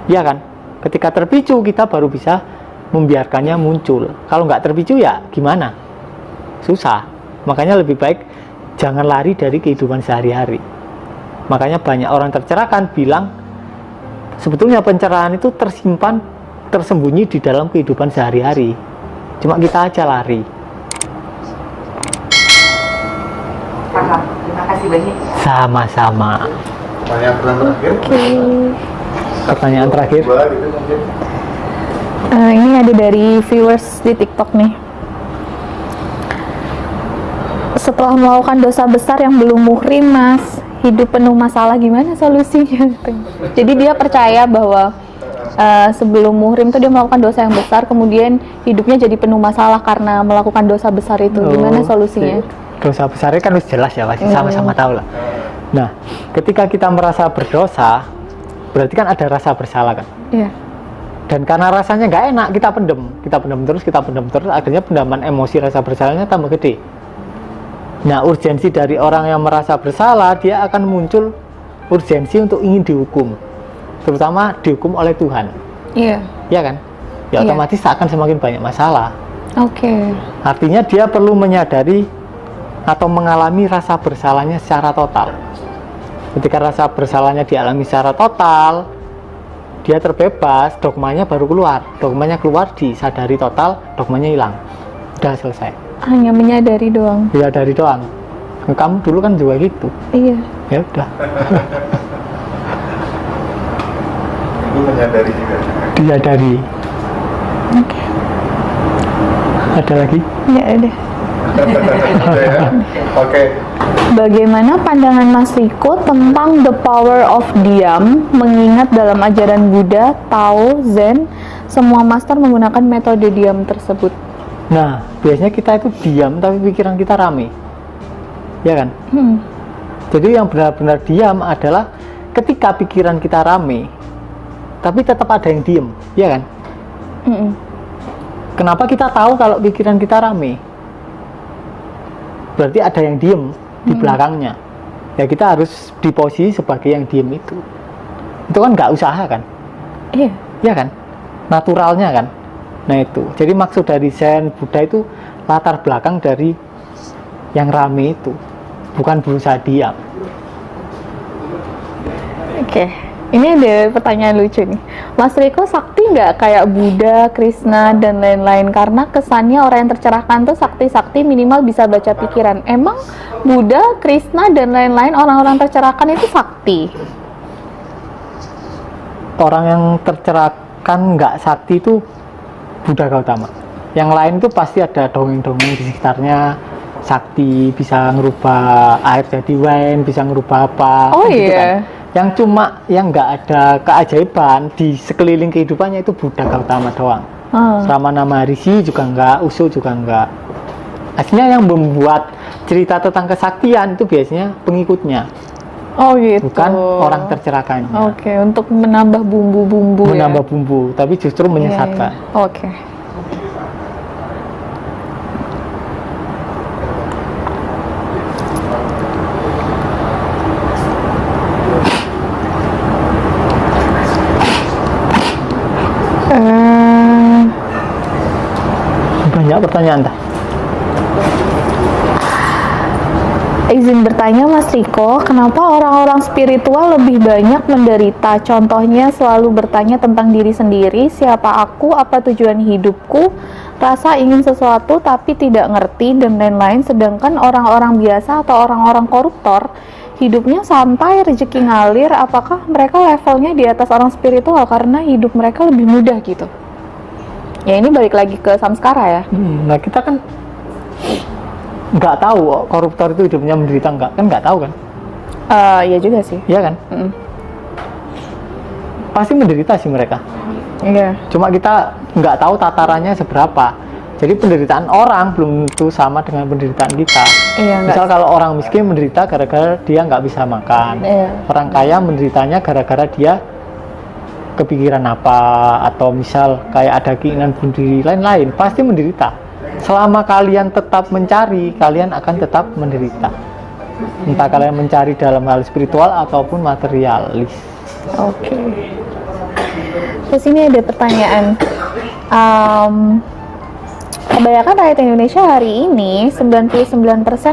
Iya kan? Ketika terpicu kita baru bisa membiarkannya muncul. Kalau nggak terpicu ya gimana? Susah. Makanya lebih baik jangan lari dari kehidupan sehari-hari. Makanya banyak orang tercerahkan bilang sebetulnya pencerahan itu tersembunyi di dalam kehidupan sehari-hari. Cuma kita aja lari. Terima kasih banyak. Sama-sama. Pertanyaan terakhir. Ini ada dari viewers di TikTok nih. Setelah melakukan dosa besar yang belum muhrim, Mas, hidup penuh masalah, gimana solusinya? Jadi dia percaya bahwa sebelum muhrim tuh dia melakukan dosa yang besar, kemudian hidupnya jadi penuh masalah karena melakukan dosa besar itu. Gimana solusinya? Dosa besarnya kan sudah jelas ya, pasti sama-sama tahu lah. Nah, ketika kita merasa berdosa, berarti kan ada rasa bersalah kan? Iya. Dan karena rasanya nggak enak, kita pendem terus, akhirnya pendaman emosi rasa bersalahnya tambah gede. Nah, urgensi dari orang yang merasa bersalah, dia akan muncul urgensi untuk ingin dihukum, terutama dihukum oleh Tuhan. Iya. Iya kan? Ya otomatis akan semakin banyak masalah. Oke. Artinya dia perlu menyadari atau mengalami rasa bersalahnya secara total. Ketika rasa bersalahnya dialami secara total, dia terbebas, dogmanya baru keluar. Dogmanya keluar, disadari total, dogmanya hilang. Udah selesai. Hanya menyadari doang. Menyadari doang. Kamu dulu kan juga gitu. Iya. Ya udah. Ibu menyadari juga. Disadari. Oke. Ada lagi? Ya udah. Udah ya? Oke. Bagaimana pandangan Mas Riko tentang the power of diam, mengingat dalam ajaran Buddha, Tao, Zen, semua master menggunakan metode diam tersebut? Nah, biasanya kita itu diam tapi pikiran kita rame. Ya kan? Jadi yang benar-benar diam adalah ketika pikiran kita rame, tapi tetap ada yang diem, ya kan? Kenapa kita tahu kalau pikiran kita rame? Berarti ada yang diem di belakangnya. Ya kita harus di posisi sebagai yang diem itu. Itu kan nggak usaha kan? Iya. Ya kan? Naturalnya kan? Nah itu. Jadi maksud dari Zen, Buddha itu latar belakang dari yang rame itu, bukan berusaha diam. Oke. Ini ada pertanyaan lucu nih. Mas Riko sakti nggak kayak Buddha, Krishna, dan lain-lain? Karena kesannya orang yang tercerahkan tuh sakti-sakti minimal bisa baca pikiran. Emang Buddha, Krishna, dan lain-lain orang-orang tercerahkan itu sakti? Orang yang tercerahkan nggak sakti itu Buddha Gautama. Yang lain itu pasti ada dongeng-dongeng di sekitarnya. Sakti bisa ngerubah air jadi wine, bisa ngerubah apa. Oh gitu iya. kan. Yang cuma yang nggak ada keajaiban di sekeliling kehidupannya itu Buddha Gautama doang. Ramanama Rishi juga nggak, Uso juga nggak. Aslinya yang membuat cerita tentang kesaktian itu biasanya pengikutnya. Oh gitu. Bukan orang tercerahkannya. Oke, untuk menambah bumbu-bumbu. Menambah bumbu, tapi justru menyesatkan. Iya. Oke. Banyak pertanyaan dah. Izin bertanya Mas Riko, kenapa orang-orang spiritual lebih banyak menderita? Contohnya selalu bertanya tentang diri sendiri, siapa aku, apa tujuan hidupku, rasa ingin sesuatu tapi tidak ngerti, dan lain-lain. Sedangkan orang-orang biasa atau orang-orang koruptor, hidupnya santai, rezeki ngalir. Apakah mereka levelnya di atas orang spiritual karena hidup mereka lebih mudah gitu? Ya ini balik lagi ke samskara ya. Nah kita kan nggak tahu koruptor itu hidupnya menderita nggak tahu kan? Iya juga sih. Iya kan? Pasti menderita sih mereka. Iya. Cuma kita nggak tahu tatarannya seberapa. Jadi penderitaan orang belum tentu sama dengan penderitaan kita. Iya, Misal kalau orang miskin menderita gara-gara dia nggak bisa makan. Iya. Orang kaya menderitanya gara-gara dia kepikiran apa, atau misal kayak ada keinginan bunuh diri lain-lain, pasti menderita. Selama kalian tetap mencari, kalian akan tetap menderita. Entah kalian mencari dalam hal spiritual ataupun materialis. Oke. Terus ini ada pertanyaan. Kebanyakan rakyat Indonesia hari ini 99%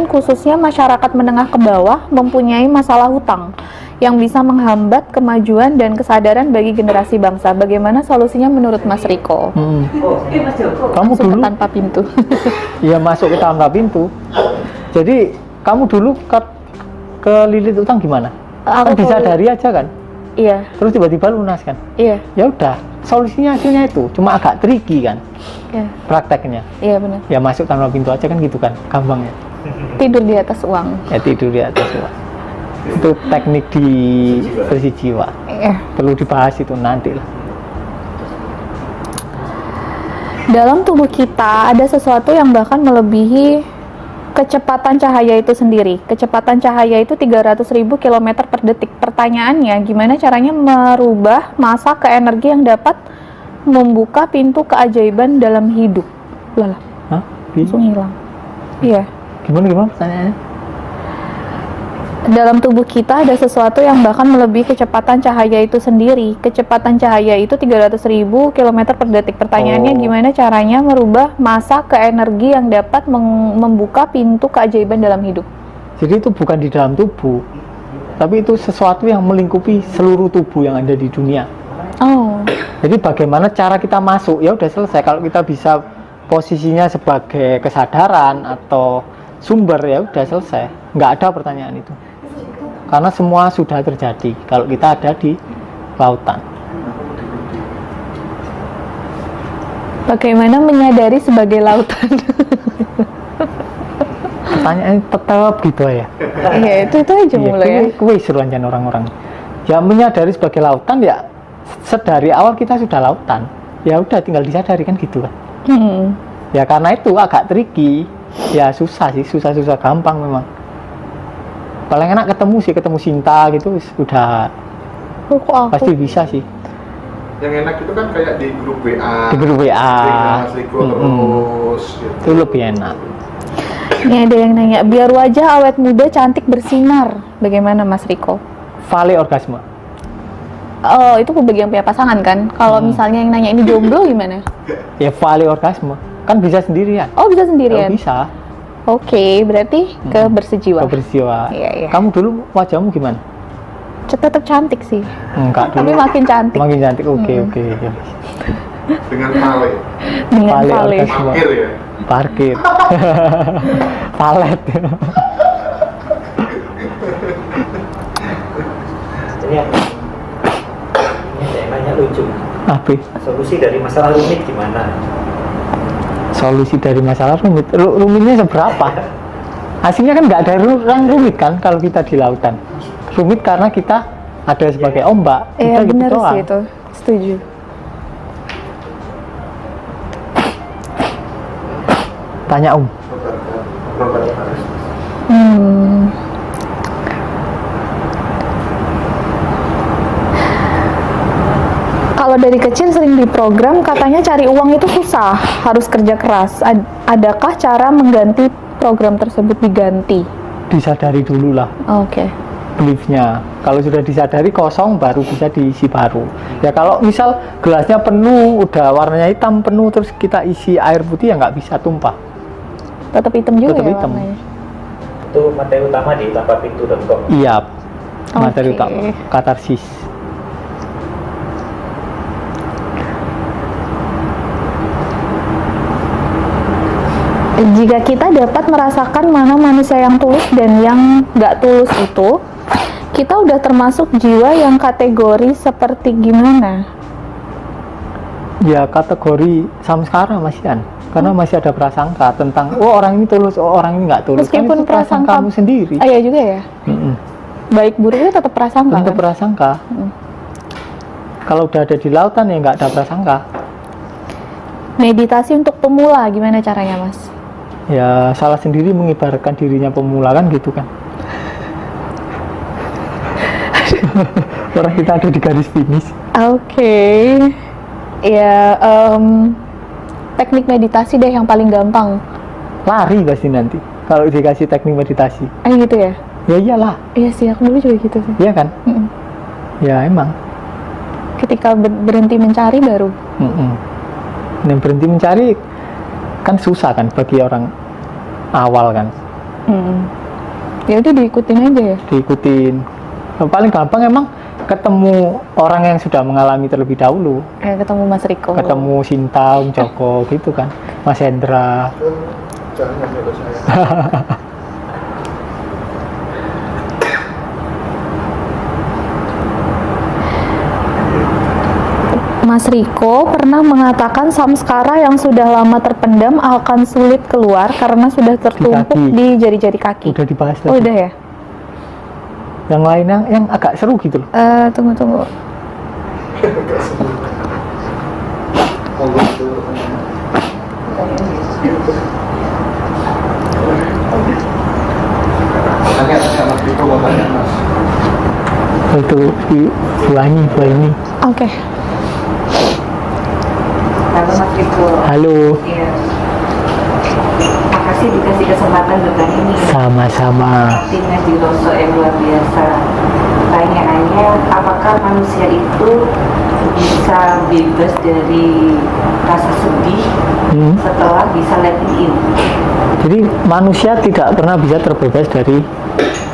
khususnya masyarakat menengah ke bawah mempunyai masalah hutang yang bisa menghambat kemajuan dan kesadaran bagi generasi bangsa. Bagaimana solusinya menurut Mas Riko? Kamu Masuk ke dulu tanpa pintu. ya masuk ke tanpa pintu. Jadi kamu dulu ke lilit utang gimana? Kan Aku disadari aja kan? Iya, Terus tiba-tiba lunas kan? iya, Ya udah, solusinya hasilnya itu, cuma agak tricky kan iya, prakteknya. iya benar. Ya masuk tanpa pintu aja kan gitu kan, gampang ya. Tidur di atas uang. Ya tidur di atas uang. Itu teknik di versi jiwa. Iya. Perlu dibahas itu nanti lah. Dalam tubuh kita ada sesuatu yang bahkan melebihi kecepatan cahaya itu sendiri. Kecepatan cahaya itu 300.000 km per detik. Pertanyaannya, gimana caranya merubah massa ke energi yang dapat membuka pintu keajaiban dalam hidup? Lah, Hah? langsung hilang. Iya. Gimana pertanyaannya? Dalam tubuh kita ada sesuatu yang bahkan melebihi kecepatan cahaya itu sendiri. Kecepatan cahaya itu 300.000 km per detik. Pertanyaannya, Oh. gimana caranya merubah massa ke energi yang dapat membuka pintu keajaiban dalam hidup? Jadi itu bukan di dalam tubuh, tapi itu sesuatu yang melingkupi seluruh tubuh yang ada di dunia. Oh, Jadi bagaimana cara kita masuk? Ya udah selesai. Kalau kita bisa posisinya sebagai kesadaran atau sumber, ya udah selesai. Nggak ada pertanyaan itu. Karena semua sudah terjadi kalau kita ada di lautan. bagaimana menyadari sebagai lautan? Pertanyaan tetap gitu ya. Iya, itu aja mulai ya. Kue seruan jangan orang-orang. Ya menyadari sebagai lautan ya sedari awal kita sudah lautan. Ya udah tinggal disadari kan gitu kan. Ya karena itu agak tricky. Ya susah sih, susah gampang memang. Paling enak ketemu Sinta gitu udah Kok aku? pasti bisa sih. Yang enak itu kan kayak di grup WA. Di grup WA. Mas Riko terus. Gitu. Itu lebih enak. Ini ada yang nanya, biar wajah awet muda cantik bersinar. Bagaimana Mas Riko? Vale orgasme. Oh, itu bagi yang punya pasangan kan? Kalau misalnya yang nanya ini jomblo gimana? Ya vale orgasme. Kan bisa sendirian. Oh, bisa Ya, sendirian? bisa. Oke, berarti kebersejiwa. Kebersiwa. Iya, iya. Kamu dulu wajahmu gimana? Tetap cantik sih. Enggak Tapi dulu. makin cantik. Makin cantik. Oke. Dengan Vale. Dengan Vale Vale. orgasme. Parkir ya. Parkir. Palet. Ini yang nanya lucu. Apa? Solusi dari masalah rumit gimana? Solusi dari masalah rumit. Rumitnya seberapa? Aslinya kan nggak ada yang rumit kan kalau kita di lautan. Rumit karena kita ada sebagai ombak. Iya, Udah gitu benar doang. sih itu. Setuju. Tanya Hmm. Kalau dari kecil sering diprogram katanya cari uang itu susah, harus kerja keras. Adakah cara mengganti program tersebut diganti? Disadari dulu lah Oke. beliefnya. Kalau sudah disadari kosong baru bisa diisi baru. Ya kalau misal gelasnya penuh, udah warnanya hitam penuh terus kita isi air putih ya nggak bisa tumpah. Tetap hitam juga Tetap ya hitam. warnanya. Itu materi utama di tanpapintu.com. Iya. Materi Oke. utama katarsis. Jika kita dapat merasakan mana manusia yang tulus dan yang nggak tulus itu, kita udah termasuk jiwa yang kategori seperti gimana? Ya kategori sama sekarang masihan. Karena masih ada prasangka tentang orang ini tulus, orang ini nggak tulus. Meskipun kan itu prasangkamu sendiri. Ah, iya juga ya. Baik buruknya tetap prasangka. Untuk Kan? prasangka. Kalau udah ada di lautan ya nggak ada prasangka. Meditasi untuk pemula gimana caranya, Mas? Ya salah sendiri mengibaratkan dirinya pemula kan gitu kan. Orang kita ada di garis finish. Oke. Ya, teknik meditasi deh yang paling gampang. Lari pasti nanti kalau dikasih teknik meditasi. Gitu ya? Ya iyalah, Iya sih, aku dulu juga gitu sih. iya kan? Mm-mm. Ya emang. ketika berhenti mencari baru. Dan berhenti mencari kan susah kan bagi orang awal kan. Ya udah diikutin aja ya. Diikutin. Paling gampang emang ketemu orang yang sudah mengalami terlebih dahulu. Kayak ketemu Mas Riko. Ketemu Sinta, Om Joko gitu kan. Mas Hendra. Jangan nyampe saya. Mas Riko pernah mengatakan samskara yang sudah lama terpendam akan sulit keluar karena sudah tertumpuk di jari-jari kaki. Udah dibahas tadi. Oh, udah ya? Yang lain yang agak seru gitu loh. Tunggu. Tanya Mas Riko, mau tanya Mas. Itu Bu ini. Oke. Halo Mas Riko. Halo. Iya. Makasih dikasih kesempatan bertanya ini. Sama-sama. Timnya di Rosso yang luar biasa. Pertanyaannya, apakah manusia itu bisa bebas dari rasa sedih setelah bisa letting in? Jadi manusia tidak pernah bisa terbebas dari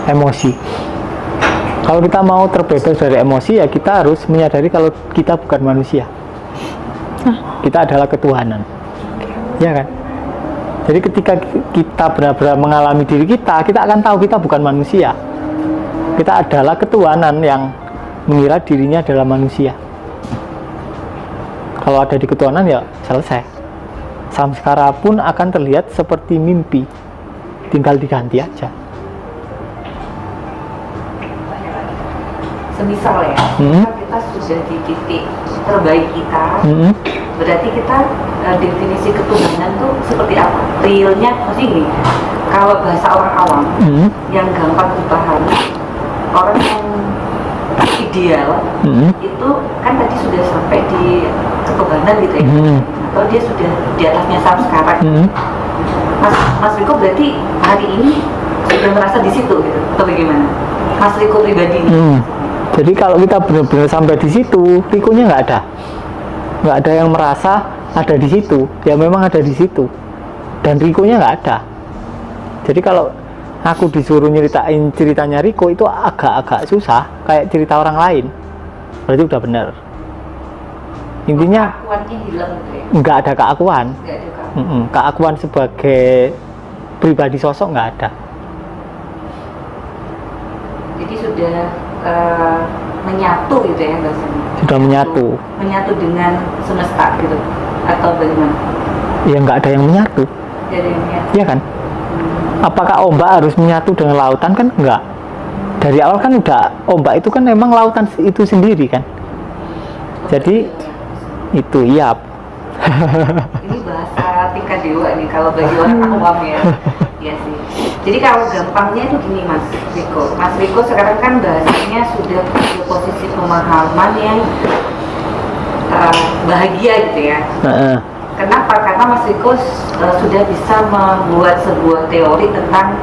emosi. Kalau kita mau terbebas dari emosi ya kita harus menyadari kalau kita bukan manusia. Kita adalah ketuhanan, ya kan? Jadi ketika kita benar-benar mengalami diri kita akan tahu kita bukan manusia. Kita adalah ketuhanan yang mengira dirinya adalah manusia. Kalau ada di ketuhanan ya selesai. Samskara pun akan terlihat seperti mimpi, tinggal diganti aja. Semisal ya, kita sudah di titik terbaik kita, berarti kita definisi ketuhanan tuh seperti apa? Realnya pasti ini. Kalau bahasa orang awam yang gampang dipahami, orang yang ideal itu kan tadi sudah sampai di ketuhanan gitu ya, atau dia sudah di atasnya samskara. Mas Riko berarti hari ini sudah merasa di situ gitu, atau bagaimana? Mas Riko pribadi ini. Jadi kalau kita benar-benar sampai di situ, Rikonya nggak ada yang merasa ada di situ. Ya memang ada di situ, dan Rikonya nggak ada. Jadi kalau aku disuruh nyeritain ceritanya Riko itu agak-agak susah, kayak cerita orang lain. Berarti udah benar. Intinya Keakuannya hilang gitu ya? nggak ada keakuan. Nggak ada keakuan. Keakuan sebagai pribadi sosok nggak ada. Jadi sudah menyatu gitu ya bahasanya. Sudah menyatu. Menyatu dengan semesta gitu, atau bagaimana? Ya nggak ada yang menyatu. Jadi menyatu. Iya kan? Apakah ombak harus menyatu dengan lautan? Kan enggak. Dari awal kan udah ombak itu kan memang lautan itu sendiri kan. Jadi itu iya. Ini bahasa tingkat dewa nih kalau bagi orang awam ya. Iya sih. Jadi kalau gampangnya itu gini Mas Riko. Mas Riko sekarang kan bahasanya sudah pada posisi pemahaman yang bahagia gitu ya. Kenapa? Karena Mas Riko sudah bisa membuat sebuah teori tentang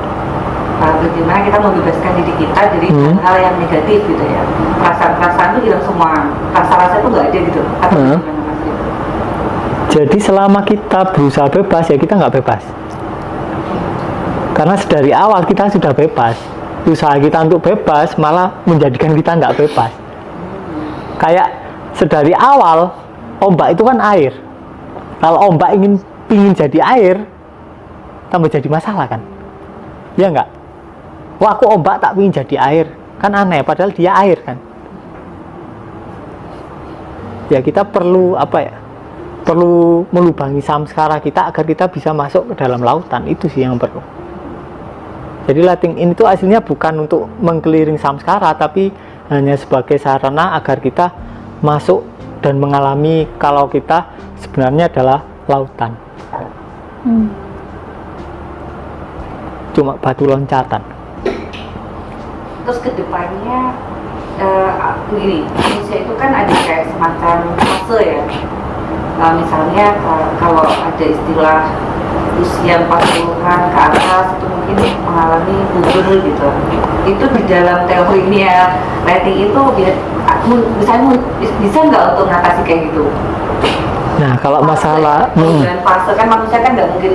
bagaimana kita membebaskan diri kita dari hal yang negatif gitu ya. Perasaan-perasaan itu hilang semua. Rasa-rasa itu nggak ada gitu. Atau bagaimana Mas Riko? Jadi selama kita berusaha bebas ya kita nggak bebas. Karena dari awal kita sudah bebas. Usaha kita untuk bebas malah menjadikan kita nggak bebas. Kayak sedari awal ombak itu kan air. Kalau ombak ingin jadi air, tambah jadi masalah kan? Ya nggak? Wah aku ombak tak ingin jadi air, kan aneh. Padahal dia air kan? Ya kita perlu apa ya? Perlu melubangi samskara kita agar kita bisa masuk ke dalam lautan. Itu sih yang perlu. Jadi letting in itu aslinya bukan untuk mengkeliling samskara, tapi hanya sebagai sarana agar kita masuk dan mengalami kalau kita sebenarnya adalah lautan. Cuma batu loncatan. Terus kedepannya ini manusia itu kan ada kayak semacam fase ya. Misalnya kalau ada istilah usia 40-an ke atas itu mungkin mengalami gugur gitu. Itu di dalam teorinya letting itu bisa nggak untuk mengatasi kayak gitu? Nah, kalau masalah dan fase kan manusia kan nggak mungkin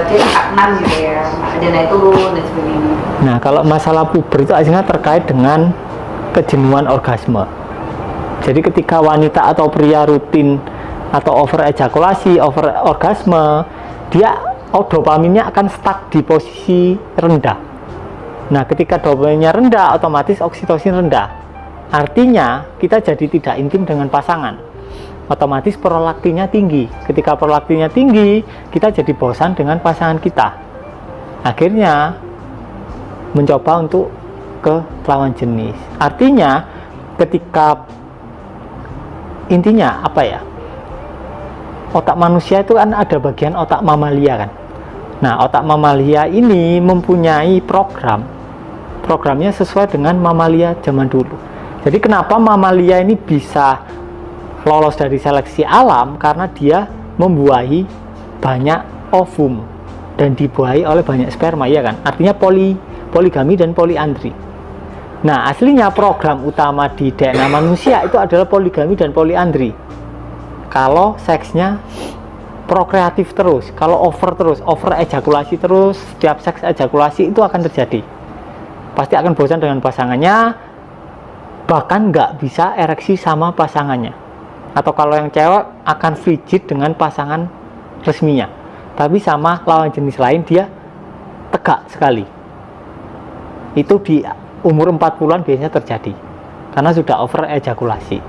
dia stagnan gitu ya, ada naik turun dan sebagainya. Nah, kalau masalah puber itu aslinya terkait dengan kejenuhan orgasme. Jadi ketika wanita atau pria rutin atau over ejakulasi, over orgasme, dia dopaminnya akan stuck di posisi rendah. Nah, ketika dopaminnya rendah, otomatis oksitosin rendah. Artinya, kita jadi tidak intim dengan pasangan. Otomatis prolaktinnya tinggi. Ketika prolaktinnya tinggi, kita jadi bosan dengan pasangan kita. Akhirnya, mencoba untuk ke lawan jenis. Artinya, ketika intinya apa ya? Otak manusia itu kan ada bagian otak mamalia kan. Nah, otak mamalia ini mempunyai programnya sesuai dengan mamalia zaman dulu. Jadi kenapa mamalia ini bisa lolos dari seleksi alam? Karena dia membuahi banyak ovum dan dibuahi oleh banyak sperma, ya kan? Artinya poligami dan poliandri. Nah, aslinya program utama di DNA manusia itu adalah poligami dan poliandri. Kalau seksnya prokreatif terus, kalau over ejakulasi terus, setiap seks ejakulasi itu akan terjadi. Pasti akan bosan dengan pasangannya, bahkan nggak bisa ereksi sama pasangannya. Atau kalau yang cewek akan frigid dengan pasangan resminya, tapi sama lawan jenis lain dia tegak sekali. Itu di umur 40-an biasanya terjadi karena sudah over ejakulasi.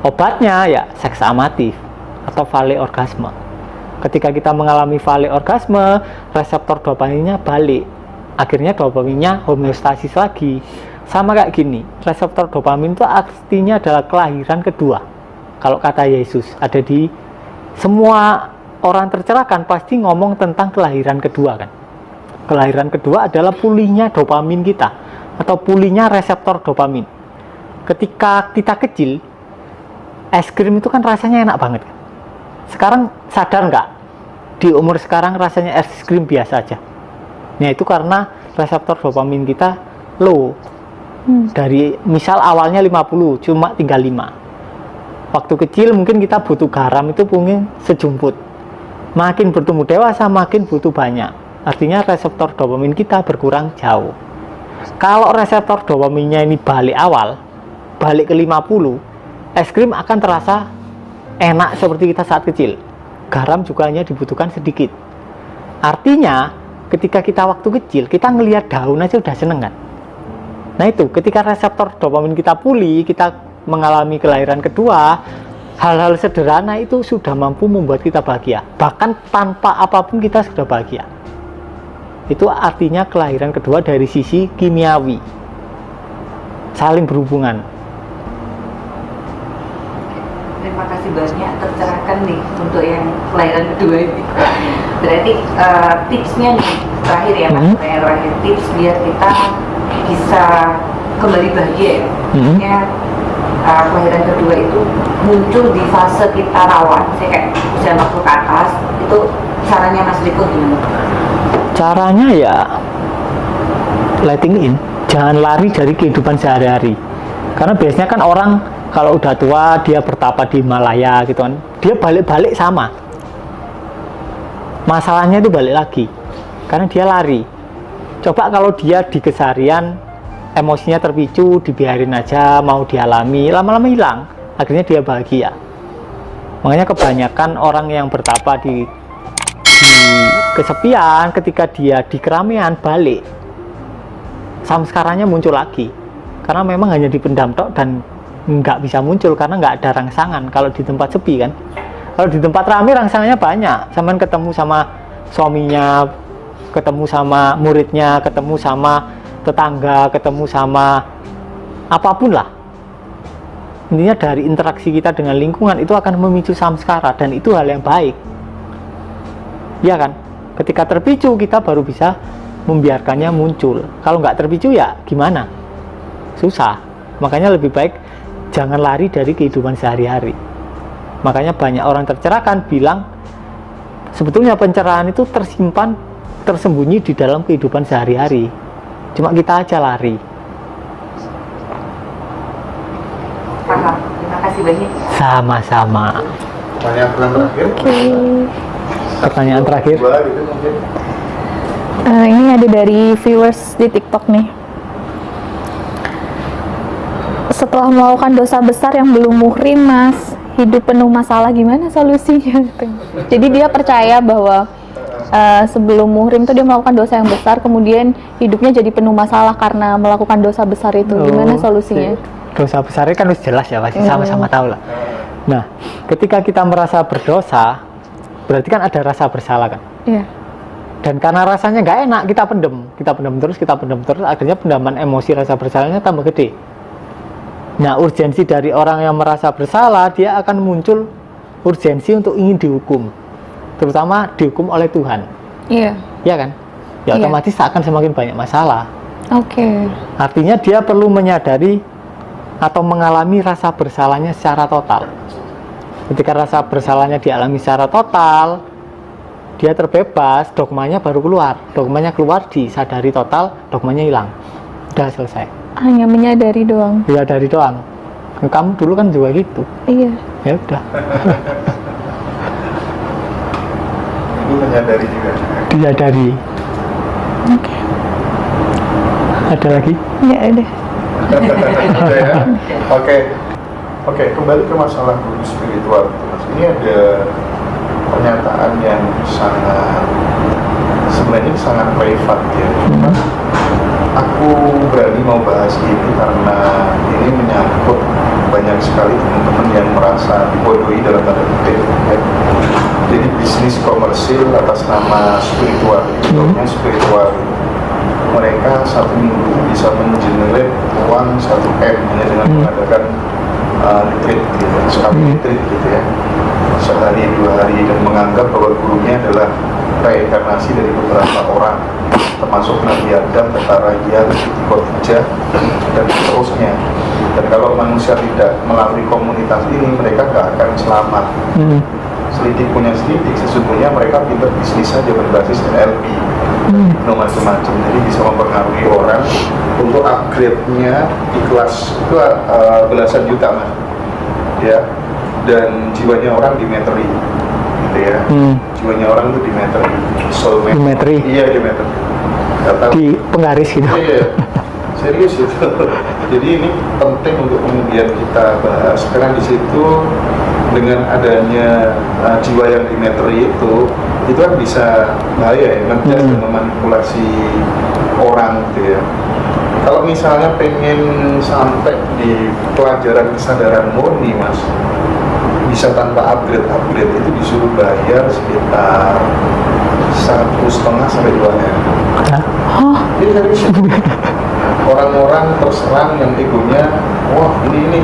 Obatnya ya seks amatif atau vale orgasme. Ketika kita mengalami vale orgasme, reseptor dopaminnya balik, akhirnya dopaminnya homeostasis lagi. Sama kayak gini, reseptor dopamin itu artinya adalah kelahiran kedua. Kalau kata Yesus, ada di semua orang tercerahkan pasti ngomong tentang kelahiran kedua kan. Kelahiran kedua adalah pulihnya dopamin kita atau pulihnya reseptor dopamin. Ketika kita kecil, es krim itu kan rasanya enak banget. Sekarang sadar nggak? Di umur sekarang rasanya es krim biasa aja. Nah, itu karena reseptor dopamin kita low. Dari misal awalnya 50, cuma tinggal 5. Waktu kecil mungkin kita butuh garam itu mungkin sejumput. Makin bertumbuh dewasa makin butuh banyak. Artinya reseptor dopamin kita berkurang jauh. Kalau reseptor dopaminnya ini balik awal, balik ke 50, es krim akan terasa enak seperti kita saat kecil. Garam juga hanya dibutuhkan sedikit. Artinya ketika kita waktu kecil, kita ngelihat daun aja udah seneng kan. Nah itu, ketika reseptor dopamin kita pulih, kita mengalami kelahiran kedua, hal-hal sederhana itu sudah mampu membuat kita bahagia. Bahkan tanpa apapun kita sudah bahagia. Itu artinya kelahiran kedua dari sisi kimiawi, saling berhubungan. Terima kasih banyak, tercerahkan nih untuk yang kelahiran kedua ini. Berarti tipsnya nih terakhir ya Mas, terakhir tips biar kita bisa kembali bahagia ya. Maksudnya kelahiran kedua itu muncul di fase kita rawan, saya kayak usia 40 ke atas, itu caranya Mas Riko gimana? Caranya ya letting in, jangan lari dari kehidupan sehari-hari. Karena biasanya kan orang kalau udah tua dia bertapa di Himalaya gitu kan, dia balik-balik sama masalahnya itu balik lagi karena dia lari. Coba kalau dia di keseharian emosinya terpicu, dibiarin aja, mau dialami, lama-lama hilang, akhirnya dia bahagia. Makanya kebanyakan orang yang bertapa di kesepian, ketika dia di keramaian balik, samskaranya muncul lagi karena memang hanya dipendam tok dan nggak bisa muncul karena nggak ada rangsangan. Kalau di tempat sepi kan, kalau di tempat ramai rangsangannya banyak, sampean ketemu sama suaminya, ketemu sama muridnya, ketemu sama tetangga, ketemu sama apapun lah. Intinya dari interaksi kita dengan lingkungan itu akan memicu samskara dan itu hal yang baik. Ya kan? Ketika terpicu kita baru bisa membiarkannya muncul. Kalau nggak terpicu ya gimana? Susah. Makanya lebih baik jangan lari dari kehidupan sehari-hari. Makanya banyak orang tercerahkan bilang sebetulnya pencerahan itu tersimpan, tersembunyi di dalam kehidupan sehari-hari. Cuma kita aja lari. kasih banyak. Sama-sama. Pertanyaan terakhir. Oke. Pertanyaan terakhir. Dua gitu mungkin. Ini ada dari viewers di TikTok nih. Setelah melakukan dosa besar yang belum muhrim, Mas, hidup penuh masalah, gimana solusinya? Jadi dia percaya bahwa sebelum muhrim tuh dia melakukan dosa yang besar, kemudian hidupnya jadi penuh masalah karena melakukan dosa besar itu. Gimana solusinya? Dosa besarnya kan udah jelas ya, pasti sama-sama tahu lah. Nah, ketika kita merasa berdosa, berarti kan ada rasa bersalah kan? Iya. Dan karena rasanya nggak enak, kita pendem terus, akhirnya pendaman emosi rasa bersalahnya tambah gede. Nah, urgensi dari orang yang merasa bersalah, dia akan muncul urgensi untuk ingin dihukum, terutama dihukum oleh Tuhan. Iya. Ya kan? Ya Iya. otomatis akan semakin banyak masalah. Oke. Artinya dia perlu menyadari atau mengalami rasa bersalahnya secara total. Ketika rasa bersalahnya dialami secara total, dia terbebas, dogmanya baru keluar. Dogmanya keluar, disadari total, dogmanya hilang. Udah selesai. Hanya menyadari doang. Ya dari doang. Kamu dulu kan juga gitu. Iya. Ya udah. Ibu menyadari juga. Disadari. Oke. Ada lagi? Ya udah. Udah ya. Oke, kembali ke masalah guru spiritual. Mas, ini ada pernyataan yang sebenarnya sangat privat ya. Cuma aku berani mau bahas ini karena ini menyangkut banyak sekali teman-teman yang merasa dibodohi dalam tanda kutip ya. Jadi bisnis komersil atas nama spiritual, bentuknya spiritual. Mereka satu minggu bisa mengenerate uang 1 M hanya dengan mengadakan retreat gitu, sekali retreat gitu ya, sehari 2 hari, dan menganggap bahwa gurunya adalah reinkarnasi dari beberapa orang, termasuk Nabi Adam, Tentara Iya, Siti Khadijah, dan seterusnya. Dan kalau manusia tidak melalui komunitas ini, mereka nggak akan selamat. Selidik punya selidik, sesungguhnya mereka pintar bisnis saja berbasis NLP, macam-macam. Jadi bisa mempengaruhi orang untuk upgrade-nya di kelas itu belasan juta mas, ya. Dan jiwanya orang di metri, gitu ya. Jiwanya orang itu di metri, soul Di metri? Iya, di metri. Di penggaris gitu. Iya, serius itu. Jadi ini penting untuk kemudian kita bahas karena di situ dengan adanya jiwa yang di metri itu kan bisa bahaya ya, nanti ada memanipulasi orang gitu ya. Kalau misalnya pengen sampai di pelajaran kesadaran murni mas, bisa tanpa upgrade itu disuruh bayar sekitar 1,5 sampai 2 M. Jadi serius. Orang-orang terserang yang egonya, wah ini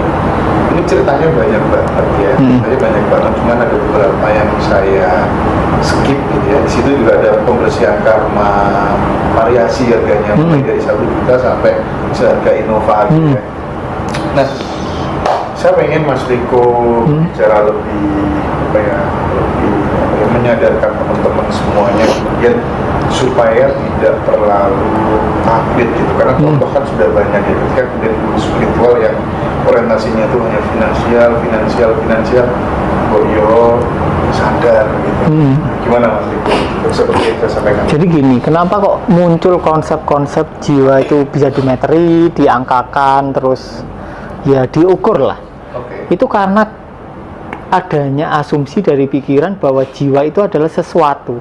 ceritanya banyak banget ya, ceritanya banyak banget. Cuman ada beberapa yang saya skip gitu ya. Di situ juga ada pembersihan karma, variasi harganya mulai dari 1 juta sampai seharga Innova gitu ya. Nah, saya pengen Mas Riko bicara lebih menyadarkan teman-teman semuanya kemudian supaya tidak terlalu takut gitu, karena contoh kan sudah banyak ya, ketika kemudian guru spiritual yang orientasinya itu hanya finansial, boyo sadar gitu. Gimana Mas Riko? Seperti yang saya sampaikan. Jadi gini, kenapa kok muncul konsep-konsep jiwa itu bisa dimetri, diangkakan, terus ya diukur lah. Itu karena adanya asumsi dari pikiran bahwa jiwa itu adalah sesuatu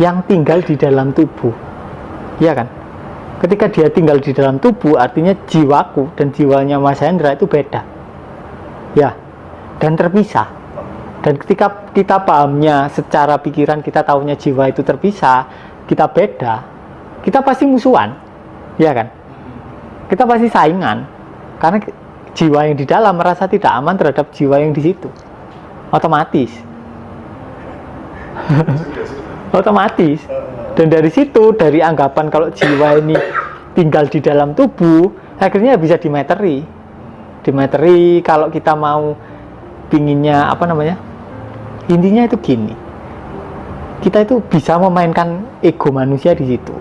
yang tinggal di dalam tubuh, ya kan? Ketika dia tinggal di dalam tubuh, artinya jiwaku dan jiwanya Mas Hendra itu beda, ya, dan terpisah. Dan ketika kita pahamnya secara pikiran, kita tahunya jiwa itu terpisah, kita beda, kita pasti musuhan, ya kan? Kita pasti saingan, karena jiwa yang di dalam merasa tidak aman terhadap jiwa yang di situ, otomatis. Dan dari situ, dari anggapan kalau jiwa ini tinggal di dalam tubuh, akhirnya bisa dimeteri. Kalau kita mau pinginnya intinya itu gini, kita itu bisa memainkan ego manusia di situ.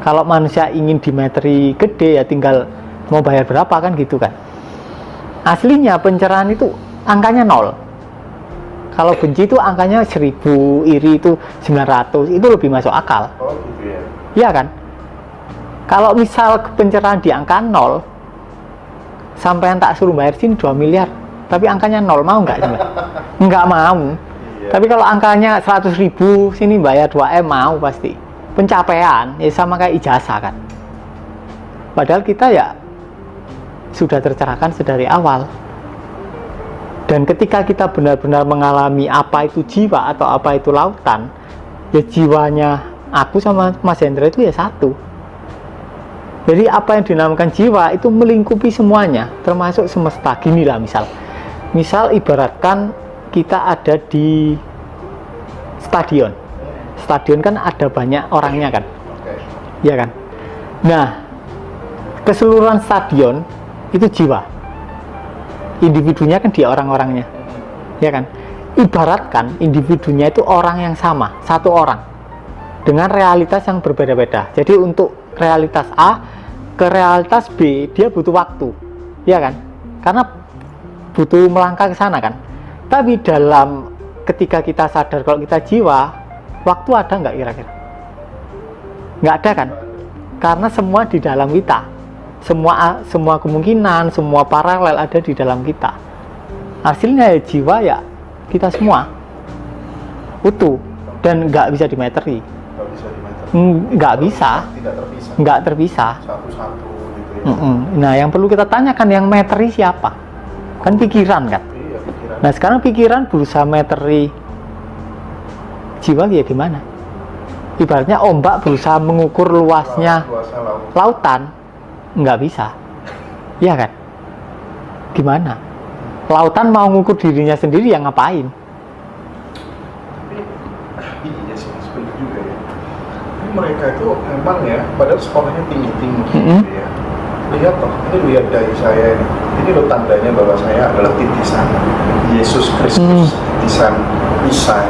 Kalau manusia ingin dimeteri gede, ya tinggal mau bayar berapa kan gitu kan. Aslinya pencerahan itu angkanya 0. Kalau benci itu angkanya 1000, iri itu 900, itu lebih masuk akal. Oh gitu ya. Iya kan? Kalau misal pencerahan di angka 0, sampean tak suruh bayar sini 2 miliar, tapi angkanya 0, mau nggak? Nggak mau. Iya. Tapi kalau angkanya 100.000, sini bayar 2M, mau pasti. Pencapaian, ya sama kayak ijazah kan. Padahal kita ya sudah tercerahkan sedari awal. Dan ketika kita benar-benar mengalami apa itu jiwa atau apa itu lautan, ya jiwanya aku sama Mas Hendra itu ya satu. Jadi apa yang dinamakan jiwa itu melingkupi semuanya, termasuk semesta. Gini lah misal ibaratkan kita ada di stadion. Stadion kan ada banyak orangnya kan, Oke. ya kan. Nah, keseluruhan stadion itu jiwa. Individunya kan dia orang-orangnya, ya kan. Ibaratkan individunya itu orang yang sama, satu orang dengan realitas yang berbeda-beda. Jadi untuk realitas A ke realitas B dia butuh waktu, ya kan, karena butuh melangkah ke sana kan. Tapi dalam ketika kita sadar kalau kita jiwa, waktu ada nggak kira-kira? Nggak ada kan, karena semua di dalam kita. Semua kemungkinan, semua paralel ada di dalam kita. Hasilnya ya jiwa ya kita semua utuh dan nggak bisa dimeteri. Nggak bisa dimeter. Nggak bisa, Tidak terpisah. nggak terpisah. Satu-satu gitu ya. Nah, yang perlu kita tanyakan, yang meteri siapa? Kan pikiran kan. Iya, pikiran. Nah, sekarang pikiran berusaha meteri jiwa ya gimana? Ibaratnya ombak berusaha mengukur luasnya Luasnya laut. lautan, nggak bisa, ya kan? Gimana? Lautan mau ngukur dirinya sendiri, yang ngapain? Tapi iya sih, sebenarnya juga ya. Ini mereka itu memang ya, padahal sekolahnya tinggi-tinggi gitu ya. Lihat toh, ini lihat dari saya ini. Ini loh tandanya bahwa saya adalah titisan Yesus Kristus, titisan Isa.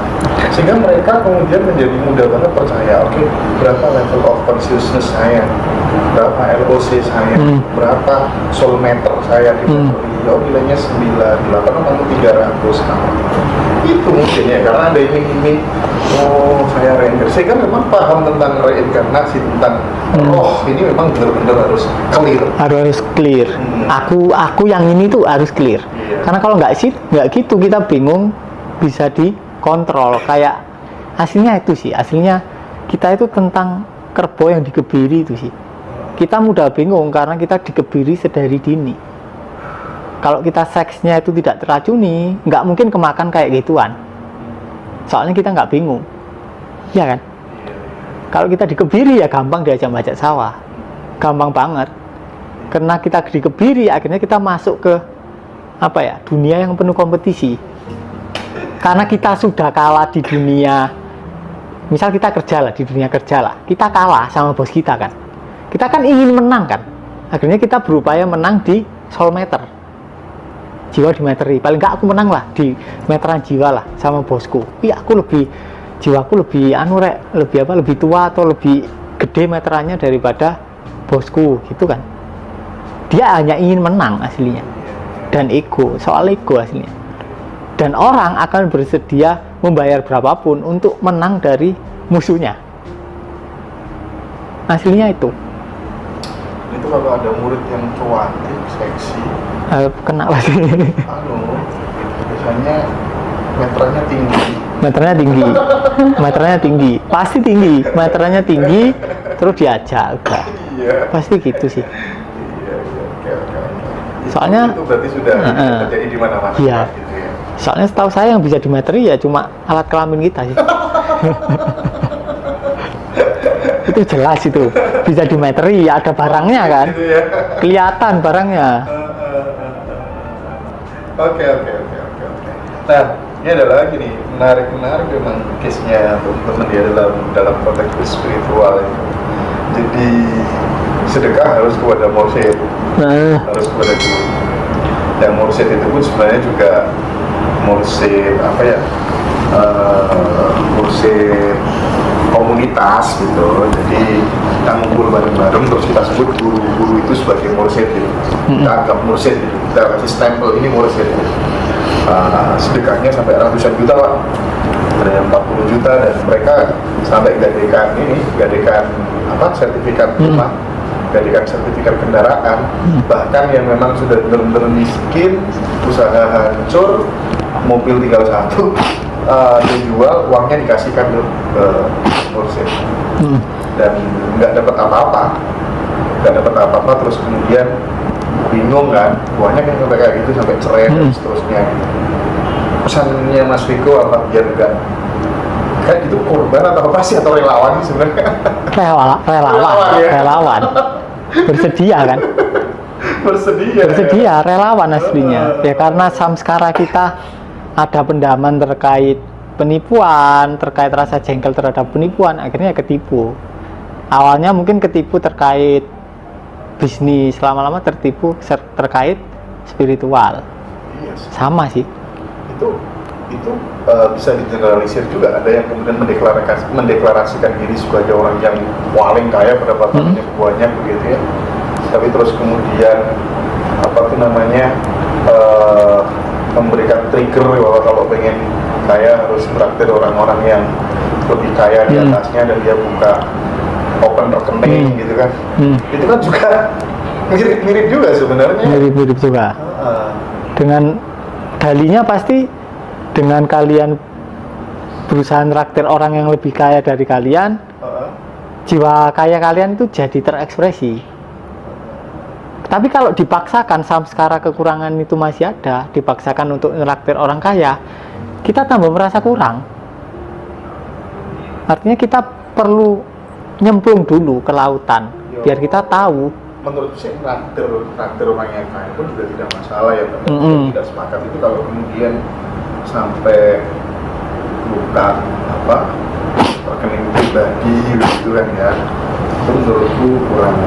Sehingga mereka kemudian menjadi mudah banget percaya, oke, berapa level of consciousness saya, berapa LOC saya, berapa soul meter saya di battery, oh nilainya 98, kamu 300 kamu. Itu mungkin ya, karena ada iming-iming, oh saya reinkarnasi. Sehingga memang paham tentang reinkarnasi, tentang roh, ini memang benar-benar harus clear. Harus clear. Aku yang ini tuh harus clear. Iya. Karena kalau nggak gitu kita bingung, bisa dikontrol. Kayak hasilnya itu sih. Hasilnya kita itu tentang kerbau yang dikebiri itu sih. Kita mudah bingung karena kita dikebiri sedari dini. Kalau kita seksnya itu tidak teracuni, nggak mungkin kemakan kayak gituan. Soalnya kita nggak bingung, ya kan? Kalau kita dikebiri ya gampang diajak bajak sawah, gampang banget. Karena kita dikebiri, akhirnya kita masuk ke apa ya, dunia yang penuh kompetisi. Karena kita sudah kalah di dunia, misal kita kerja lah, di dunia kerja lah, kita kalah sama bos kita kan. Kita kan ingin menang kan. Akhirnya kita berupaya menang di soul meter. Jiwa di meteri, paling nggak aku menang lah di meteran jiwa lah sama bosku. Iya, aku lebih, jiwaku lebih lebih tua atau lebih gede meterannya daripada bosku gitu kan. Dia hanya ingin menang aslinya, dan ego, soal ego aslinya. Dan orang akan bersedia membayar berapapun untuk menang dari musuhnya. Aslinya itu. Itu kalau ada murid yang cantik, seksi, Kenapa sih? biasanya meterannya tinggi. Meterannya tinggi, pasti tinggi, meterannya tinggi, terus diajak, udah. Iya. Pasti gitu sih. Iya, oke. Soalnya itu berarti sudah terjadi di mana-mana. Iya. Gitu ya. Soalnya setahu saya yang bisa dimeteri ya cuma alat kelamin kita sih. Itu jelas itu, bisa dimeteri, ada barangnya kan, Gitu ya. kelihatan barangnya. Oke. Nah, ini ada lagi nih, menarik memang case-nya teman-teman dia dalam konteks spiritual itu. Jadi sedekah harus kepada mursyid, harus kepada guru. Yang mursyid itu pun sebenarnya juga mursyid apa ya? Mursyid komunitas gitu. Jadi kita ngumpul bareng-bareng, terus kita sebut guru-guru itu sebagai mursyid gitu. Kita anggap mursyid gitu. Kita kasih stempel ini mursyid gitu. Sedekahnya sampai ratusan juta lah, ada yang 40 juta, dan mereka sampai gadekan sertifikat rumah, gadekan sertifikat kendaraan. Bahkan yang memang sudah benar-benar miskin, usaha hancur, mobil tinggal satu, dijual, uangnya dikasihkan ke mursyid, dan nggak dapat apa-apa, terus kemudian bingung kan, banyak yang sampai kayak gitu, sampai cerai dan seterusnya. Pesannya Mas Riko apa biar enggak kayak gitu, korban atau apa sih, atau relawan sih sebenarnya? Relawan bersedia kan, bersedia relawan aslinya ya, karena samskara kita ada pendaman terkait penipuan, terkait rasa jengkel terhadap penipuan, akhirnya ketipu. Awalnya mungkin ketipu terkait bisnis, lama-lama tertipu terkait spiritual. Sama sih. Itu bisa digeneralisir juga. Ada yang kemudian mendeklarasikan diri sebagai orang yang paling kaya, pendapatannya banyak begitu ya, tapi terus kemudian memberikan trigger bahwa kalau pengen kaya harus traktir orang-orang yang lebih kaya di atasnya, dan dia buka open rekening gitu kan. Itu kan juga mirip-mirip juga sebenarnya. Mirip-mirip juga. Dengan dalinya pasti dengan kalian berusaha traktir orang yang lebih kaya dari kalian, jiwa kaya kalian itu jadi terekspresi. Tapi kalau dipaksakan, samskara kekurangan itu masih ada, dipaksakan untuk traktir orang kaya, kita tambah merasa kurang. Artinya kita perlu nyemplung dulu ke lautan, biar kita tahu. Menurut saya traktir orang yang kaya pun juga tidak masalah ya, tidak sepakat itu kalau kemudian sampai buka rekening pribadi gitu kan ya, itu menurutku kurang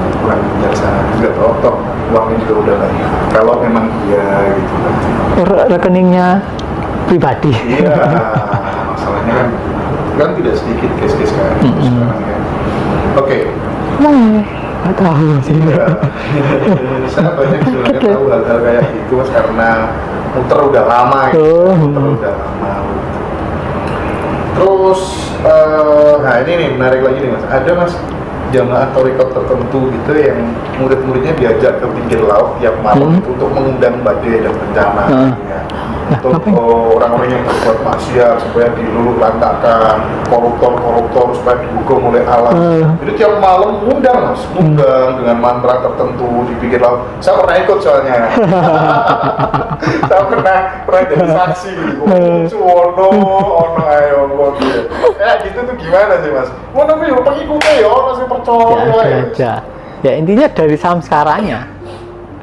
bijaksana juga. Toh uangnya juga udah banyak kalau memang dia gitu kan, rekeningnya pribadi. Iya, masalahnya kan tidak sedikit case-case kayak gitu sekarang ya. Oke. Nggak tahu sih. Saya banyak sebenarnya tahu hal-hal kayak gitu Mas, karena muter udah lama gitu. Terus nah ini nih menarik lagi nih Mas, ada Mas jamaah tarekat tertentu gitu yang murid-muridnya diajak ke pinggir laut tiap malam itu untuk mengundang badai dan bencana ya. Untuk orang-orang yang berbuat maksiat supaya diluluh lantakkan, koruptor supaya dihukum oleh Allah. Jadi tiap malam ngundang dengan mantra tertentu di pinggir laut. Saya pernah ikut soalnya. Saya pernah jadi saksi. Ono ayo gitu. Gitu tuh gimana sih Mas? Mau namanya pengikutnya ya orang sih percaya. Ya intinya dari samskaranya,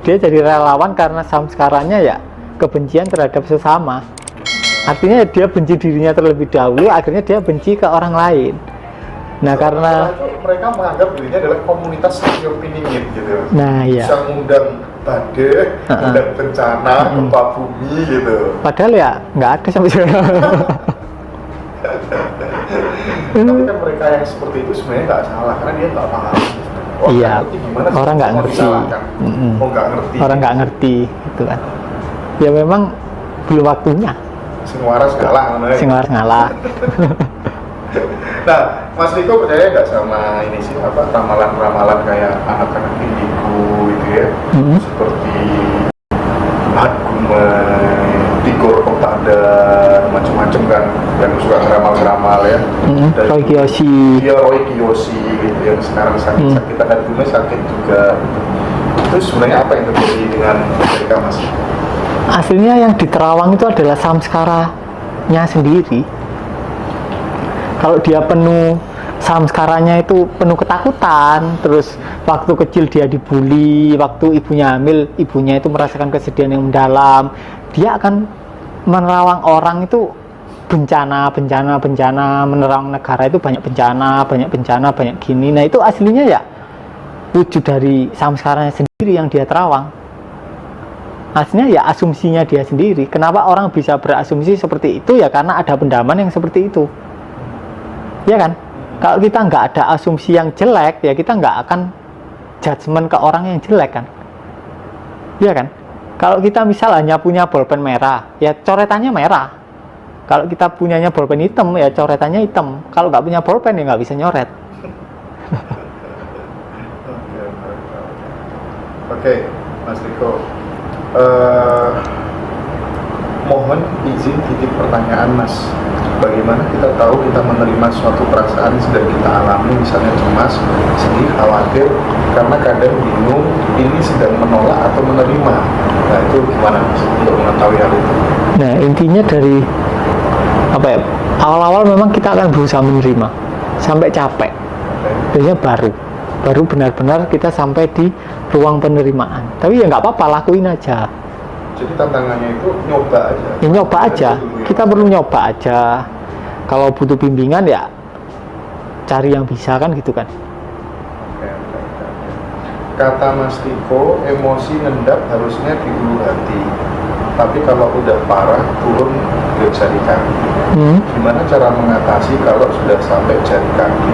dia jadi relawan karena samskaranya ya kebencian terhadap sesama. Artinya dia benci dirinya terlebih dahulu, akhirnya dia benci ke orang lain. Nah karena mereka menganggap dirinya adalah komunitas yang piningit gitu. Nah iya. Bisa mengundang badai, mengundang bencana, gempa bumi gitu. Padahal ya nggak ada sampai sekarang. Tapi kan mereka yang seperti itu sebenarnya nggak salah karena dia nggak paham. Iya. Orang nggak ngerti. Orang nggak ngerti gitu kan. Ya memang belum waktunya. Sing waras ngalah. Nah, Mas Riko percaya nggak sama ini sih ramalan-ramalan kayak anak-anak indigo gitu ya, seperti Hadgumen, Tigor Kepada, macam-macam kan yang suka ngeramal-ngeramal ya. Roy Kiyoshi. Iya, Roy Kiyoshi gitu yang sekarang sakit Hadgumen sakit juga. Itu sebenarnya apa yang terjadi dengan mereka Mas? Aslinya yang di Terawang itu adalah samskaranya sendiri. Kalau dia penuh samskaranya itu penuh ketakutan, terus waktu kecil dia dibully, waktu ibunya hamil, ibunya itu merasakan kesedihan yang mendalam, dia akan menerawang orang itu bencana, menerang negara itu banyak bencana, banyak gini. Nah itu aslinya ya wujud dari samskaranya sendiri yang dia terawang. Aslinya ya asumsinya dia sendiri. Kenapa orang bisa berasumsi seperti itu ya karena ada pendaman yang seperti itu. Ya kan? Kalau kita nggak ada asumsi yang jelek, ya kita nggak akan judgement ke orang yang jelek kan. Iya kan? Kalau kita misal hanya punya bolpen merah, ya coretannya merah. Kalau kita punyanya bolpen hitam, ya coretannya hitam. Kalau nggak punya bolpen, ya nggak bisa nyoret. Oke, Mas Riko. Mohon izin titip pertanyaan, Mas. Bagaimana kita tahu kita menerima suatu perasaan yang sedang kita alami, misalnya cemas, sedih, khawatir, karena kadang bingung ini sedang menolak atau menerima. Nah itu gimana, Mas, untuk mengetahui hal itu? Nah, intinya dari apa ya? Awal-awal memang kita akan berusaha menerima sampai capek. Biasanya baru benar-benar kita sampai di ruang penerimaan. Tapi ya nggak apa-apa, lakuin aja. Jadi tantangannya itu nyoba aja. Ya nyoba aja. Kita perlu nyoba aja. Kalau butuh bimbingan ya cari yang bisa kan gitu kan. Oke. Kata Mas Riko, emosi ngendap harusnya di ulu hati. Tapi kalau udah parah turun ke jari kaki. Gimana cara mengatasi kalau sudah sampai jari kaki?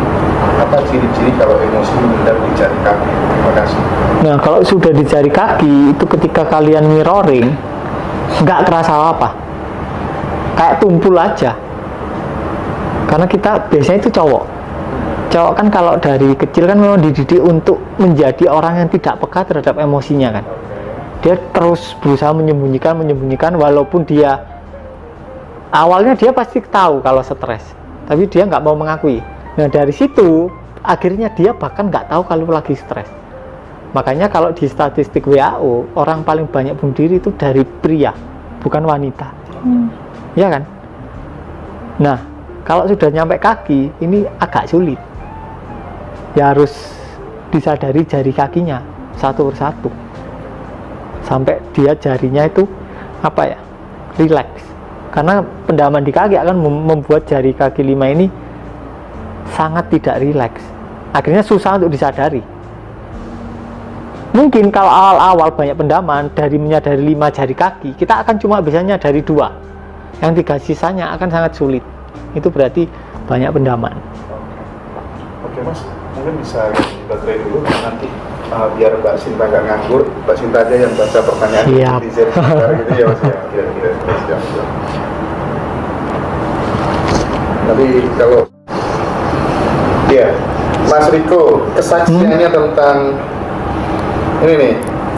Apa ciri-ciri kalau emosi mengendap di jari kaki? Terima kasih. Nah, kalau sudah di jari kaki itu ketika kalian mirroring nggak terasa apa, kayak tumpul aja. Karena kita biasanya itu cowok kan kalau dari kecil kan memang dididik untuk menjadi orang yang tidak peka terhadap emosinya kan. Dia terus berusaha menyembunyikan walaupun dia awalnya dia pasti tahu kalau stres, tapi dia nggak mau mengakui. Nah dari situ akhirnya dia bahkan nggak tahu kalau lagi stres. Makanya kalau di statistik WHO orang paling banyak bunuh diri itu dari pria, bukan wanita. Ya kan? Nah kalau sudah nyampe kaki ini agak sulit. Ya harus disadari jari kakinya satu persatu sampai dia jarinya itu apa ya, rileks. Karena pendaman di kaki akan membuat jari kaki 5 ini sangat tidak rileks. Akhirnya susah untuk disadari. Mungkin kalau awal-awal banyak pendaman dari menyadari 5 jari kaki, kita akan cuma bisa nyadari 2. Yang 3 sisanya akan sangat sulit. Itu berarti banyak pendaman. Oke Mas, mungkin bisa baterai dulu nanti biar Mbak Sinta nggak nganggur, Mbak Sinta aja yang baca pertanyaan netizen gitu ya Mas ya. Siap. Tapi kalau ya Mas Riko, kesaksiannya tentang ini nih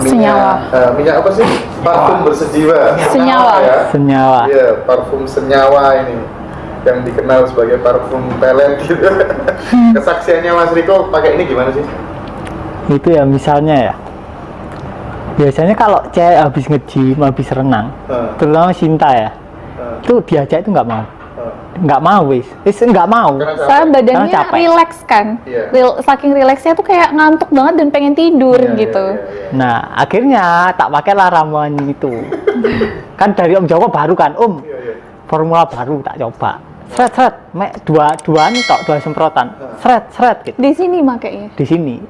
minyak apa sih? Parfum bersejiwa. Senyawa. Ya? Senyawa. Iya, parfum senyawa ini yang dikenal sebagai parfum pelet gitu. Kesaksiannya Mas Riko pakai ini gimana sih? Itu ya misalnya ya. Biasanya kalau cewek habis nge-gym, habis renang, terutama Sinta ya, itu diajak itu nggak mau. Nggak mau nggak mau. Saya badannya capek. rileks kan. Saking rileksnya tuh kayak ngantuk banget dan pengen tidur gitu. Nah akhirnya tak pakailah ramuan itu. Kan dari Om Joko baru kan, formula baru tak coba. Seret, dua nih tok, 2 semprotan. Seret gitu. Di sini makanya. Di sini.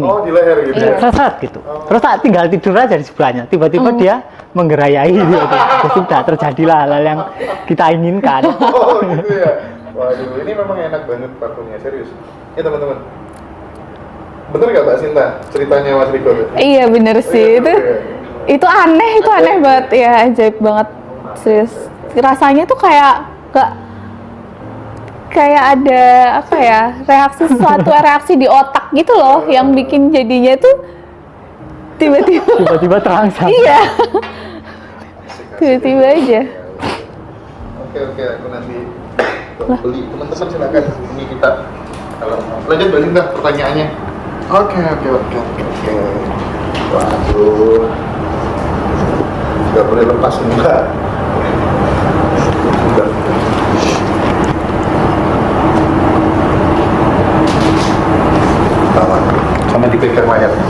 Oh di leher gitu. Seret gitu. Terus tak tinggal tidur aja di sebelahnya. Tiba-tiba dia menggerayai gitu. Terus sudah terjadilah hal yang kita inginkan. Oh gitu ya. Waduh, ini memang enak banget parfumnya, serius. Ya teman-teman. Bener gak Mbak Sinta ceritanya Mas Riko? Iya bener sih itu aneh banget ya, ajaib banget serius. Rasanya tuh kayak ada apa ya, reaksi di otak gitu loh yang bikin jadinya tuh tiba-tiba terangsang. Iya. Tiba-tiba aja. Oke, aku nanti beli. Teman-teman silakan, ini kita kalau lanjut balik dah pertanyaannya. Oke. Waduh, nggak boleh lepas enggak. Sama dipegang layarnya.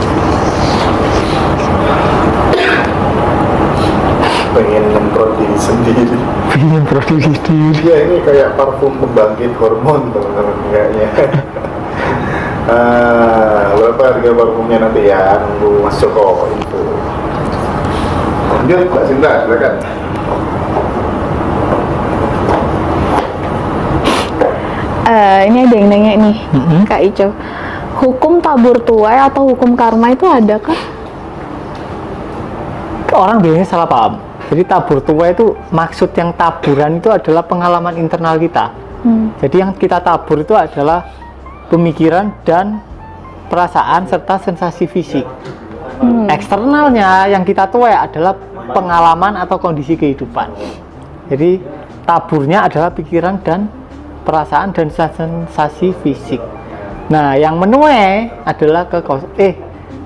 Pengen nyemprot diri sendiri. Ya ini kayak parfum pembangkit hormon teman-teman kayaknya. Berapa harga parfumnya nanti ya, nunggu Mas Joko itu. Lanjut Mbak Sinta, silakan. Ini ada yang nanya nih, Mm-mm. Kak Ico. Hukum tabur tuai atau hukum karma itu ada kah? Orang biasanya salah paham. Jadi tabur tuai itu, maksud yang taburan itu adalah pengalaman internal kita. Jadi yang kita tabur itu adalah pemikiran dan perasaan serta sensasi fisik. Eksternalnya yang kita tuai adalah pengalaman atau kondisi kehidupan. Jadi taburnya adalah pikiran dan perasaan dan sensasi fisik. Nah, yang menuai adalah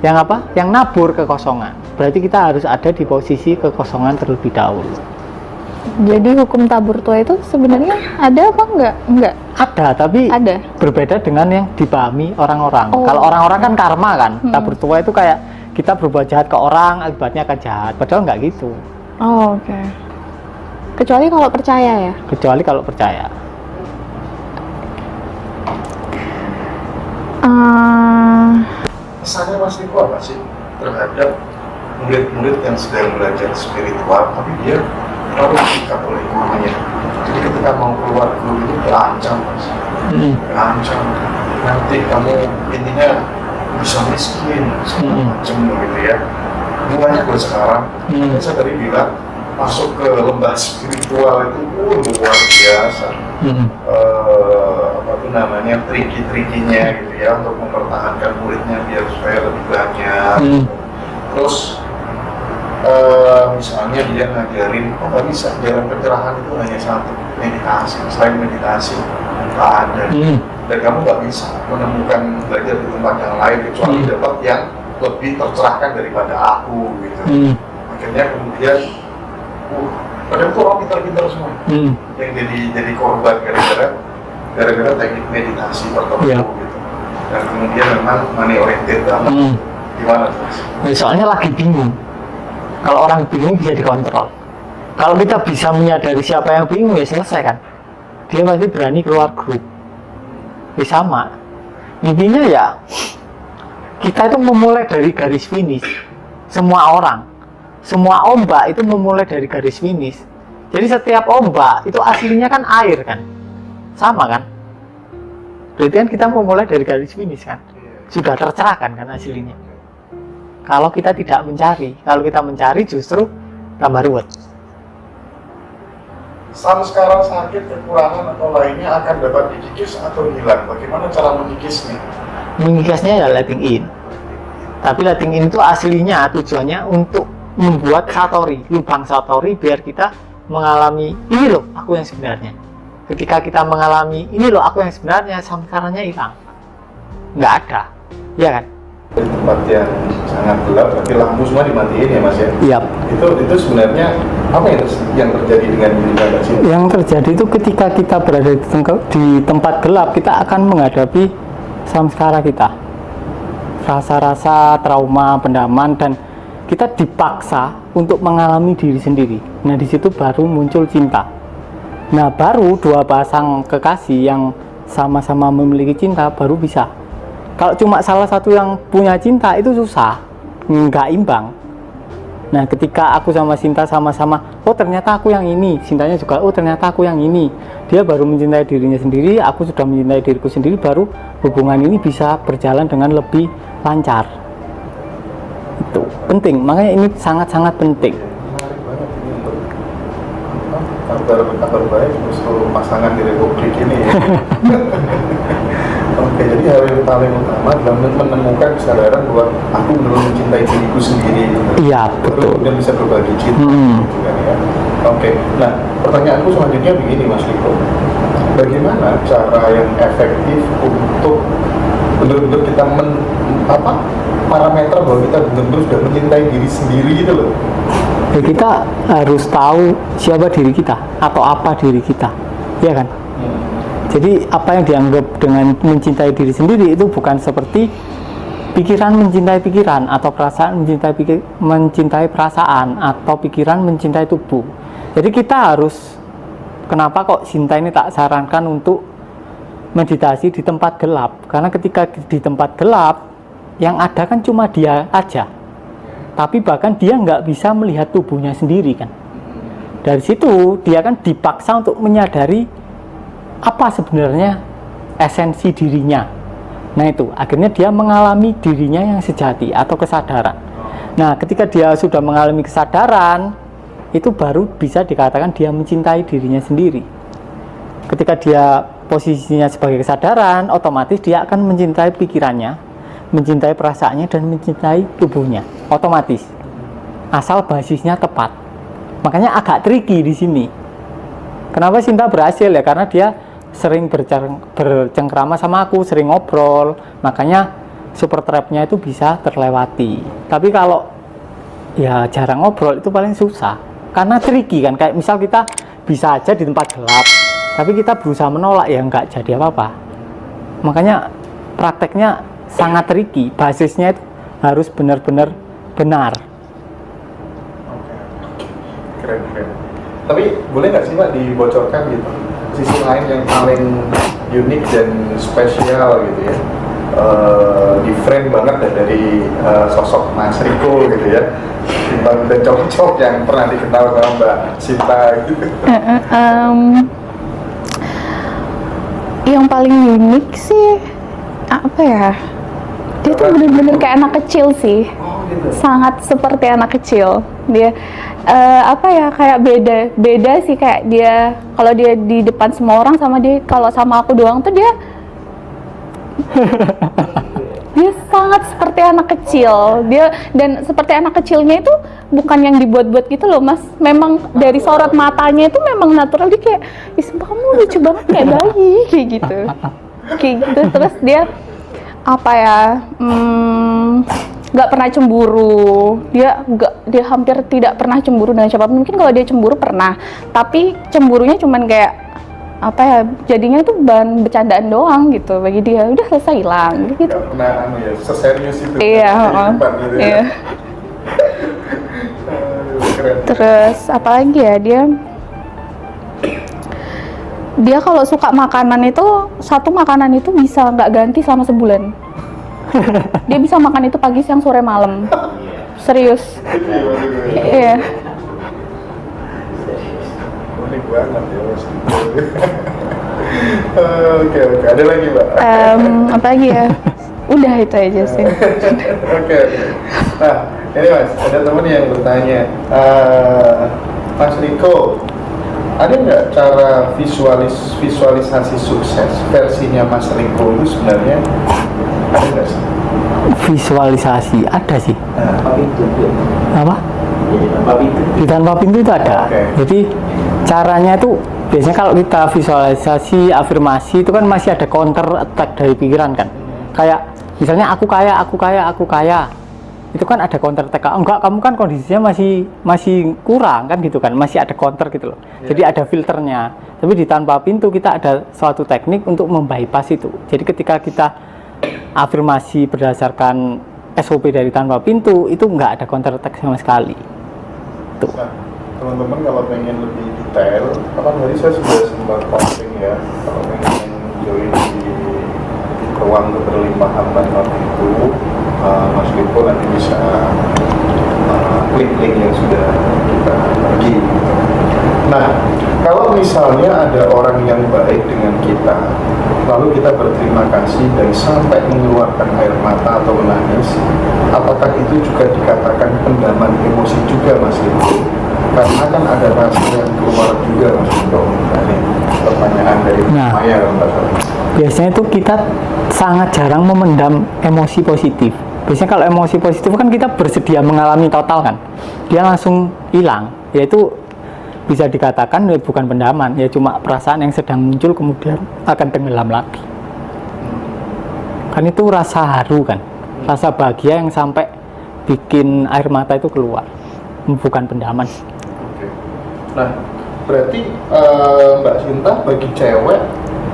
yang nabur kekosongan. Berarti kita harus ada di posisi kekosongan terlebih dahulu. Jadi hukum tabur tuai itu sebenarnya ada apa enggak? Enggak. Ada, tapi Ada. berbeda dengan yang dipahami orang-orang. Oh. Kalau orang-orang kan karma kan, tabur tuai itu kayak kita berbuat jahat ke orang, akibatnya akan jahat. Padahal nggak gitu. Oh, oke. Kecuali kalau percaya ya. Kecuali kalau percaya. Pesannya Mas Riko apa sih terhadap murid-murid yang sedang belajar spiritual tapi dia terlalu diikat oleh gurunya? Jadi ketika mau keluar grup itu terancam, Mas. Terancam. Nanti kamu intinya bisa miskin, segala macam gitu ya. Mulanya buat sekarang, saya tadi bilang masuk ke lembah spiritual itu luar biasa. Apa tuh namanya, triki-trikinya gitu ya, untuk mempertahankan muridnya biar supaya lebih banyak. Terus misalnya dia ngajarin, nggak bisa, jalan pencerahan itu hanya satu, meditasi. Selain meditasi nggak ada. Dan kamu nggak bisa menemukan belajar di tempat yang lain kecuali dapat yang lebih tercerahkan daripada aku gitu. Akhirnya kemudian padahal itu orang pintar-pintar semua yang jadi korban gara-gara teknik meditasi tertentu gitu. Dan kemudian memang money oriented banget. Gimana Mas? Soalnya lagi bingung. Kalau orang bingung bisa dikontrol. Kalau kita bisa menyadari siapa yang bingung, ya selesai kan. Dia pasti berani keluar grup. Ya sama. Intinya ya, kita itu memulai dari garis finish. Semua orang, semua ombak itu memulai dari garis finish. Jadi setiap ombak itu aslinya kan air kan, sama kan. Berarti kan kita memulai dari garis finish kan, sudah tercerahkan kan aslinya. Kalau kita tidak mencari, kalau kita mencari justru tambah ruwet. Samskara sakit, kekurangan atau lainnya akan dapat dikikis atau hilang. Bagaimana cara mengikisnya? Mengikisnya ya letting in. Tapi letting in itu aslinya tujuannya untuk membuat satori, lubang satori, biar kita mengalami ini loh aku yang sebenarnya. Ketika kita mengalami ini loh aku yang sebenarnya, samskaranya hilang. Nggak ada, ya kan? Di tempat yang sangat gelap, tapi lampu semua dimatiin ya Mas ya? Iya. Itu sebenarnya apa yang terjadi dengan diri kita sih? Yang terjadi itu ketika kita berada di tempat gelap, kita akan menghadapi samskara kita, rasa-rasa trauma, pendaman, dan kita dipaksa untuk mengalami diri sendiri. Nah, di situ baru muncul cinta. Nah, baru dua pasang kekasih yang sama-sama memiliki cinta baru bisa. Kalau cuma salah satu yang punya cinta itu susah, nggak imbang. Nah, ketika aku sama Sinta sama-sama, oh ternyata aku yang ini, Sintanya juga, oh ternyata aku yang ini. Dia baru mencintai dirinya sendiri, aku sudah mencintai diriku sendiri, baru hubungan ini bisa berjalan dengan lebih lancar. Itu penting, makanya ini sangat-sangat penting. Menarik banget ini untuk kabar baik untuk seluruh pasangan di Republik ini ya. Oke, jadi hal yang paling utama adalah menemukan kesadaran bahwa aku belum mencintai diriku sendiri. Iya, betul. Dan bisa berbagi cinta. Gitu kan, ya. Oke, nah pertanyaanku selanjutnya begini Mas Riko. Bagaimana cara yang efektif untuk benar-benar kita parameter bahwa kita benar-benar sudah mencintai diri sendiri gitu loh? Ya, kita harus tahu siapa diri kita atau apa diri kita, ya kan? Jadi apa yang dianggap dengan mencintai diri sendiri itu bukan seperti pikiran mencintai pikiran atau perasaan mencintai perasaan atau pikiran mencintai tubuh. Jadi kita harus, kenapa kok Sinta ini tak sarankan untuk meditasi di tempat gelap? Karena ketika di tempat gelap yang ada kan cuma dia aja, tapi bahkan dia nggak bisa melihat tubuhnya sendiri kan. Dari situ dia kan dipaksa untuk menyadari apa sebenarnya esensi dirinya. Nah itu, akhirnya dia mengalami dirinya yang sejati atau kesadaran. Nah ketika dia sudah mengalami kesadaran, itu baru bisa dikatakan dia mencintai dirinya sendiri. Ketika dia posisinya sebagai kesadaran, otomatis dia akan mencintai pikirannya, mencintai perasaannya, dan mencintai tubuhnya. Otomatis, asal basisnya tepat. Makanya agak tricky di sini. Kenapa Sinta berhasil ya? Karena dia sering bercengkrama sama aku, sering ngobrol. Makanya super trapnya itu bisa terlewati. Tapi kalau ya jarang ngobrol itu paling susah. Karena tricky kan. Kayak misal kita bisa aja di tempat gelap, tapi kita berusaha menolak, ya nggak jadi apa-apa. Makanya prakteknya sangat tricky. Basisnya itu harus benar-benar benar. Keren. Tapi boleh nggak sih Pak dibocorkan gitu sisi lain yang paling unik dan spesial gitu ya, different banget ya dari sosok Mas Riko gitu ya, dan cowok-cowok yang pernah dikenal sama Mbak Sinta gitu. Yang paling unik sih apa ya? Dia tuh bener-bener kayak anak kecil sih. Oh gitu. Sangat seperti anak kecil. Dia apa ya, kayak beda sih, kayak dia kalau dia di depan semua orang sama dia kalau sama aku doang tuh dia sangat seperti anak kecil. Dia dan seperti anak kecilnya itu bukan yang dibuat-buat gitu loh Mas. Memang dari sorot matanya itu memang natural. Dia kayak, "Ih, kamu lucu banget kayak bayi," kayak gitu. Kayak gitu. Terus dia apa ya? Nggak pernah cemburu. Dia hampir tidak pernah cemburu dengan siapapun. Mungkin kalau dia cemburu pernah, tapi cemburunya cuman kayak apa ya, jadinya itu bahan bercandaan doang gitu bagi dia. Udah selesai, hilang gitu. Nggak pernah ya, seserius itu. Iya, kehidupan gitu ya. iya. Keren. Terus apalagi ya, dia kalau suka makanan itu, satu makanan itu bisa nggak ganti selama sebulan. Dia bisa makan itu pagi, siang, sore, malam. Serius. Iya. Unik banget ya Mas. Oke. Ada lagi Mbak? Apa lagi ya? Udah itu aja sih. Oke. Nah, ini Mas, ada teman yang bertanya, Mas Riko, ada nggak cara visualisasi sukses versinya Mas Riko itu sebenarnya? Ada nggak sih? Visualisasi ada sih. Tanpa pintu tuh. Apa? Jadi tanpa pintu. Di tanpa pintu itu ada. Oke. Jadi caranya itu biasanya kalau kita visualisasi, afirmasi itu kan masih ada counter attack dari pikiran kan. Kayak misalnya aku kaya. Itu kan ada counter attack. Enggak, kamu kan kondisinya masih kurang kan gitu kan. Masih ada counter gitu loh. Jadi ada filternya. Tapi di tanpa pintu kita ada suatu teknik untuk membypass itu. Jadi ketika kita afirmasi berdasarkan SOP dari tanpa pintu, itu nggak ada counter attack sama sekali. Tuh. Nah, teman-teman kalau pengen lebih detail, kapan hari saya sudah sempat posting ya, kalau pengen join di ruang keberlimpahan tanpa pintu, Mas Riko nanti bisa klik link yang sudah kita bagi. Nah, kalau misalnya ada orang yang baik dengan kita, lalu kita berterima kasih dan sampai mengeluarkan air mata atau menangis, apakah itu juga dikatakan pendaman emosi juga Mas Riko? Karena kan ada rasa yang keluar juga Mas Riko. Ini pertanyaan dari Maya kalau nggak salah. Biasanya itu kita sangat jarang memendam emosi positif. Biasanya kalau emosi positif kan kita bersedia mengalami total kan, dia langsung hilang. Yaitu bisa dikatakan bukan pendaman, ya cuma perasaan yang sedang muncul kemudian akan tenggelam lagi. Kan itu rasa haru kan, rasa bahagia yang sampai bikin air mata itu keluar, bukan pendaman. Oke. Nah, berarti Mbak Sinta bagi cewek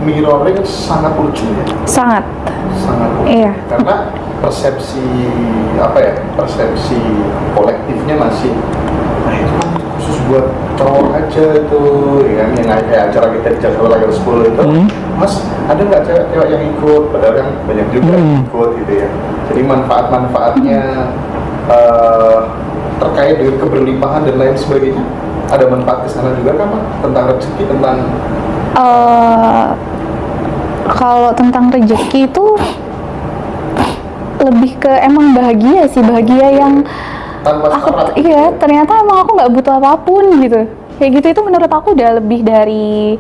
mirroring sangat lucu ya? Sangat Lucu. Iya. Karena persepsi persepsi kolektifnya masih, nah itu kan khusus buat cowok aja itu, ya kan, yang kayak acara kita di Jakarta tanggal 10 itu, Mas ada nggak cewek yang ikut? Padahal kan banyak juga yang ikut gitu ya. Jadi manfaat-manfaatnya terkait dengan keberlimpahan dan lain sebagainya, ada manfaat ke sana juga kan Pak? Tentang rezeki, tentang Kalau tentang rezeki itu lebih ke emang bahagia sih, bahagia yang Tanpa aku syarat. iya ternyata emang aku nggak butuh apapun gitu. Kayak gitu itu menurut aku udah lebih dari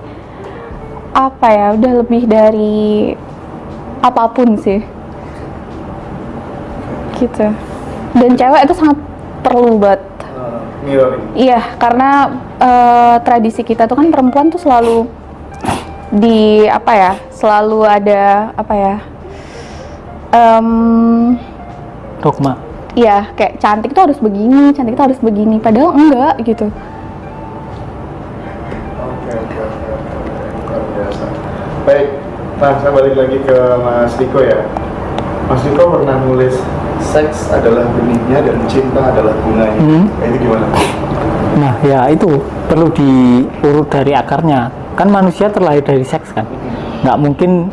apa ya, udah lebih dari apapun sih gitu. Dan cewek itu sangat perlu banget. Mirroring. Iya, karena tradisi kita tuh kan perempuan tuh selalu di apa ya, selalu ada apa ya, Dogma. iya kayak cantik tuh harus begini, cantik tuh harus begini, padahal enggak gitu. Oke. Luar biasa. Baik, nah saya balik lagi ke Mas Riko ya. Mas Riko pernah nulis seks adalah benihnya dan cinta adalah bunganya. Nah, itu gimana? Nah, ya itu perlu diurut dari akarnya. Kan manusia terlahir dari seks kan. Nggak mungkin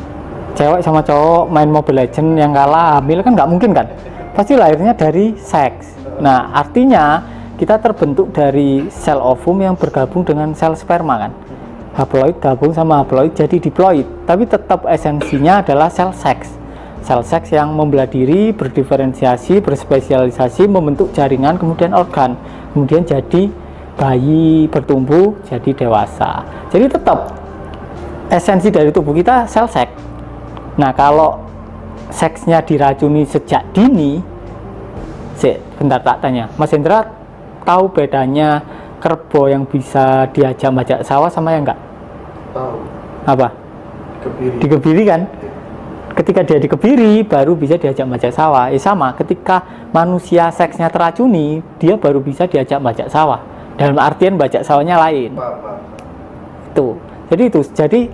cewek sama cowok main Mobile Legends yang kalah hamil kan nggak mungkin kan. Pasti lahirnya dari seks. Nah, artinya kita terbentuk dari sel ovum yang bergabung dengan sel sperma kan. Haploid gabung sama haploid jadi diploid. Tapi tetap esensinya adalah sel seks. Sel seks yang membelah diri, berdiferensiasi, berspesialisasi, membentuk jaringan, kemudian organ. Kemudian jadi bayi, bertumbuh, jadi dewasa. Jadi tetap esensi dari tubuh kita sel seks. Nah, kalau seksnya diracuni sejak dini, bentar tak tanya, Mas Hendra tahu bedanya kerbau yang bisa diajak bajak sawah sama yang enggak? Tahu. Apa? Kebiri. Dikebiri kan? Ketika dia dikebiri baru bisa diajak bajak sawah. Sama, ketika manusia seksnya teracuni, dia baru bisa diajak bajak sawah. Dalam artian bajak sawahnya lain. Itu. Jadi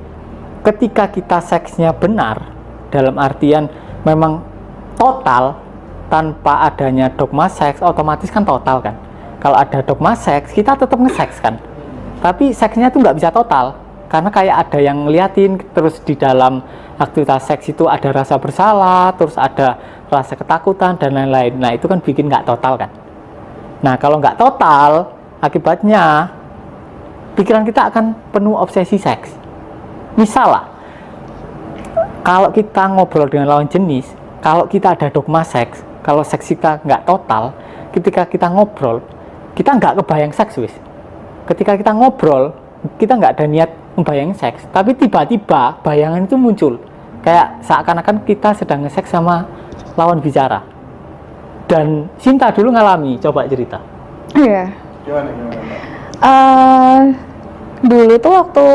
ketika kita seksnya benar, dalam artian memang total tanpa adanya dogma seks, otomatis kan total kan. Kalau ada dogma seks, kita tetap nge-seks kan. Tapi seksnya tuh nggak bisa total, karena kayak ada yang ngeliatin, terus di dalam aktivitas seks itu ada rasa bersalah, terus ada rasa ketakutan dan lain-lain. Nah, itu kan bikin nggak total kan. Nah, kalau nggak total, akibatnya pikiran kita akan penuh obsesi seks. Misal lah, kalau kita ngobrol dengan lawan jenis, kalau kita ada dogma seks, kalau seks kita nggak total, ketika kita ngobrol, kita nggak kebayang seks wis. Ketika kita ngobrol, kita nggak ada niat membayang seks, tapi tiba-tiba bayangan itu muncul, kayak seakan-akan kita sedang nge-seks sama lawan bicara. Dan Sinta dulu ngalami, coba cerita. Iya. Gimana? Dulu tuh waktu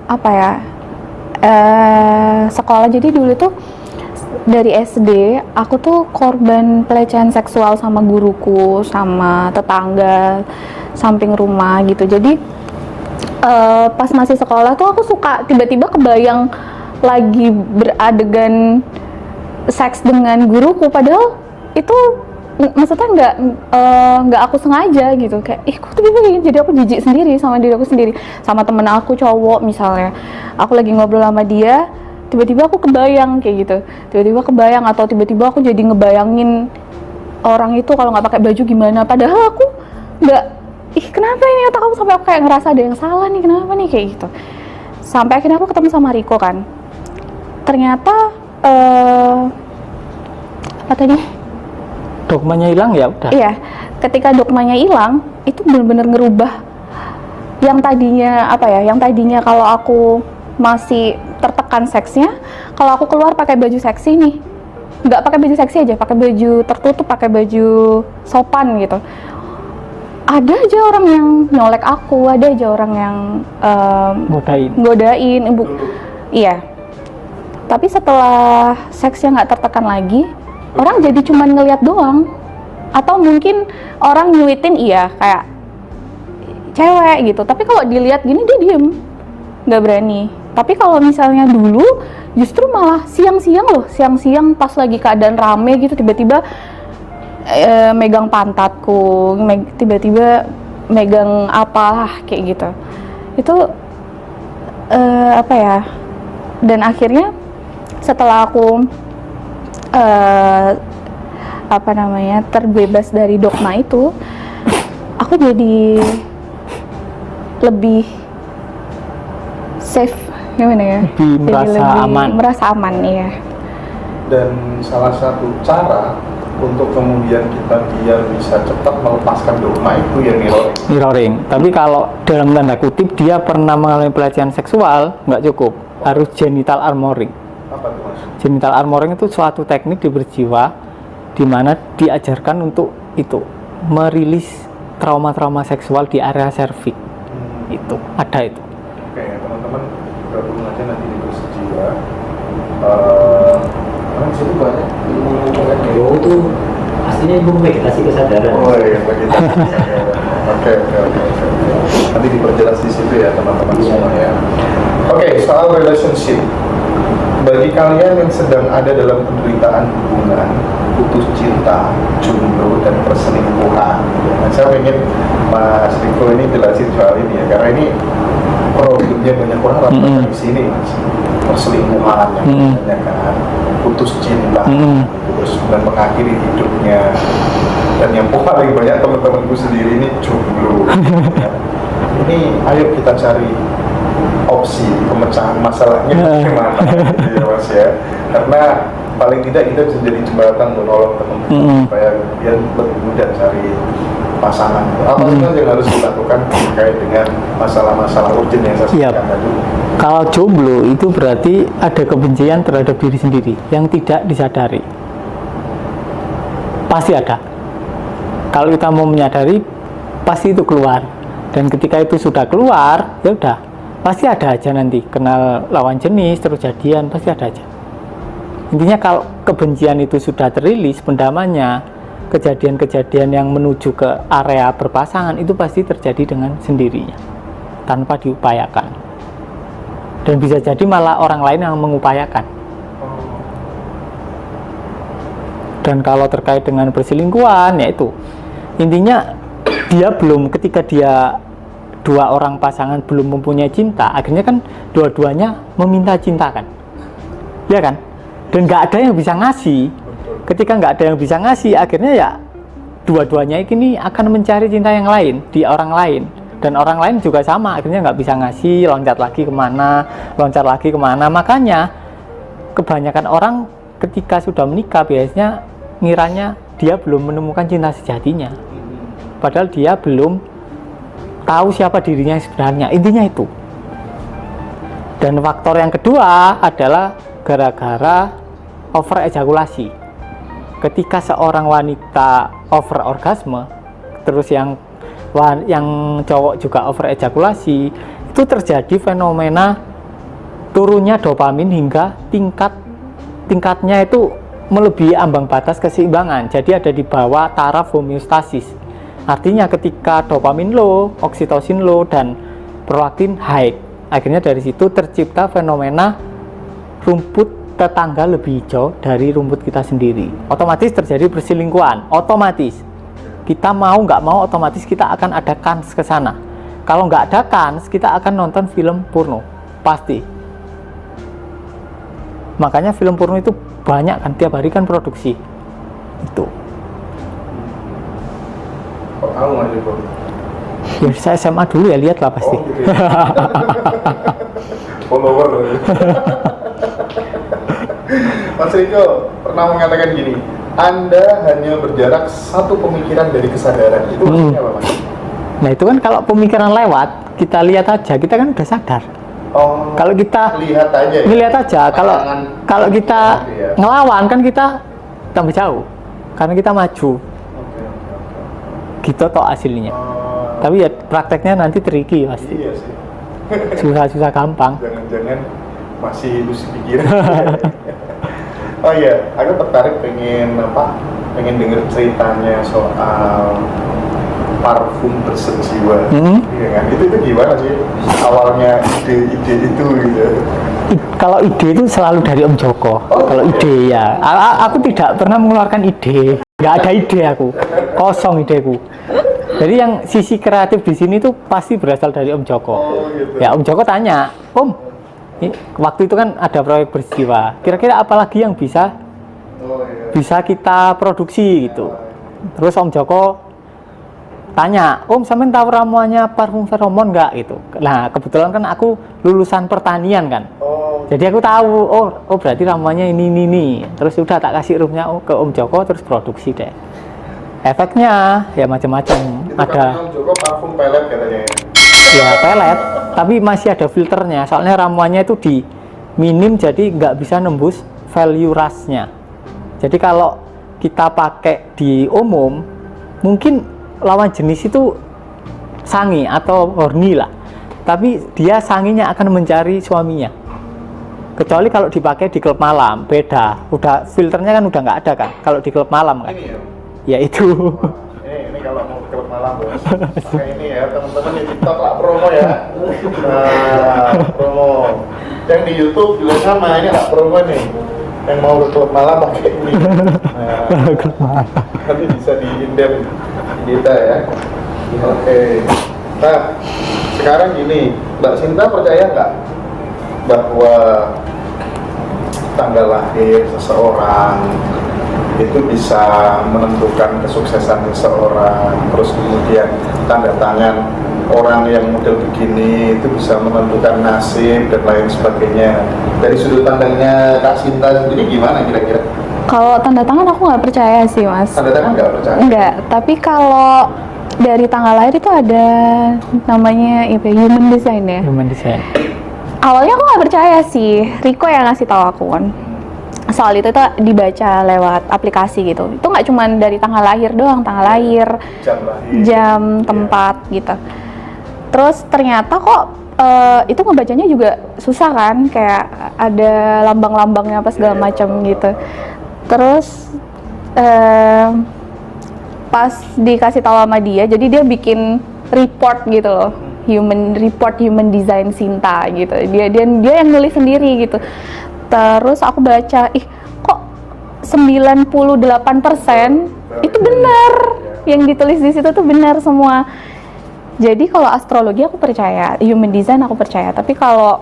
apa ya, sekolah, jadi dulu tuh dari SD aku tuh korban pelecehan seksual sama guruku, sama tetangga samping rumah gitu. Jadi pas masih sekolah tuh aku suka tiba-tiba kebayang lagi beradegan seks dengan guruku, padahal itu maksudnya nggak aku sengaja gitu. Kayak kok tiba-tiba gini, jadi aku jijik sendiri sama diri aku sendiri. Sama temen aku cowok misalnya, aku lagi ngobrol sama dia, tiba-tiba aku kebayang kayak gitu, tiba-tiba kebayang, atau tiba-tiba aku jadi ngebayangin orang itu kalau nggak pakai baju gimana, padahal aku nggak, kenapa ini otak aku sampai aku kayak ngerasa ada yang salah nih, kenapa nih kayak gitu. Sampai akhirnya aku ketemu sama Riko kan, ternyata apa tadi, Dogmanya hilang, ya udah. iya, ketika dogmanya hilang itu benar-benar ngerubah yang tadinya apa ya, yang tadinya kalau aku masih tertekan seksnya, kalau aku keluar pakai baju seksi nih, nggak pakai baju seksi aja, pakai baju tertutup, pakai baju sopan gitu, ada aja orang yang nyolek aku, ada aja orang yang godain ibu. Iya, tapi setelah seksnya nggak tertekan lagi, orang jadi cuman ngeliat doang, atau mungkin orang nyuitin, iya kayak cewek gitu, tapi kalau dilihat gini dia diem, nggak berani. Tapi kalau misalnya dulu justru malah siang-siang pas lagi keadaan rame gitu, tiba-tiba megang pantatku, tiba-tiba megang apalah kayak gitu. Itu apa ya, dan akhirnya setelah aku terbebas dari dogma itu, aku jadi lebih safe gimana ya? Lebih merasa aman. Merasa aman ya. Dan salah satu cara untuk kemudian kita biar bisa cepat melepaskan dogma itu ya Mirroring. Tapi kalau dalam tanda kutip dia pernah mengalami pelecehan seksual, nggak cukup. Harus genital armoring. apa tuh mas? Genital armoring itu suatu teknik di berjiwa di mana diajarkan untuk itu merilis trauma-trauma seksual di area serviks. Itu ada itu. Oke, teman-teman gabung aja nanti di bersejiwa. Karena di situ banyak ilmu-ilmu kan ya. Oh itu aslinya ilmu meditasi kesadaran. Oh iya, begitu. Oke. Nanti diperjelas di situ ya teman-teman semua ya. Oke, soal relationship. Bagi kalian yang sedang ada dalam penderitaan hubungan, putus cinta, jomblo, dan perselingkuhan, ya, saya ingin Mas Riko ini jelasin soal ini ya, karena ini problemnya banyak orang di sini mas, perselingkuhan yang banyak kan, putus cinta, terus dan mengakhiri hidupnya, dan yang paling banyak teman-temanku sendiri ini jomblo. Ya. Ini ayo kita cari opsi pemecahan masalahnya bagaimana ya mas ya, karena paling tidak kita bisa jadi jembatan untuk nolong teman-teman supaya dia lebih mudah cari pasangan. Apa yang harus dilakukan terkait dengan masalah-masalah urgent yang saya sebutkan tadi? Kalau jomblo itu berarti ada kebencian terhadap diri sendiri yang tidak disadari. Pasti ada. Kalau kita mau menyadari, pasti itu keluar. Dan ketika itu sudah keluar, ya udah, pasti ada aja nanti kenal lawan jenis terus jadian, pasti ada aja. Intinya kalau kebencian itu sudah terilis pendamannya, kejadian-kejadian yang menuju ke area berpasangan itu pasti terjadi dengan sendirinya tanpa diupayakan, dan bisa jadi malah orang lain yang mengupayakan. Dan kalau terkait dengan perselingkuhan, yaitu intinya dia belum, ketika dia dua orang pasangan belum mempunyai cinta, akhirnya kan dua-duanya meminta cinta kan, ya kan, dan nggak ada yang bisa ngasih. Ketika nggak ada yang bisa ngasih, akhirnya ya dua-duanya ini akan mencari cinta yang lain di orang lain, dan orang lain juga sama, akhirnya nggak bisa ngasih, loncat lagi kemana. Makanya kebanyakan orang ketika sudah menikah biasanya ngiranya dia belum menemukan cinta sejatinya, padahal dia belum tahu siapa dirinya sebenarnya, intinya itu. Dan faktor yang kedua adalah gara-gara over ejakulasi. Ketika seorang wanita over orgasme, terus yang cowok juga over ejakulasi, itu terjadi fenomena turunnya dopamin hingga tingkatnya itu melebihi ambang batas keseimbangan. Jadi ada di bawah taraf homeostasis. Artinya ketika dopamin low, oksitosin low, dan prolaktin high, akhirnya dari situ tercipta fenomena rumput tetangga lebih hijau dari rumput kita sendiri. Otomatis terjadi perselingkuhan. Otomatis kita mau nggak mau, otomatis kita akan ada kans ke sana. Kalau nggak ada kans, kita akan nonton film porno, pasti. Makanya film porno itu banyak kan, tiap hari kan produksi itu. Kok tahu nggak sih, Bro? Ya saya SMA dulu ya, lihat lah pasti. Oh, gitu ya. Follower loh. Mas Riko pernah mengatakan gini, Anda hanya berjarak satu pemikiran dari kesadaran. Itu maksudnya apa, Mas? Nah itu kan kalau pemikiran lewat, kita lihat aja, kita kan udah sadar. Oh, Kalau kita lihat aja. ngelihat aja, kalau kita gitu ya. ngelawan kan kita tambah jauh, karena kita maju. Gitu toh hasilnya. Tapi ya prakteknya nanti tricky pasti. Iya sih. Susah-susah gampang. Jangan-jangan masih lusi pikiran. Oh iya, aku tertarik pengen denger ceritanya soal parfum bersejiwa. Iya kan? Itu gimana sih awalnya ide itu gitu? Kalau ide itu selalu dari Om Joko. Kalau ide ya, aku tidak pernah mengeluarkan ide. Nggak ada ide aku, kosong ideku. Jadi yang sisi kreatif di sini tuh pasti berasal dari Om Joko. Gitu. Ya Om Joko tanya, Om, waktu itu kan ada proyek berjiwa. Kira-kira apa lagi yang bisa kita produksi gitu. Terus Om Joko tanya, Om sampean tahu ramuannya parfum feromon nggak gitu. Nah kebetulan kan aku lulusan pertanian kan, jadi aku tahu, oh berarti ramuannya ini. Terus udah tak kasih roomnya ke Om Joko, terus produksi deh. Efeknya ya macam-macam. Itu Ada Om Joko parfum pelet katanya. ya pelet, tapi masih ada filternya. Soalnya ramuannya itu di minim, jadi nggak bisa nembus value rasnya. Jadi kalau kita pakai di umum, mungkin lawan jenis itu sangi atau horny lah, tapi dia sanginya akan mencari suaminya. Kecuali kalau dipakai di klub malam, beda. Udah filternya kan udah nggak ada kan. Kalau di klub malam kan, Ini ya ya. itu. Ini kalau mau ke klub malam bos. Pakai ini ya teman-teman di TikTok lah promo ya. Nah, promo. Yang di YouTube juga sama, ini lah promo nih. Yang mau ke klub malam pakai ini. Nah, Klub malam. nanti bisa diindem kita ya. Oke. Nah, sekarang gini, Mbak Sinta percaya nggak bahwa tanggal lahir seseorang itu bisa menentukan kesuksesan seseorang, terus kemudian tanda tangan orang yang model begini itu bisa menentukan nasib dan lain sebagainya. Dari sudut pandangnya Kak Sinta sendiri gimana kira-kira? Kalau tanda tangan aku nggak percaya sih, Mas. Tanda tangan nggak percaya? Enggak, tapi kalau dari tanggal lahir itu ada namanya human design ya. Human design. Awalnya aku nggak percaya sih, Riko yang ngasih tahu aku kan. Soal itu dibaca lewat aplikasi gitu. Itu nggak cuma dari tanggal lahir doang, tanggal lahir, Jam lahir, jam, tempat gitu. Terus ternyata kok itu ngebacanya juga susah kan, kayak ada lambang-lambangnya apa segala macam gitu. Terus pas dikasih tahu sama dia, jadi dia bikin report gitu loh, human design Sinta gitu. Dia yang nulis sendiri gitu. Terus aku baca, kok 98% itu benar, yang ditulis di situ tuh benar semua. Jadi kalau astrologi aku percaya, human design aku percaya, tapi kalau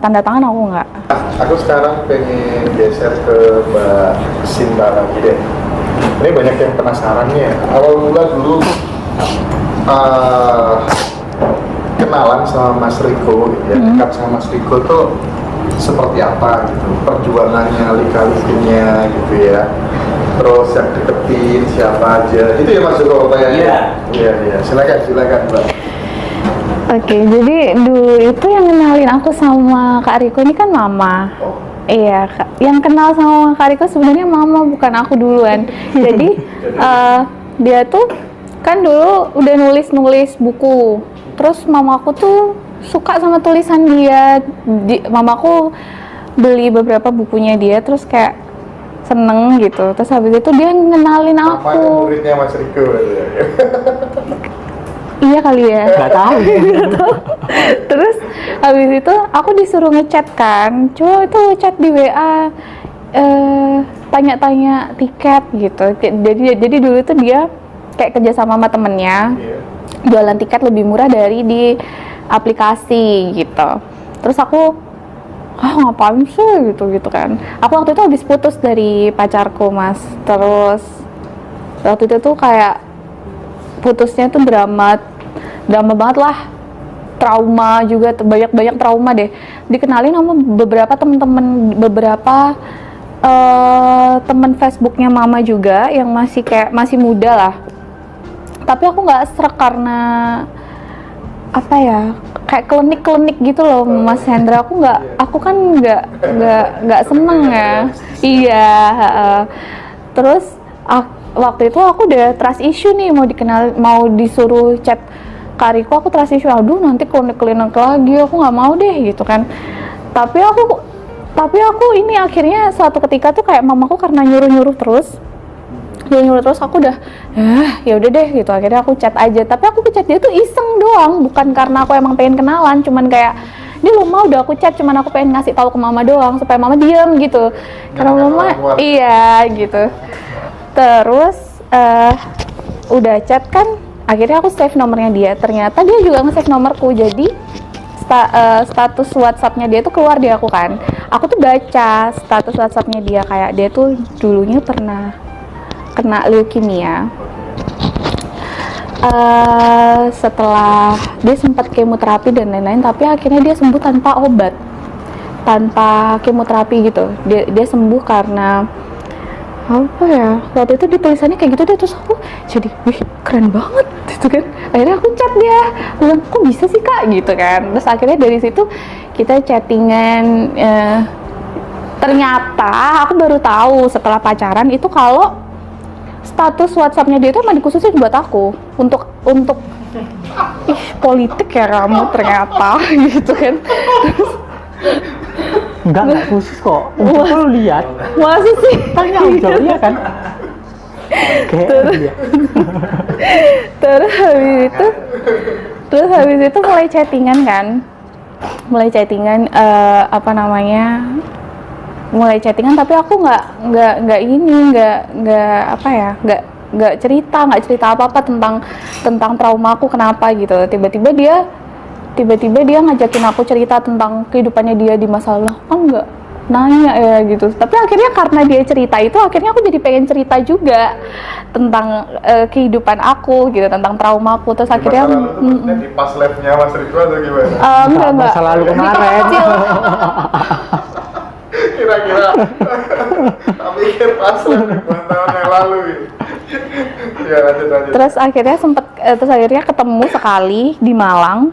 tanda tangan aku nggak. Aku sekarang pengen geser ke Mbak Sinta lagi deh. Ini banyak yang penasaran nih ya. Awal mula dulu kenalan sama Mas Riko, ya, dekat sama Mas Riko tuh seperti apa gitu, perjuangannya, lika-likunya gitu ya. Terus yang deketin siapa aja, itu ya Mas Joko kayaknya. Iya. Silakan Mbak. Oke, jadi dulu itu yang kenalin aku sama Kak Riko ini kan Mama. Oh. Iya, yang kenal sama Kak Riko sebenarnya Mama, bukan aku duluan. Jadi dia tuh kan dulu udah nulis buku. Terus mamaku tuh suka sama tulisan dia. Mamaku beli beberapa bukunya dia, terus kayak seneng gitu. Terus habis itu dia ngenalin Namanya aku. muridnya Mas Riko ya. Iya kali ya. Nggak tahu. Terus habis itu aku disuruh ngechat kan, coba itu chat di WA, tanya-tanya tiket gitu. Jadi dulu itu dia kayak kerja sama temennya, jualan tiket lebih murah dari di aplikasi gitu. Terus aku ngapain sih gitu kan. Aku waktu itu habis putus dari pacarku, Mas. Terus waktu itu tuh kayak putusnya tuh drama banget lah, trauma juga, banyak trauma deh. Dikenalin sama beberapa temen Facebooknya Mama juga yang masih muda lah. Tapi aku nggak srek karena apa ya, kayak klinik gitu loh, Mas Hendra. Aku kan nggak seneng ya. Iya. Terus waktu itu aku udah trust issue nih, mau disuruh chat Kak Riko, aku trust issue. Aduh, nanti klinik lagi, aku nggak mau deh gitu kan. Tapi aku ini akhirnya suatu ketika tuh kayak mamaku karena nyuruh terus aku udah ya udah deh gitu. Akhirnya aku chat aja, tapi aku chat dia tuh iseng doang, bukan karena aku emang pengen kenalan. Cuman kayak dia mau udah aku chat, cuman aku pengen ngasih tahu ke mama doang supaya mama diem gitu, karena mama iya gitu. Terus udah chat kan, akhirnya aku save nomornya dia. Ternyata dia juga nge-save nomorku, jadi status WhatsApp-nya dia tuh keluar di aku kan. Aku tuh baca status WhatsApp-nya dia, kayak dia tuh dulunya pernah kena leukemia. setelah dia sempat kemoterapi dan lain-lain, tapi akhirnya dia sembuh tanpa obat, tanpa kemoterapi gitu. Dia sembuh karena apa ya, waktu itu di tulisannya kayak gitu deh, terus aku jadi wih keren banget gitu kan. Akhirnya aku chat dia, aku bilang kok bisa sih kak gitu kan. Terus akhirnya dari situ kita chattingan. Ternyata aku baru tahu setelah pacaran itu kalau status WhatsApp-nya dia itu emang dikhususin buat aku untuk politik ya kamu ternyata gitu kan. Enggak khusus kok. Untuk lu lihat. Masa sih? Tanya Ujol, iya kan? Terus habis itu mulai chattingan kan. Mulai chattingan mulai chattingan, tapi aku nggak cerita apa tentang trauma aku kenapa gitu. Tiba-tiba dia ngajakin aku cerita tentang kehidupannya dia di masa lalu. Kan nggak nanya ya gitu. Tapi akhirnya karena dia cerita itu, akhirnya aku jadi pengen cerita juga tentang kehidupan aku gitu, tentang trauma aku. Terus akhirnya di pas live-nya Mas Riko atau gimana? enggak. Masa lalu kemarin. Kira-kira tak pikir pas live tahun yang lalu gitu. Ya lanjut. Terus akhirnya ketemu sekali di Malang.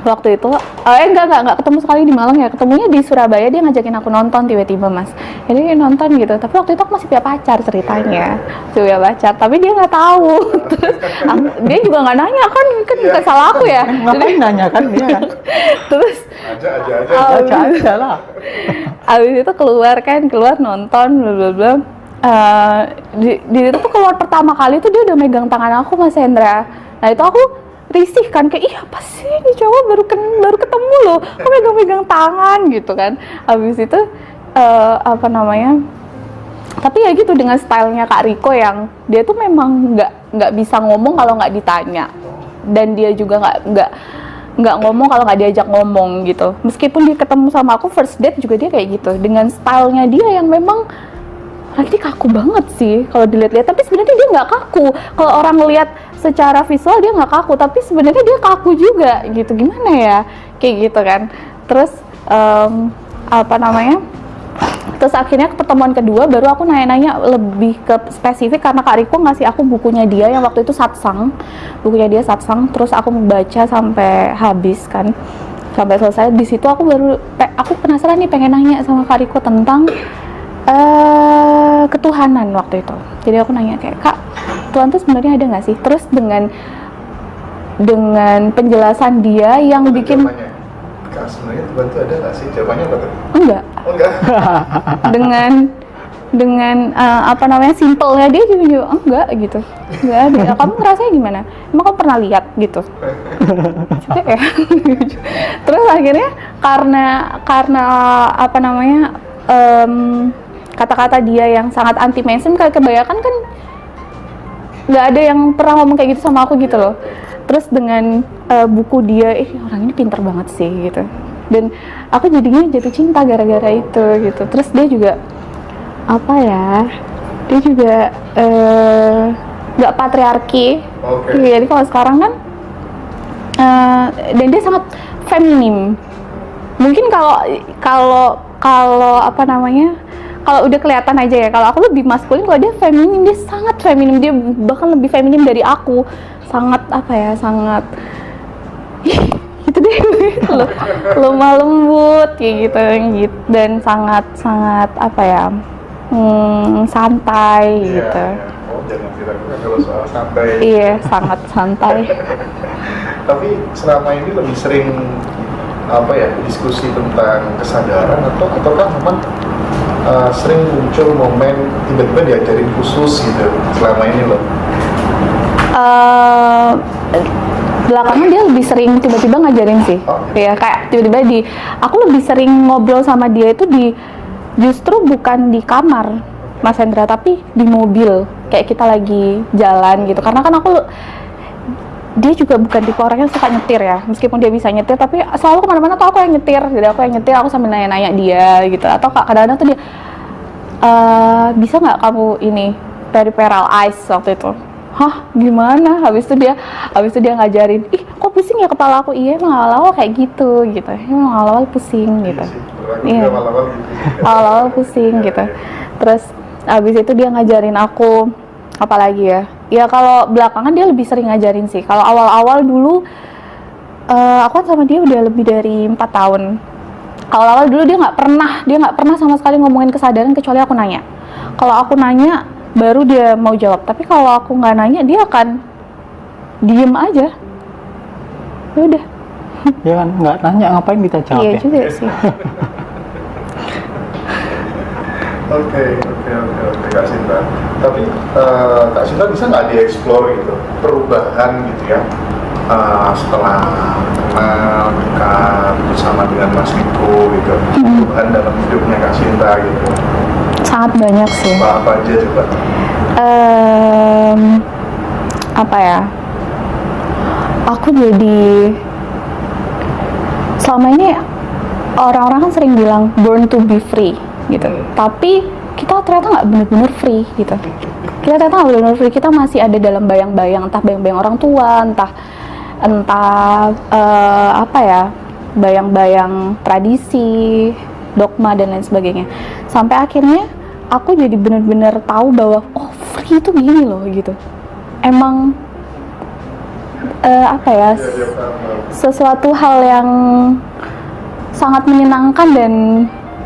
Waktu itu enggak ketemu sekali di Malang ya, ketemunya di Surabaya. Dia ngajakin aku nonton tiba-tiba, Mas. Jadi nonton gitu, tapi waktu itu aku masih punya pacar ceritanya. Punya pacar, tapi dia nggak tahu. Terus dia juga nggak nanya kan bukan salah aku ya. Ngapain nanya kan dia kan? Terus aja lah. abis itu keluar nonton bla bla bla. Di itu tuh keluar pertama kali tuh dia udah megang tangan aku, Mas Hendra. Nah itu aku risih kan, kayak ih apa sih ini cowok baru ketemu loh, kok megang tangan gitu kan. Habis itu tapi ya gitu, dengan stylenya Kak Riko yang dia tuh memang nggak bisa ngomong kalau nggak ditanya, dan dia juga nggak ngomong kalau nggak diajak ngomong gitu. Meskipun dia ketemu sama aku first date juga dia kayak gitu, dengan stylenya dia yang memang ini kaku banget sih kalau dilihat-lihat, tapi sebenarnya dia nggak kaku. Kalau orang lihat secara visual dia nggak kaku, tapi sebenarnya dia kaku juga gitu. Gimana ya, kayak gitu kan. Terus terus akhirnya ke pertemuan kedua baru aku nanya-nanya lebih ke spesifik, karena Kak Riko ngasih aku bukunya dia yang waktu itu satsang. Terus aku membaca sampai habis kan, sampai selesai. Di situ aku penasaran nih, pengen nanya sama Kak Riko tentang ketuhanan waktu itu. Jadi aku nanya kayak, Kak, Tuhan tuh sebenarnya ada nggak sih? Terus dengan penjelasan dia yang bikin Kak, sebenarnya Tuhan tuh ada nggak sih? Jawabannya apa tuh? enggak. dengan simpelnya dia juga enggak gitu, enggak ada. Kamu ngerasanya gimana? Emang kamu pernah lihat gitu? Juga ya. Terus akhirnya karena kata-kata dia yang sangat anti mainstream, kayak kebanyakan kan nggak ada yang pernah ngomong kayak gitu sama aku gitu loh. Terus dengan buku dia, orang ini pinter banget sih gitu, dan aku jadinya jatuh cinta gara-gara itu gitu. Terus dia juga dia juga nggak patriarki. Jadi kalau sekarang kan dan dia sangat feminim. Mungkin kalau kalau udah kelihatan aja ya, kalau aku lebih maskulin, kalau dia feminim, dia sangat feminim, dia bahkan lebih feminim dari aku. Sangat gitu deh, lemah lembut kayak gitu, dan sangat santai gitu. Oh, jangan kira-kira kalau soal santai. Iya, sangat santai. Tapi selama ini lebih sering diskusi tentang kesadaran, ataukah memang sering muncul momen tiba-tiba diajarin khusus gitu selama ini loh? Belakangan dia lebih sering tiba-tiba ngajarin sih. Ya kayak tiba-tiba aku lebih sering ngobrol sama dia itu justru bukan di kamar, Mas Hendra, tapi di mobil, kayak kita lagi jalan gitu. Karena kan dia juga bukan tipe orang yang suka nyetir ya, meskipun dia bisa nyetir, tapi selalu kemana-mana tuh aku yang nyetir. Jadi aku yang nyetir, aku sambil nanya-nanya dia gitu. Atau kadang-kadang tuh dia, bisa nggak kamu ini peripheral eyes waktu itu, hah gimana? Habis itu dia ngajarin, ih kok pusing ya kepala aku? Iya emang awal-awal kayak gitu. Emang awal-awal pusing gitu. Iya. Awal-awal pusing gitu. Terus habis itu dia ngajarin aku apa lagi ya? Ya kalau belakangan dia lebih sering ngajarin sih. Kalau awal-awal dulu aku kan sama dia udah lebih dari 4 tahun. Awal-awal dulu dia nggak pernah sama sekali ngomongin kesadaran kecuali aku nanya. Kalau aku nanya baru dia mau jawab, tapi kalau aku nggak nanya dia akan diem aja. Ya udah. Ya kan, nggak nanya ngapain kita jawab Iya ya? juga sih. Oke, Kak Sinta. Tapi Kak Sinta bisa nggak dieksplor gitu perubahan gitu ya setelah kenal dekat bersama dengan Mas Niko gitu, perubahan dalam hidupnya Kak Sinta gitu. Sangat banyak sih. Apa aja coba? Apa ya? Aku jadi selama ini orang-orang kan sering bilang born to be free gitu. Tapi kita ternyata nggak benar-benar free gitu. Kita ternyata nggak benar-benar free. Kita masih ada dalam bayang-bayang, entah bayang-bayang orang tua, entah apa ya, bayang-bayang tradisi, dogma dan lain sebagainya. Sampai akhirnya aku jadi benar-benar tahu bahwa oh free itu gini loh gitu. Emang apa ya, sesuatu hal yang sangat menyenangkan dan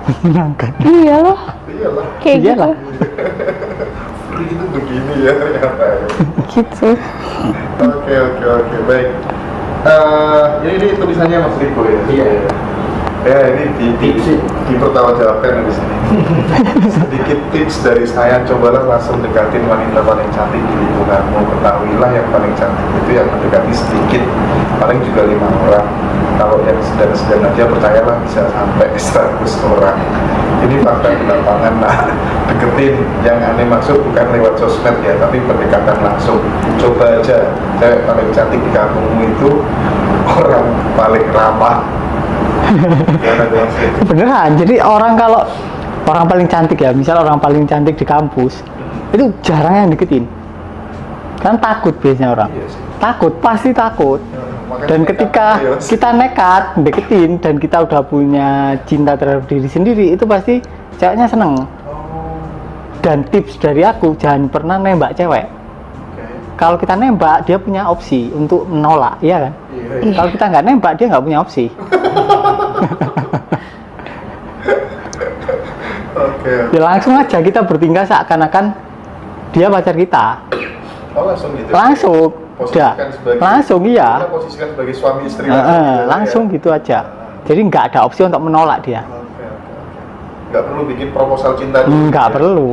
Menyenangkan. iya loh, Iyalah, kayak Iyalah. free itu begini ya ternyata. gitu. Oke, baik. Ini tulisannya Mas Riko ya? Iya. Ya ini di pertama jawabkan di sini. Sedikit tips dari saya, cobalah langsung dekatin wanita paling cantik di lingkunganmu. Ketahuilah yang paling cantik itu yang mendekati sedikit, paling juga 5 orang. Kalau yang sedang-sedang aja percayalah bisa sampai 100 orang. Ini fakta di lapangan. Nah, deketin. Yang aneh maksud bukan lewat sosmed ya, tapi pendekatan langsung. Coba aja, cewek paling cantik di kampungmu itu orang paling ramah. Beneran, jadi kalau orang paling cantik ya, misal orang paling cantik di kampus, itu jarang yang deketin. Kan takut biasanya orang. Pasti takut. Dan ketika kita nekat deketin dan kita udah punya cinta terhadap diri sendiri, itu pasti ceweknya seneng. Dan tips dari aku, jangan pernah nembak cewek. Kalau kita nembak, dia punya opsi untuk menolak, iya kan? Kalau kita nggak nembak, dia nggak punya opsi. Ya langsung aja kita bertingkah seakan-akan dia pacar kita. Oh langsung gitu? Langsung, udah. Langsung iya. Kita posisikan sebagai suami istri langsung ya? gitu aja. Jadi nggak ada opsi untuk menolak dia. Nggak perlu bikin proposal cinta dulu? Nggak perlu.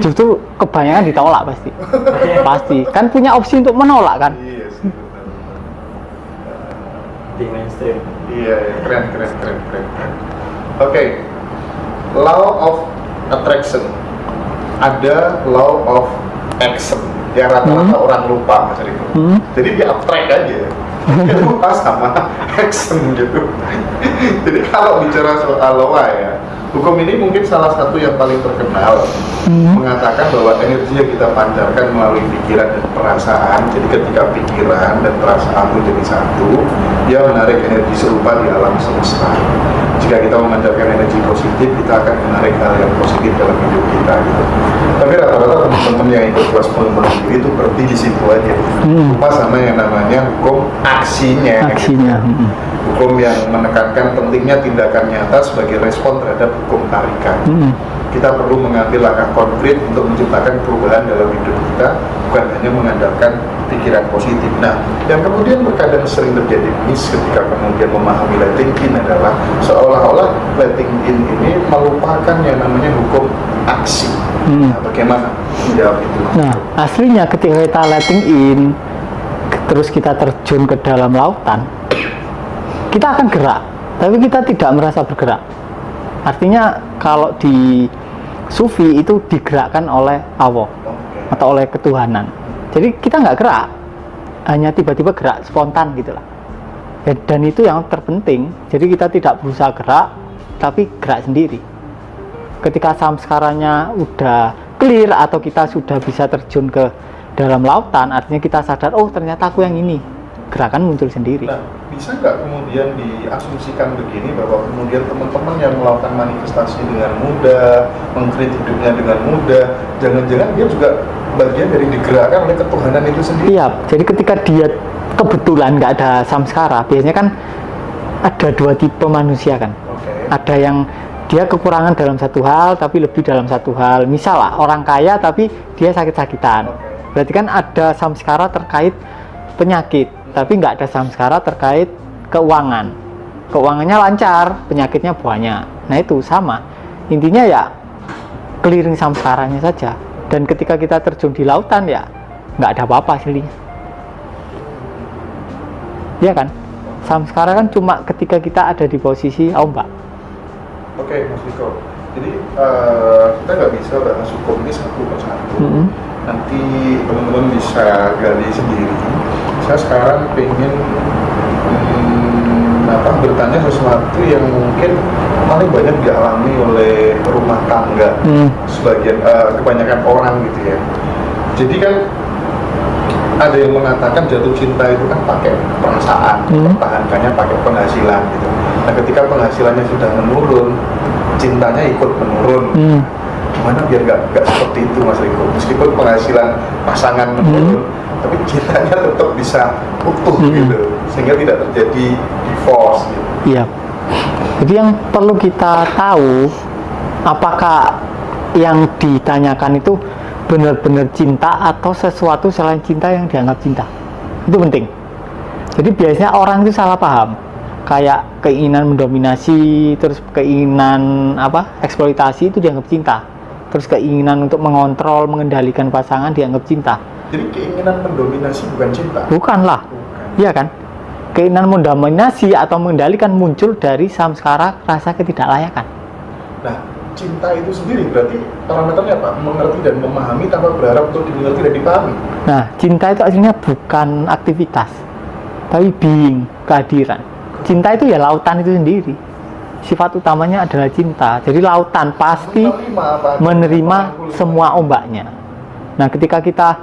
Justru kebanyakan ditolak pasti. Pasti. Kan punya opsi untuk menolak kan? Iya sih. Di mainstream. Iya, keren. Oke. Law of attraction. Ada law of action. Yang rata-rata orang lupa Mas Riko. Jadi dia attract aja. Dia lupa sama action gitu. Jadi kalau bicara soal law ya, hukum ini mungkin salah satu yang paling terkenal mengatakan bahwa energi yang kita pancarkan melalui pikiran dan perasaan. Jadi ketika pikiran dan perasaan menjadi satu, dia menarik energi serupa di alam semesta. Jika kita memancarkan energi positif, kita akan menarik hal yang positif dalam hidup kita gitu. Tapi rata-rata teman-teman yang ikut kelas bunuh diri itu berhenti di situ aja. Lupa sama yang namanya hukum aksinya. Gitu. Hukum yang menekankan pentingnya tindakan nyata sebagai respon terhadap hukum tarikan. Kita perlu mengambil langkah konkret untuk menciptakan perubahan dalam hidup kita, bukan hanya mengandalkan pikiran positif. Nah, yang kemudian terkadang sering terjadi miss ketika kemudian memahami letting in adalah seolah-olah letting in ini melupakan yang namanya hukum aksi. Nah, bagaimana menjawab itu? Nah, aslinya ketika kita letting in, terus kita terjun ke dalam lautan, kita akan gerak, tapi kita tidak merasa bergerak. Artinya kalau di Sufi itu digerakkan oleh Allah atau oleh ketuhanan. Jadi kita nggak gerak, hanya tiba-tiba gerak spontan gitulah. Dan itu yang terpenting. Jadi kita tidak berusaha gerak, tapi gerak sendiri. Ketika samskaranya udah clear atau kita sudah bisa terjun ke dalam lautan, artinya kita sadar, oh ternyata aku yang ini, gerakan muncul sendiri. Nah, bisa nggak kemudian diasumsikan begini bahwa kemudian teman-teman yang melakukan manifestasi dengan mudah, meng-create hidupnya dengan mudah, jangan-jangan dia juga bagian dari digerakkan oleh ketuhanan itu sendiri? Iya, jadi ketika dia kebetulan nggak ada samskara, biasanya kan ada dua tipe manusia kan. Oke. Ada yang dia kekurangan dalam satu hal, tapi lebih dalam satu hal. Misal lah, orang kaya tapi dia sakit-sakitan. Oke. Berarti kan ada samskara terkait penyakit, tapi nggak ada samskara terkait keuangan. Keuangannya lancar, penyakitnya banyak. Nah itu sama. Intinya ya clearing samskaranya saja. Dan ketika kita terjun di lautan ya nggak ada apa-apa aslinya. Iya kan? Samskara kan cuma ketika kita ada di posisi ombak. Oke, Mas Riko. Jadi kita nggak bisa bahas hukum ini satu persatu. Nanti teman-teman bisa gali sendiri. Saya sekarang pengen bertanya sesuatu yang mungkin paling banyak dialami oleh rumah tangga, sebagian kebanyakan orang gitu ya. Jadi kan ada yang mengatakan jatuh cinta itu kan pakai perasaan, mempertahankannya pakai penghasilan gitu. Nah ketika penghasilannya sudah menurun, cintanya ikut menurun. Gimana biar nggak seperti itu Mas Riko? Meskipun penghasilan pasangan menurun, tapi cintanya tetap bisa utuh gitu, sehingga tidak terjadi divorce gitu. Iya. Jadi yang perlu kita tahu, apakah yang ditanyakan itu benar-benar cinta atau sesuatu selain cinta yang dianggap cinta. Itu penting. Jadi biasanya orang itu salah paham. Kayak keinginan mendominasi, terus keinginan eksploitasi itu dianggap cinta. Terus keinginan untuk mengontrol, mengendalikan pasangan dianggap cinta. Jadi keinginan mendominasi bukan cinta? Bukanlah. Iya kan? Keinginan mendominasi atau mengendalikan muncul dari samskara rasa ketidaklayakan. Nah, cinta itu sendiri berarti parameternya apa? Mengerti dan memahami tanpa berharap untuk dimengerti dan dipahami. Nah, cinta itu aslinya bukan aktivitas, tapi being, kehadiran. Cinta itu ya lautan itu sendiri. Sifat utamanya adalah cinta. Jadi lautan pasti menerima semua ombaknya. Nah, ketika kita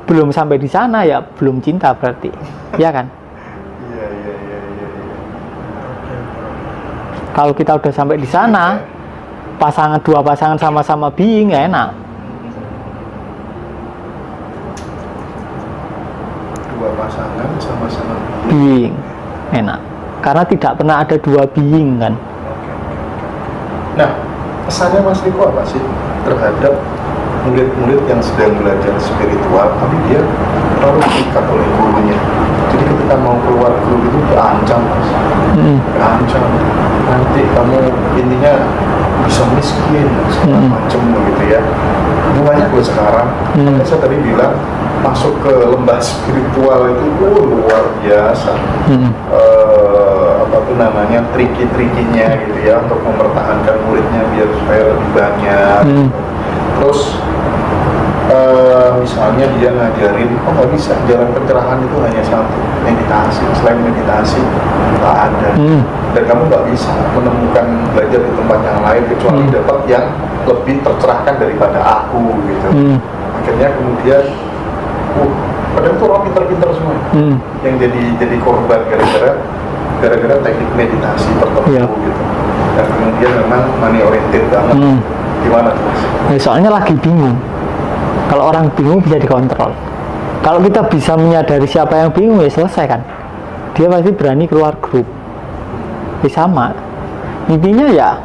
belum sampai di sana ya belum cinta berarti, ya kan? Iya. Kalau kita udah sampai di sana, dua pasangan sama-sama being ya enak. Dua pasangan sama-sama Being enak. Karena tidak pernah ada dua being kan. Nah, pesannya Mas Riko apa sih terhadap murid-murid yang sedang belajar spiritual tapi dia terlalu terikat oleh gurunya? Jadi ketika mau keluar guru itu diancam, Mas. Diancam. Nanti kamu intinya bisa miskin segala macam begitu ya. Banyak loh sekarang. Saya tadi bilang masuk ke lembah spiritual itu luar biasa. Triki-trikinya gitu ya untuk mempertahankan muridnya biar supaya lebih banyak. Terus misalnya dia ngajarin, nggak bisa, jalan pencerahan itu hanya satu, meditasi. Selain meditasi nggak ada, dan kamu nggak bisa menemukan belajar di tempat yang lain kecuali dapat yang lebih tercerahkan daripada aku gitu. Akhirnya kemudian padahal itu orang pinter-pinter semua yang jadi korban gara-gara teknik meditasi tertentu gitu. Dan kemudian memang money oriented banget. Gimana tuh Mas? Ya, soalnya lagi bingung. Kalau orang bingung bisa dikontrol. Kalau kita bisa menyadari siapa yang bingung ya selesai kan. Dia pasti berani keluar grup. Ya sama. Intinya ya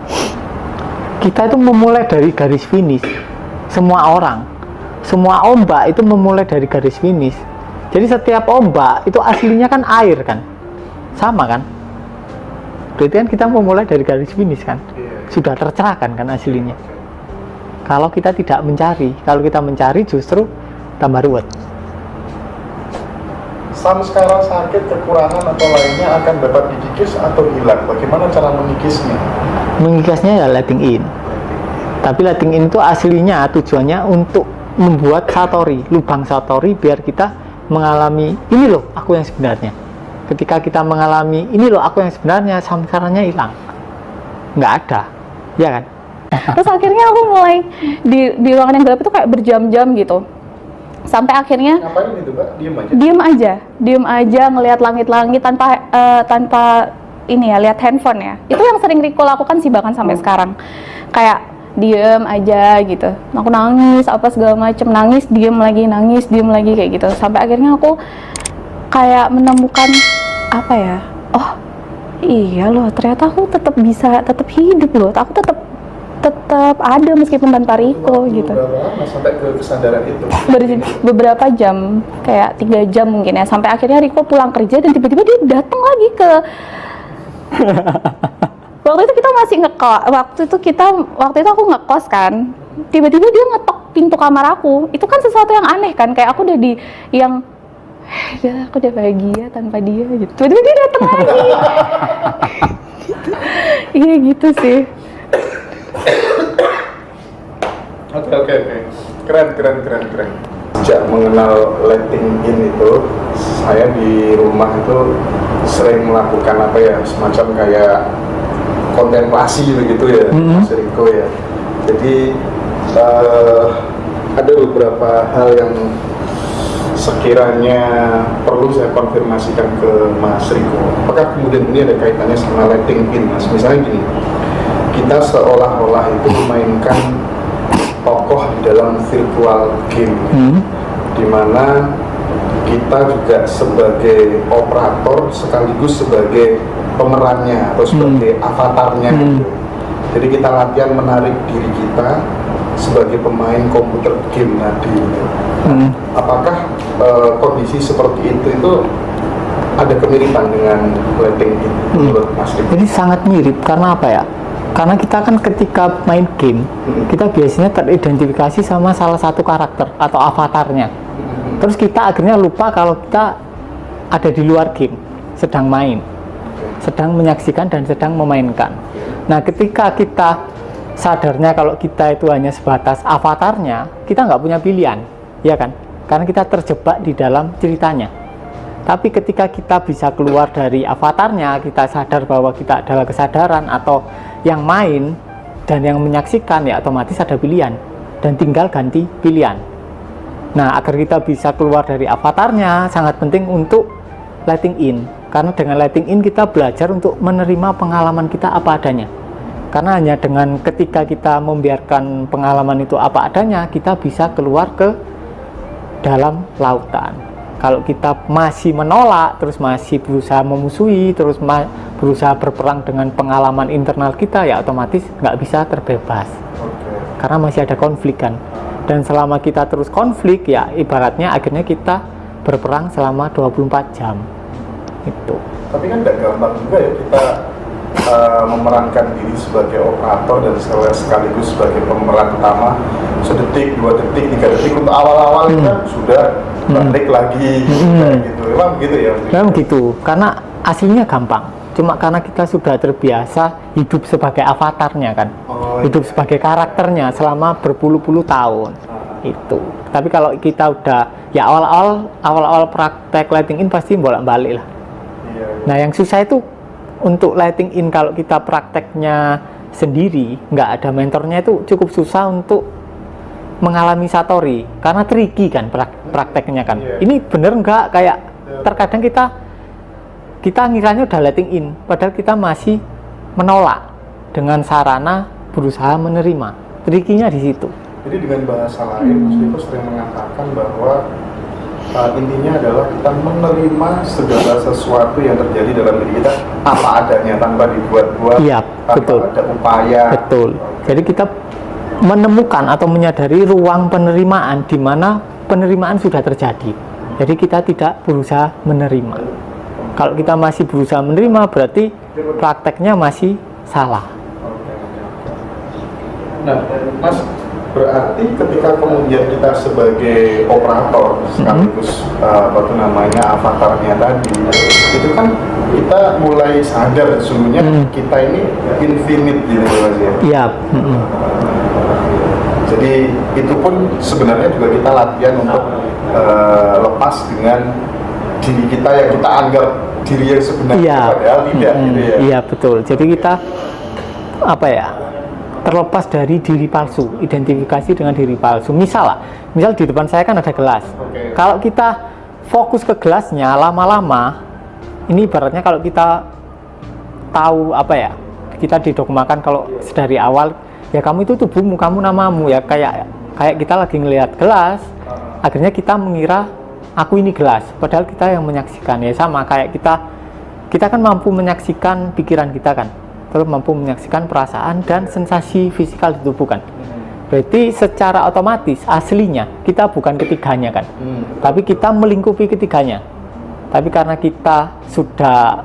kita itu memulai dari garis finish. Semua orang, semua ombak itu memulai dari garis finish. Jadi setiap ombak itu aslinya kan air kan. Sama kan? Berarti kan kita memulai dari garis finish kan. Sudah tercerahkan kan aslinya. Kalau kita tidak mencari, kalau kita mencari justru tambah ruwet. Samskara sakit, kekurangan atau lainnya akan dapat dikikis atau hilang. Bagaimana cara mengikisnya? Mengikisnya ya letting in. Tapi letting in itu aslinya tujuannya untuk membuat satori, lubang satori biar kita mengalami ini loh aku yang sebenarnya. Ketika kita mengalami ini loh aku yang sebenarnya, samskaranya hilang. Nggak ada, ya kan? Terus akhirnya aku mulai di ruangan yang gelap itu kayak berjam-jam gitu. Sampai akhirnya Ngapain itu Mbak? diem aja ngelihat langit-langit tanpa ini ya, lihat handphone ya. Itu yang sering Riko lakukan sih bahkan sampai sekarang. Kayak diem aja gitu. Aku nangis apa segala macem, nangis diem lagi kayak gitu. Sampai akhirnya aku kayak menemukan apa ya? Oh iya loh, ternyata aku tetap hidup loh. Aku tetap ada meskipun tanpa Riko gitu. Berapa lama sampai ke kesadaran itu? Beberapa jam, kayak 3 jam mungkin ya, sampai akhirnya Riko pulang kerja dan tiba-tiba dia datang lagi ke waktu itu kita masih ngekos, waktu itu aku ngekos kan, tiba-tiba dia ngetok pintu kamar aku. Itu kan sesuatu yang aneh kan, kayak aku udah aku udah bahagia tanpa dia gitu, tiba-tiba dia datang lagi. Iya gitu sih. Oke. Keren. Sejak mengenal letting in itu, saya di rumah itu sering melakukan semacam kayak kontemplasi begitu ya, Mas Riko ya. Jadi ada beberapa hal yang sekiranya perlu saya konfirmasikan ke Mas Riko. Apakah kemudian ini ada kaitannya sama letting in, Mas? Misalnya gini, kita seolah-olah itu memainkan tokoh di dalam virtual game, di mana kita juga sebagai operator sekaligus sebagai pemerannya atau sebagai avatarnya gitu. Jadi kita latihan menarik diri kita sebagai pemain komputer game tadi gitu. Apakah kondisi seperti itu ada kemiripan dengan letting in menurut Mas Riko? Jadi sangat mirip, karena apa ya? Karena kita kan ketika main game, kita biasanya teridentifikasi sama salah satu karakter atau avatarnya. Terus kita akhirnya lupa kalau kita ada di luar game, sedang main, sedang menyaksikan dan sedang memainkan. Nah, ketika kita sadarnya kalau kita itu hanya sebatas avatarnya, kita nggak punya pilihan, ya kan? Karena kita terjebak di dalam ceritanya. Tapi ketika kita bisa keluar dari avatarnya, kita sadar bahwa kita adalah kesadaran atau yang main dan yang menyaksikan, ya otomatis ada pilihan dan tinggal ganti pilihan. Nah, agar kita bisa keluar dari avatarnya sangat penting untuk letting in, karena dengan letting in kita belajar untuk menerima pengalaman kita apa adanya. Karena hanya dengan ketika kita membiarkan pengalaman itu apa adanya, kita bisa keluar ke dalam lautan. Kalau kita masih menolak, terus masih berusaha memusuhi, terus berusaha berperang dengan pengalaman internal kita, ya otomatis nggak bisa terbebas. Karena masih ada konflik kan. Dan selama kita terus konflik, ya ibaratnya akhirnya kita berperang selama 24 jam. Itu. Tapi kan nggak gampang juga ya kita memerankan diri sebagai operator dan sekaligus sebagai pemeran utama. Sedetik, 2 detik, 3 detik untuk awal-awal kan sudah balik lagi kayak gitu. Emang begitu ya? Memang gitu, karena aslinya gampang. Cuma karena kita sudah terbiasa hidup sebagai avatarnya kan, hidup sebagai karakternya selama berpuluh-puluh tahun. Itu. Tapi kalau kita udah ya awal-awal praktek letting in pasti bolak-balik lah. Nah, yang susah itu untuk letting in kalau kita prakteknya sendiri, nggak ada mentornya, itu cukup susah untuk mengalami satori, karena tricky kan prakteknya kan. Ini bener nggak, kayak terkadang kita ngiranya udah letting in, padahal kita masih menolak dengan sarana berusaha menerima. Trikinya di situ. Jadi dengan bahasa lain, Mas Riko sering mengatakan bahwa intinya adalah kita menerima segala sesuatu yang terjadi dalam diri kita apa adanya, tanpa dibuat-buat, tanpa betul. ada upaya. Betul. Jadi kita menemukan atau menyadari ruang penerimaan di mana penerimaan sudah terjadi. Jadi kita tidak berusaha menerima. Kalau kita masih berusaha menerima, berarti prakteknya masih salah. Nah, Mas, berarti ketika kemudian kita sebagai operator sekaligus avatarnya tadi, itu kan kita mulai sadar sesungguhnya kita ini infinite gitu Mas ya. Iya. Jadi itu pun sebenarnya juga kita latihan untuk lepas dengan diri kita yang kita anggap diri yang sebenarnya, padahal tidak gitu ya. Iya betul. Jadi kita terlepas dari diri palsu, identifikasi dengan diri palsu. Misal di depan saya kan ada gelas. Kalau kita fokus ke gelasnya lama-lama, ini ibaratnya kalau kita tahu apa ya, kita didogmakan kalau dari awal ya kamu itu tubuhmu, kamu namamu, ya kayak kita lagi ngelihat gelas, akhirnya kita mengira aku ini gelas, padahal kita yang menyaksikan. Ya sama kayak kita kan mampu menyaksikan pikiran kita kan, terus mampu menyaksikan perasaan dan sensasi fisikal di tubuh kan. Berarti secara otomatis aslinya kita bukan ketiganya kan, tapi kita melingkupi ketiganya. Tapi karena kita sudah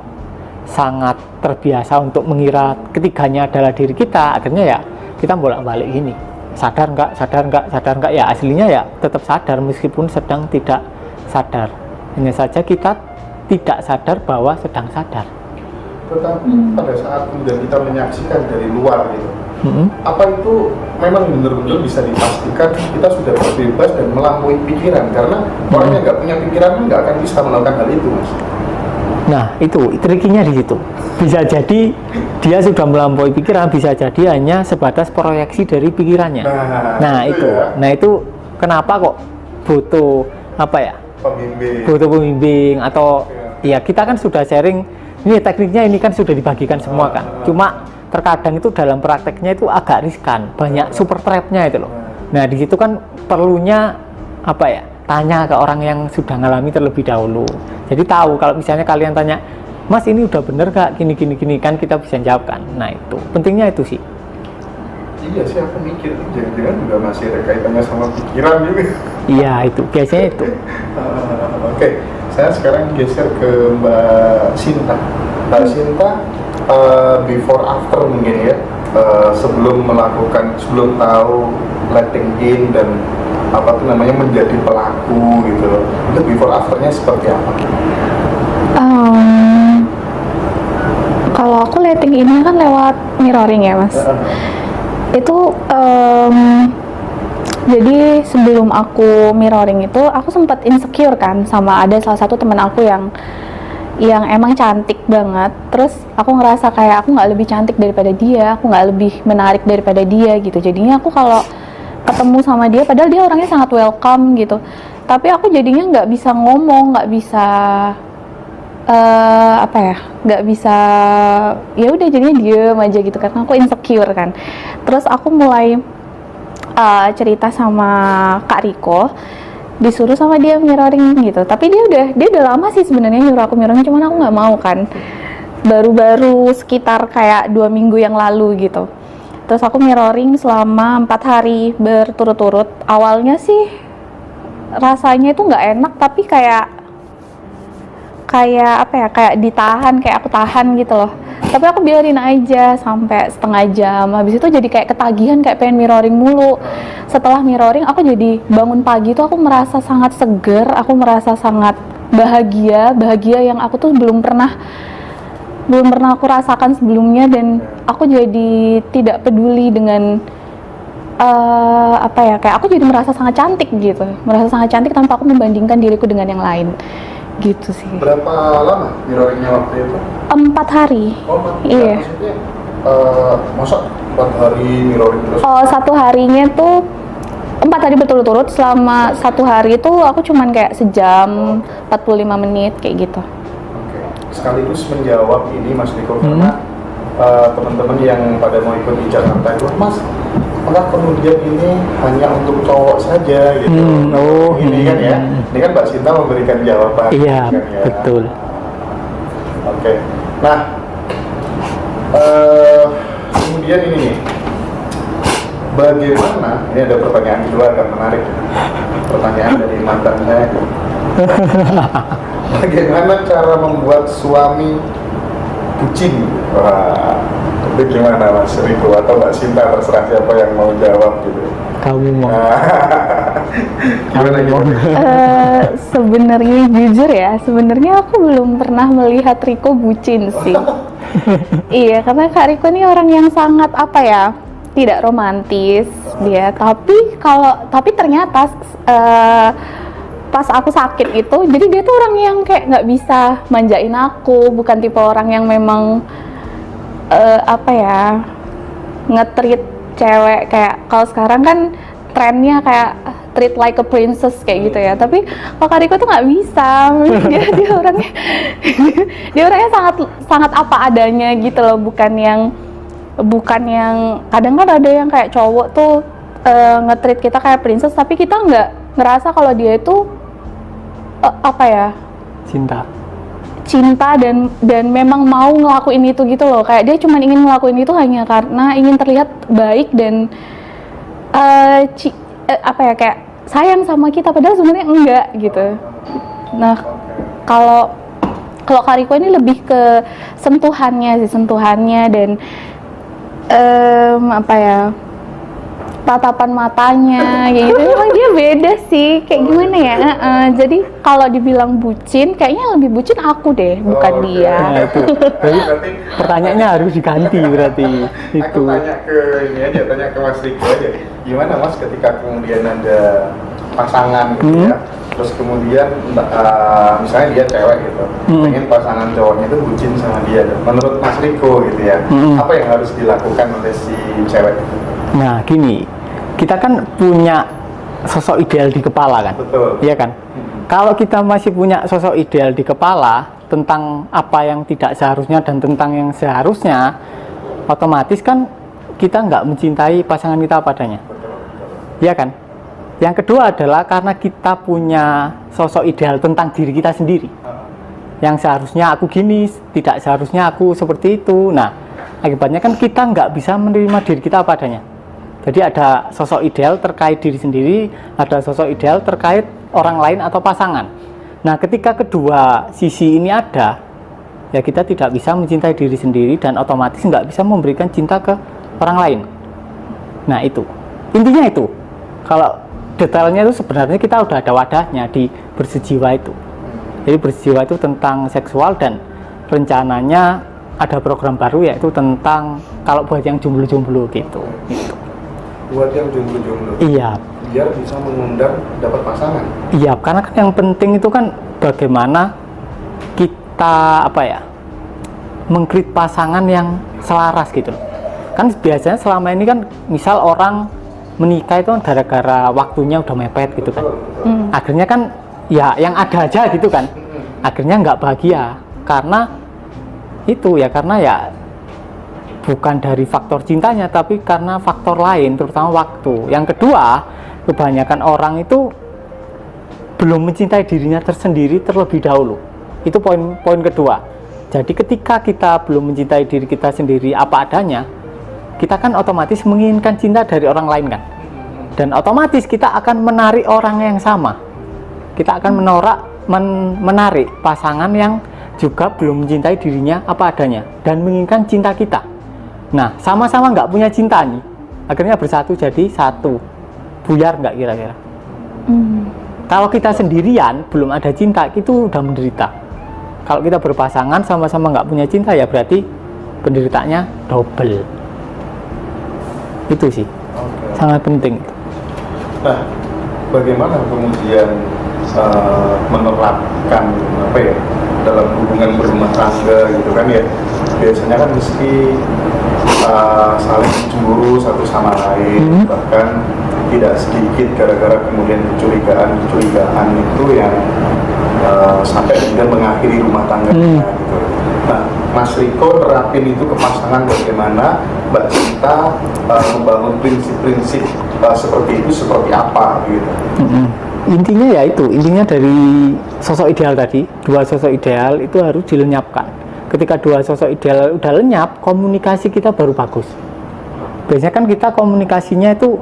sangat terbiasa untuk mengira ketiganya adalah diri kita, akhirnya ya kita bolak-balik gini, sadar nggak, ya aslinya ya tetap sadar meskipun sedang tidak sadar. Hanya saja kita tidak sadar bahwa sedang sadar. Tetapi pada saat kemudian kita menyaksikan dari luar gitu, apa itu memang benar-benar bisa dipastikan kita sudah terbebas dan melampaui pikiran? Karena orang yang nggak punya pikiran nggak akan bisa melakukan hal itu, Mas. Nah itu trikinya di situ. Bisa jadi dia sudah melampaui pikiran, bisa jadi hanya sebatas proyeksi dari pikirannya. Nah itu ya. Nah itu kenapa kok butuh apa ya? Butuh pembimbing atau ya kita kan sudah sharing. Ini tekniknya ini kan sudah dibagikan semua kan. Cuma terkadang itu dalam prakteknya itu agak riskan, banyak super trapnya itu loh. Nah di situ kan perlunya apa ya? Tanya ke orang yang sudah ngalami terlebih dahulu. Jadi tahu kalau misalnya kalian tanya, Mas ini udah bener gak? Gini kan kita bisa jawabkan. Nah itu pentingnya itu sih. Iya sih, aku mikir jangan-jangan juga masih ada kaitannya sama pikiran juga. Iya itu biasanya itu. Oke, saya sekarang geser ke Mbak Sinta. Mbak Sinta, before after mungkin ya, sebelum tahu letting in dan apa tuh namanya menjadi pelaku gitu loh, itu before afternya seperti apa? Kalau aku letting ini kan lewat mirroring ya Mas. Itu jadi sebelum aku mirroring itu aku sempat insecure kan sama ada salah satu teman aku yang emang cantik banget. Terus aku ngerasa kayak aku nggak lebih cantik daripada dia, aku nggak lebih menarik daripada dia gitu. Jadinya aku kalau ketemu sama dia, padahal dia orangnya sangat welcome gitu, tapi aku jadinya nggak bisa ngomong, nggak bisa nggak bisa, ya udah jadinya diem aja gitu karena aku insecure kan. Terus aku mulai cerita sama Kak Riko, disuruh sama dia mirroring gitu, tapi dia udah lama sih sebenarnya nyuruh aku mirroring, cuman aku nggak mau kan, baru sekitar kayak 2 minggu yang lalu gitu. Terus aku mirroring selama 4 hari berturut-turut. Awalnya sih rasanya itu nggak enak, tapi kayak ditahan, kayak aku tahan gitu loh. Tapi aku biarin aja sampai setengah jam. Habis itu jadi kayak ketagihan, kayak pengen mirroring mulu. Setelah mirroring aku jadi bangun pagi itu aku merasa sangat seger, aku merasa sangat bahagia yang aku tuh belum pernah aku rasakan sebelumnya. Dan aku jadi tidak peduli dengan kayak aku jadi merasa sangat cantik gitu, merasa sangat cantik tanpa aku membandingkan diriku dengan yang lain gitu sih. Berapa lama mirroringnya waktu itu? 4 hari. Oh, 4 iya. Maksudnya masa 4 hari mirroring terus? Oh, 1 harinya tuh 4 hari berturut-turut. Selama 1 hari itu aku cuman kayak sejam 45 menit kayak gitu. Oke. Sekaligus menjawab ini Mas Riko, karena teman-teman yang pada mau ikut di Jakarta itu, Mas, apakah kemudian ini hanya untuk cowok saja gitu? Ini kan ya, ini kan Mbak Sinta memberikan jawaban. Iya, kan, ya? betul. Oke. Nah, kemudian ini nih, bagaimana? Ini ada pertanyaan kedua agak menarik. Pertanyaan dari mantan saya. Bagaimana cara membuat suami bucin? Wah, itu gimana Mas Riko atau Mbak Sinta, terserah siapa yang mau jawab gitu. Kamu mau? Gimana? Sebenarnya jujur ya, sebenarnya aku belum pernah melihat Riko bucin sih. Iya, karena Kak Riko ini orang yang sangat tidak romantis dia. Tapi ternyata pas aku sakit itu, jadi dia tuh orang yang kayak nggak bisa manjain aku, bukan tipe orang yang memang nge-treat cewek kayak kalau sekarang kan trennya kayak treat like a princess kayak gitu ya, tapi kalau Kak Riko tuh nggak bisa. dia orangnya dia orangnya sangat apa adanya gitu loh, bukan yang kadang kan ada yang kayak cowok tuh nge-treat kita kayak princess tapi kita nggak ngerasa kalau dia itu cinta dan memang mau ngelakuin itu gitu loh, kayak dia cuma ingin ngelakuin itu hanya karena ingin terlihat baik dan kayak sayang sama kita, padahal sebenarnya enggak gitu. Nah kalau Kak Riko ini lebih ke sentuhannya dan tatapan matanya kayak gitu. Emang dia beda sih, kayak gimana ya. Jadi kalau dibilang bucin, kayaknya lebih bucin aku deh, bukan dia. Nah, itu. Berarti pertanyaannya harus diganti berarti. Aku tanya ke Mas Riko aja. Gimana Mas ketika kemudian ada pasangan gitu ya, terus kemudian misalnya dia cewek gitu, pengen pasangan cowoknya itu bucin sama dia. Menurut Mas Riko gitu ya, apa yang harus dilakukan oleh si cewek itu? Nah gini, kita kan punya sosok ideal di kepala kan? Betul. Iya kan? Kalau kita masih punya sosok ideal di kepala tentang apa yang tidak seharusnya dan tentang yang seharusnya, otomatis kan kita nggak mencintai pasangan kita padanya. Iya kan? Yang kedua adalah karena kita punya sosok ideal tentang diri kita sendiri. Yang seharusnya aku gini, tidak seharusnya aku seperti itu. Nah, akibatnya kan kita nggak bisa menerima diri kita padanya. Jadi ada sosok ideal terkait diri sendiri, ada sosok ideal terkait orang lain atau pasangan. Nah, ketika kedua sisi ini ada, ya kita tidak bisa mencintai diri sendiri dan otomatis nggak bisa memberikan cinta ke orang lain. Nah, itu. Intinya itu. Kalau detailnya itu sebenarnya kita udah ada wadahnya di Bersejiwa itu. Jadi Bersejiwa itu tentang seksual dan rencananya ada program baru yaitu tentang kalau buat yang jomblo-jomblo gitu. Buat yang jomblo-jomblo. Iya. Biar bisa mengundang dapat pasangan. Iya, karena kan yang penting itu kan bagaimana kita mengkreat pasangan yang selaras gitu loh. Kan biasanya selama ini kan misal orang menikah itu kan gara-gara waktunya udah mepet gitu kan. Akhirnya kan ya yang ada aja gitu kan. Akhirnya nggak bahagia karena bukan dari faktor cintanya tapi karena faktor lain, terutama waktu. Yang kedua, kebanyakan orang itu belum mencintai dirinya tersendiri terlebih dahulu. Itu poin kedua. Jadi ketika kita belum mencintai diri kita sendiri apa adanya, kita kan otomatis menginginkan cinta dari orang lain kan. Dan otomatis kita akan menarik orang yang sama. Kita akan menarik pasangan yang juga belum mencintai dirinya apa adanya dan menginginkan cinta kita. Nah, sama-sama nggak punya cinta nih, akhirnya bersatu jadi satu. Buyar nggak kira-kira? Kalau kita sendirian belum ada cinta, itu udah menderita. Kalau kita berpasangan sama-sama nggak punya cinta, ya berarti penderitanya double. Itu sih sangat penting. Nah, bagaimana kemudian menerapkan dalam hubungan berumah tangga gitu kan ya? Biasanya kan mesti saling cemburu satu sama lain, bahkan tidak sedikit gara-gara kemudian kecurigaan itu yang sampai kemudian mengakhiri rumah tangganya gitu. Nah, Mas Riko terapin itu ke pasangan bagaimana Mbak Cinta membangun prinsip-prinsip seperti itu seperti apa gitu. Intinya dari sosok ideal tadi, dua sosok ideal itu harus dilenyapkan. Ketika dua sosok ideal udah lenyap, komunikasi kita baru bagus. Biasanya kan kita komunikasinya itu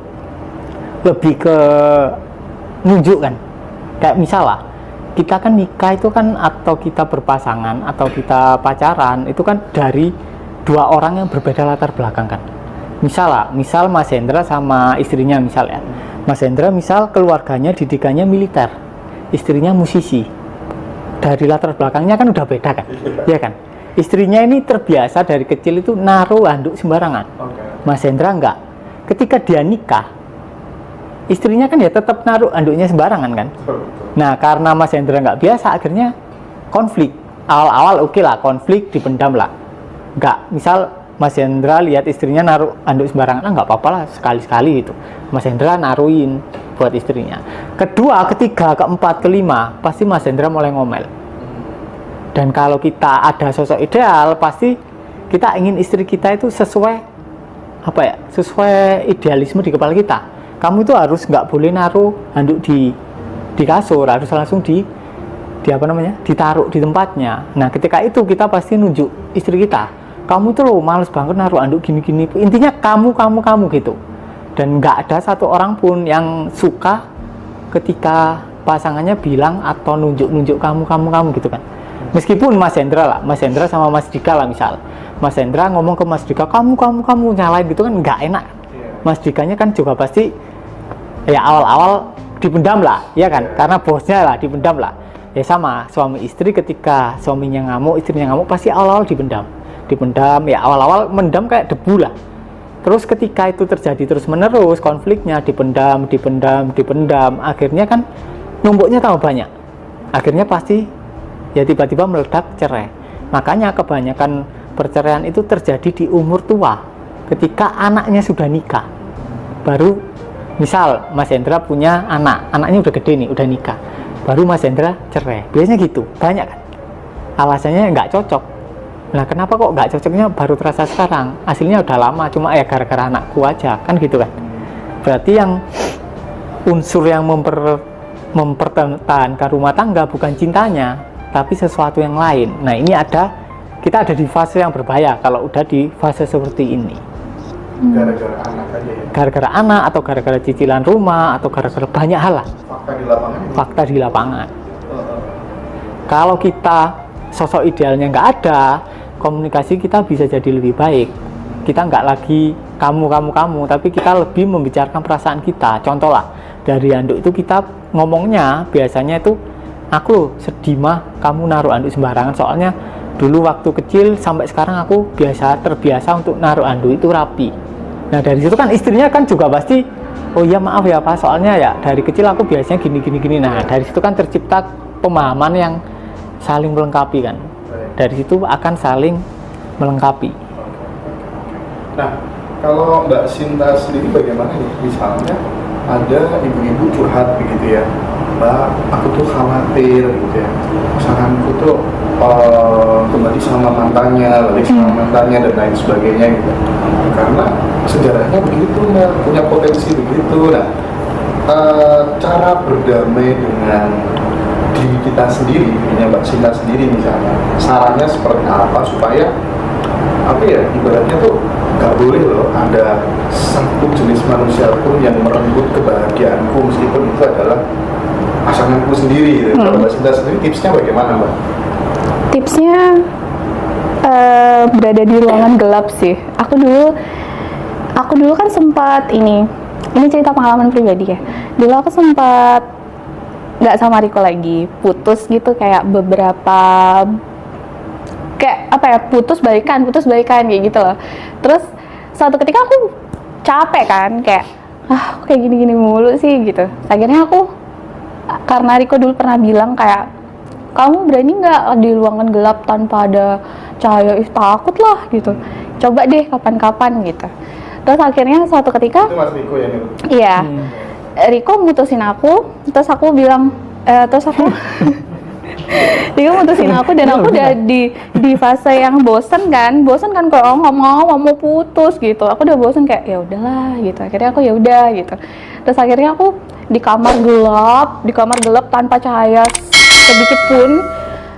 lebih ke nunjuk kan. Kayak misalnya, kita kan nikah itu kan atau kita berpasangan atau kita pacaran itu kan dari dua orang yang berbeda latar belakang kan. Misal Mas Hendra sama istrinya misalnya. Mas Hendra misal keluarganya didikannya militer, istrinya musisi. Dari latar belakangnya kan udah beda kan, ya kan? Istrinya ini terbiasa dari kecil itu naruh handuk sembarangan. Mas Hendra enggak. Ketika dia nikah, istrinya kan ya tetap naruh handuknya sembarangan kan. Nah, karena Mas Hendra nggak biasa, akhirnya konflik. Awal-awal oke lah, konflik dipendam lah. Enggak, misal Mas Hendra lihat istrinya naruh anduk sembarangan, nggak apa-apa lah sekali-sekali gitu. Mas Hendra naruhin buat istrinya. Kedua, ketiga, keempat, kelima, pasti Mas Hendra mulai ngomel. Dan kalau kita ada sosok ideal, pasti kita ingin istri kita itu sesuai apa ya? Sesuai idealisme di kepala kita. Kamu itu harus nggak boleh naruh handuk di kasur, harus langsung apa namanya? Ditaruh di tempatnya. Nah, ketika itu kita pasti nunjuk istri kita. Kamu tuh loh males banget naruh anduk gini-gini. Intinya kamu gitu. Dan nggak ada satu orang pun yang suka ketika pasangannya bilang atau nunjuk-nunjuk kamu gitu kan. Meskipun Mas Hendra sama Mas Dika lah misal. Mas Hendra ngomong ke Mas Dika, kamu nyalain gitu kan nggak enak. Mas Dikanya kan juga pasti ya awal-awal dipendam lah, ya kan? Karena bosnya lah dipendam lah. Ya sama suami istri, ketika suaminya ngamuk, istrinya ngamuk, pasti awal-awal dipendam ya, awal-awal mendam kayak debu lah. Terus ketika itu terjadi terus menerus konfliknya, dipendam, akhirnya kan numpuknya tambah banyak, akhirnya pasti ya tiba-tiba meledak, cerai. Makanya kebanyakan perceraian itu terjadi di umur tua, ketika anaknya sudah nikah. Baru misal Mas Hendra punya anaknya udah gede nih, udah nikah, baru Mas Hendra cerai. Biasanya gitu, banyak kan alasannya nggak cocok. Nah, kenapa kok nggak cocoknya baru terasa sekarang? Hasilnya udah lama, cuma ya gara-gara anakku aja, kan gitu kan. Berarti yang unsur yang mempertahankan rumah tangga bukan cintanya, tapi sesuatu yang lain. Nah, ini kita ada di fase yang berbahaya kalau udah di fase seperti ini. Gara-gara anak aja ya? Gara-gara anak, atau gara-gara cicilan rumah, atau gara-gara banyak hal lah. Fakta di lapangan. Kalau kita sosok idealnya nggak ada, komunikasi kita bisa jadi lebih baik. Kita nggak lagi kamu, tapi kita lebih membicarakan perasaan kita. Contoh lah, dari anduk itu kita ngomongnya biasanya itu, aku loh sedih mah kamu naruh anduk sembarangan, soalnya dulu waktu kecil sampai sekarang aku terbiasa untuk naruh anduk itu rapi. Nah, dari situ kan istrinya kan juga pasti, oh iya maaf ya Pak, soalnya ya dari kecil aku biasanya gini. Nah, dari situ kan tercipta pemahaman yang saling melengkapi kan. Dari situ akan saling melengkapi. Nah, kalau Mbak Sinta sendiri bagaimana nih? Misalnya ada ibu-ibu curhat begitu ya, Mbak, aku tuh khawatir gitu ya, pasanganku tuh kembali sama mantannya, dan lain sebagainya gitu. Karena sejarahnya begitu, Mbak, punya potensi begitu. Nah, cara berdamai dengan diri kita sendiri, punya Mbak Sinta sendiri misalnya, sarannya seperti apa supaya ibaratnya tuh nggak boleh loh ada satu jenis manusia pun yang merenggut kebahagiaanku meskipun itu adalah pasanganku sendiri. Kalau Mbak Sinta sendiri tipsnya bagaimana, Mbak? Tipsnya berada di ruangan gelap sih. Aku dulu kan sempat ini cerita pengalaman pribadi ya. Dulu aku sempat nggak sama Riko lagi, putus gitu, kayak beberapa putus balikan kayak gitu loh. Terus suatu ketika aku capek kan, kayak kayak gini mulu sih gitu. Akhirnya aku, karena Riko dulu pernah bilang kayak, kamu berani nggak di ruangan gelap tanpa ada cahaya? Takut lah gitu, coba deh kapan-kapan gitu. Terus akhirnya suatu ketika itu Mas Riko ya nih? Iya, Riko mutusin aku, terus aku bilang, Riko mutusin aku, dan aku udah di fase yang bosen kan kalau nggak mau putus gitu. Aku udah bosen, kayak ya udahlah gitu. Akhirnya aku ya udah gitu. Terus akhirnya aku di kamar gelap tanpa cahaya sedikit pun,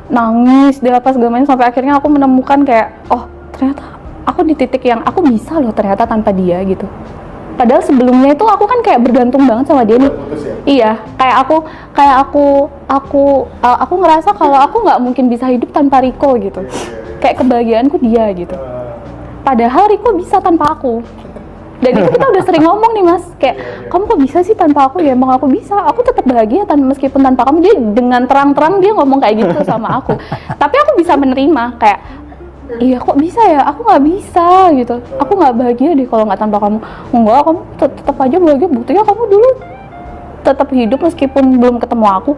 nangis di apa segala macam, sampai akhirnya aku menemukan kayak, oh ternyata aku di titik yang aku bisa loh ternyata tanpa dia gitu. Padahal sebelumnya itu aku kan kayak bergantung banget sama dia nih. Iya, kayak aku ngerasa kalau aku nggak mungkin bisa hidup tanpa Riko gitu. Kayak kebahagiaanku dia gitu. Padahal Riko bisa tanpa aku. Dan itu kita udah sering ngomong nih Mas, kayak kamu kok bisa sih tanpa aku? Ya emang aku bisa, aku tetap bahagia meskipun tanpa kamu. Dia dengan terang-terang dia ngomong kayak gitu sama aku. Tapi aku bisa menerima, kayak iya kok bisa ya, aku nggak bisa gitu, aku nggak bahagia deh kalau nggak tanpa kamu. Enggak, kamu tetap aja bahagia, buktinya kamu dulu tetap hidup meskipun belum ketemu aku.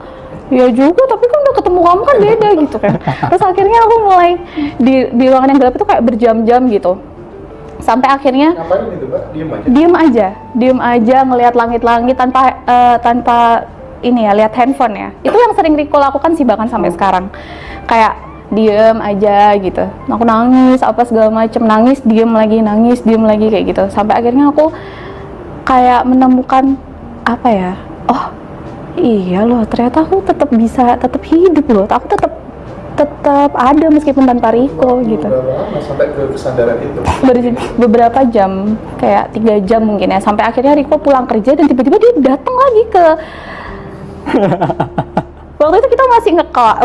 Ya juga, tapi kan udah ketemu kamu kan beda gitu kan. Terus akhirnya aku mulai di ruangan yang gelap itu kayak berjam-jam gitu, Sampai akhirnya Ngapain itu Mbak? diem aja ngelihat langit-langit tanpa ini ya, lihat handphone ya. Itu yang sering Riko lakukan sih bahkan sampai sekarang. Kayak diem aja gitu. Aku nangis apa segala macem, nangis diem lagi kayak gitu. Sampai akhirnya aku kayak menemukan apa ya? Oh, iya loh, ternyata aku tetap hidup loh. Aku tetap ada meskipun tanpa Riko gitu. Berapa lama sampai ke kesadaran itu? Beberapa jam, kayak 3 jam mungkin ya. Sampai akhirnya Riko pulang kerja dan tiba-tiba dia datang lagi ke waktu itu kita masih ngekos.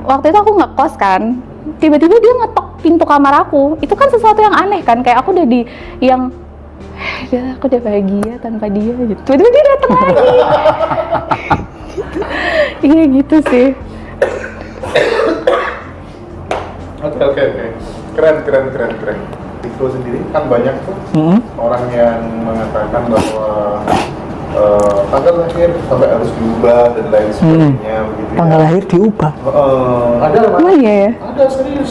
Waktu itu aku ngekos kan. Tiba-tiba dia ngetok pintu kamar aku. Itu kan sesuatu yang aneh kan? Kayak aku udah aku udah bahagia tanpa dia gitu. Tiba-tiba dia datang lagi. Iya gitu sih. Oke. Keren. Itu sendiri kan banyak tuh orang yang mengatakan bahwa tanggal lahir sampai harus diubah dan lain sebagainya begitu. Tanggal lahir diubah. Ada Oh iya ya. Ada serius.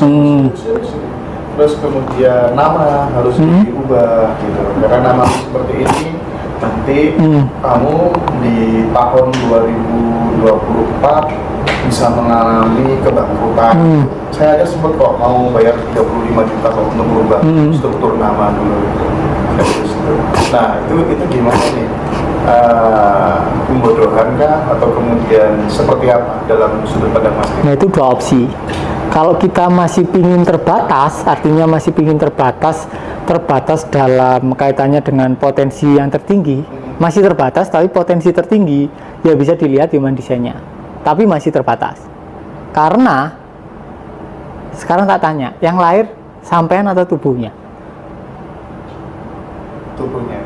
Terus kemudian nama harus diubah gitu. Karena nama seperti ini nanti kamu di tahun 2024 bisa mengalami kebangkrutan. Saya aja sempat kok mau bayar 35 juta untuk merubah struktur nama dulu gitu. Nah itu gimana nih? Pembodohan kah atau kemudian seperti apa dalam sudut pandang Mas? Nah itu 2 opsi. Kalau kita masih pingin terbatas, artinya masih pingin terbatas dalam kaitannya dengan potensi yang tertinggi, masih terbatas tapi potensi tertinggi, ya bisa dilihat human design-nya. Tapi masih terbatas. Karena sekarang tak tanya, yang lahir sampean atau tubuhnya?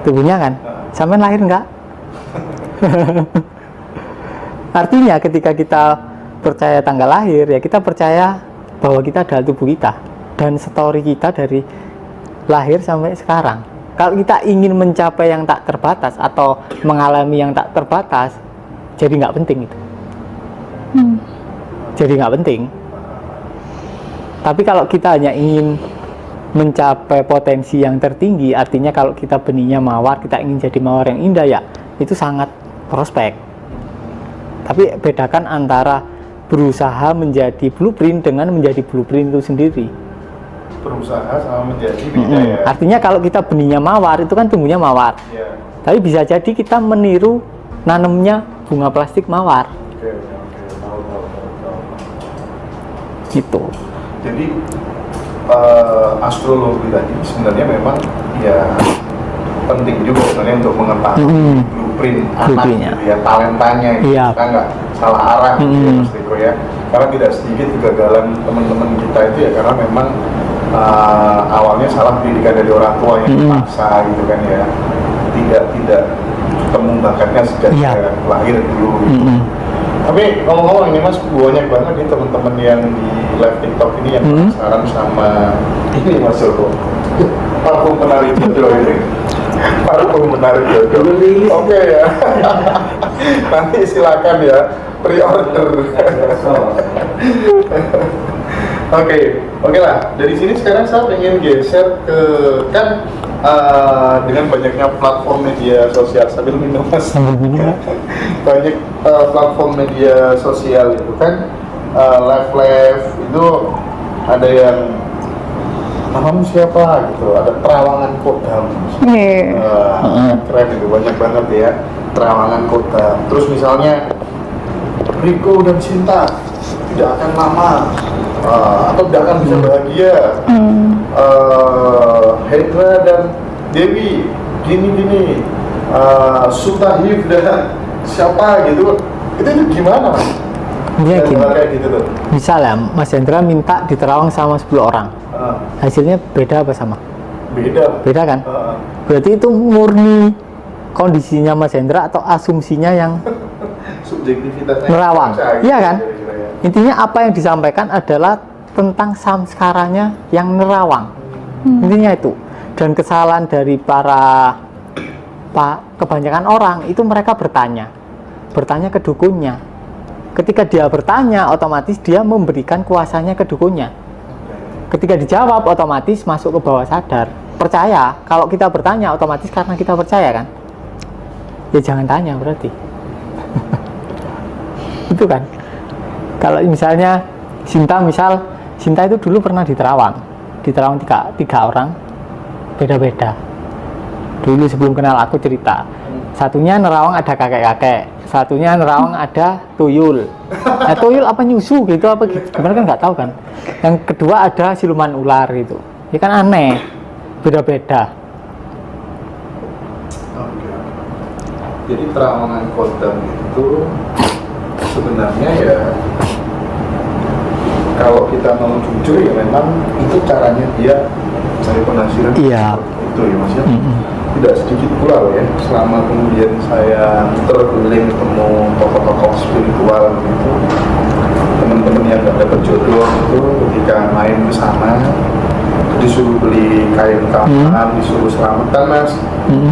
Tubuhnya kan? Sampean lahir enggak? Artinya ketika kita percaya tanggal lahir, ya kita percaya bahwa kita adalah tubuh kita dan story kita dari lahir sampai sekarang. Kalau kita ingin mencapai yang tak terbatas atau mengalami yang tak terbatas, jadi nggak penting itu. Jadi nggak penting. Tapi kalau kita hanya ingin mencapai potensi yang tertinggi, artinya kalau kita benihnya mawar, kita ingin jadi mawar yang indah, ya itu sangat prospek. Tapi bedakan antara berusaha menjadi blueprint dengan menjadi blueprint itu sendiri. Berusaha sama menjadi beda ya. Artinya kalau kita benihnya mawar, itu kan tumbuhnya mawar. Ya. Tapi bisa jadi kita meniru nanamnya bunga plastik mawar. Oke. Tahu. Gitu. Jadi astrologi tadi sebenarnya memang ya penting juga sebenarnya untuk mengetahui blueprint anak gitu ya, talentanya gitu. Iya. Kita nggak salah arah gitu ya Mas Riko ya. Karena tidak sedikit kegagalan teman-teman kita itu ya karena memang awalnya salah pendidikan dari orang tua yang dipaksa gitu kan ya. Tidak ketemu bakatnya sejak lahir dulu gitu. Tapi ngomong-ngomong ini Mas, banyak banget nih teman-teman yang di live TikTok ini yang penasaran sama ini Mas Joko. Parfum penarik jodoh ini. Parfum penarik jodoh. Oke ya. Nanti silakan ya pre-order. Oke lah. Dari sini sekarang saya ingin geser ke dengan banyaknya platform media sosial sambil minum Mas. Banyak platform media sosial itu kan live itu ada yang namamu siapa gitu, ada terawangan kodam. Keren itu, banyak banget ya terawangan kodam. Terus misalnya Riko dan Sinta tidak akan lama atau tidak akan bisa bahagia. Hendra dan Dewi gini Sutahif dan siapa gitu, itu gimana Mas? Dia gini, kayak gitu tuh. misalnya Mas Hendra minta diterawang sama 10 orang, hasilnya beda apa sama? Beda kan? Berarti itu murni kondisinya Mas Hendra atau asumsinya yang subjektivitasnya nerawang, iya kan? kira-kira ya. Intinya apa yang disampaikan adalah tentang samskaranya yang nerawang. Intinya itu. Dan kesalahan dari kebanyakan orang itu mereka bertanya ke dukunnya. Ketika dia bertanya, otomatis dia memberikan kuasanya ke dukunnya. Ketika dijawab, otomatis masuk ke bawah sadar. percaya. Kalau kita bertanya otomatis karena kita percaya kan, ya jangan tanya berarti. Itu kan. Kalau misalnya Sinta itu dulu pernah di Terawang tiga orang beda-beda. Dulu sebelum kenal aku cerita, satunya nerawang ada kakek-kakek, satunya nerawang ada tuyul. Nah, tuyul apa nyusu gitu apa gimana kan nggak tahu kan. Yang kedua ada siluman ular gitu. Ya kan aneh, beda-beda. Oke. Jadi terawangan kodam itu sebenarnya ya kalau kita mau jujur ya memang itu caranya dia cari penghasilan. Iya. Itu ya Mas ya. Tidak sedikit pula loh ya, selama kemudian saya terkeliling ketemu tokoh-tokoh spiritual gitu, teman-teman yang gak dapat jodoh itu ketika main ke sana disuruh beli kain kafan, disuruh selamatan Mas,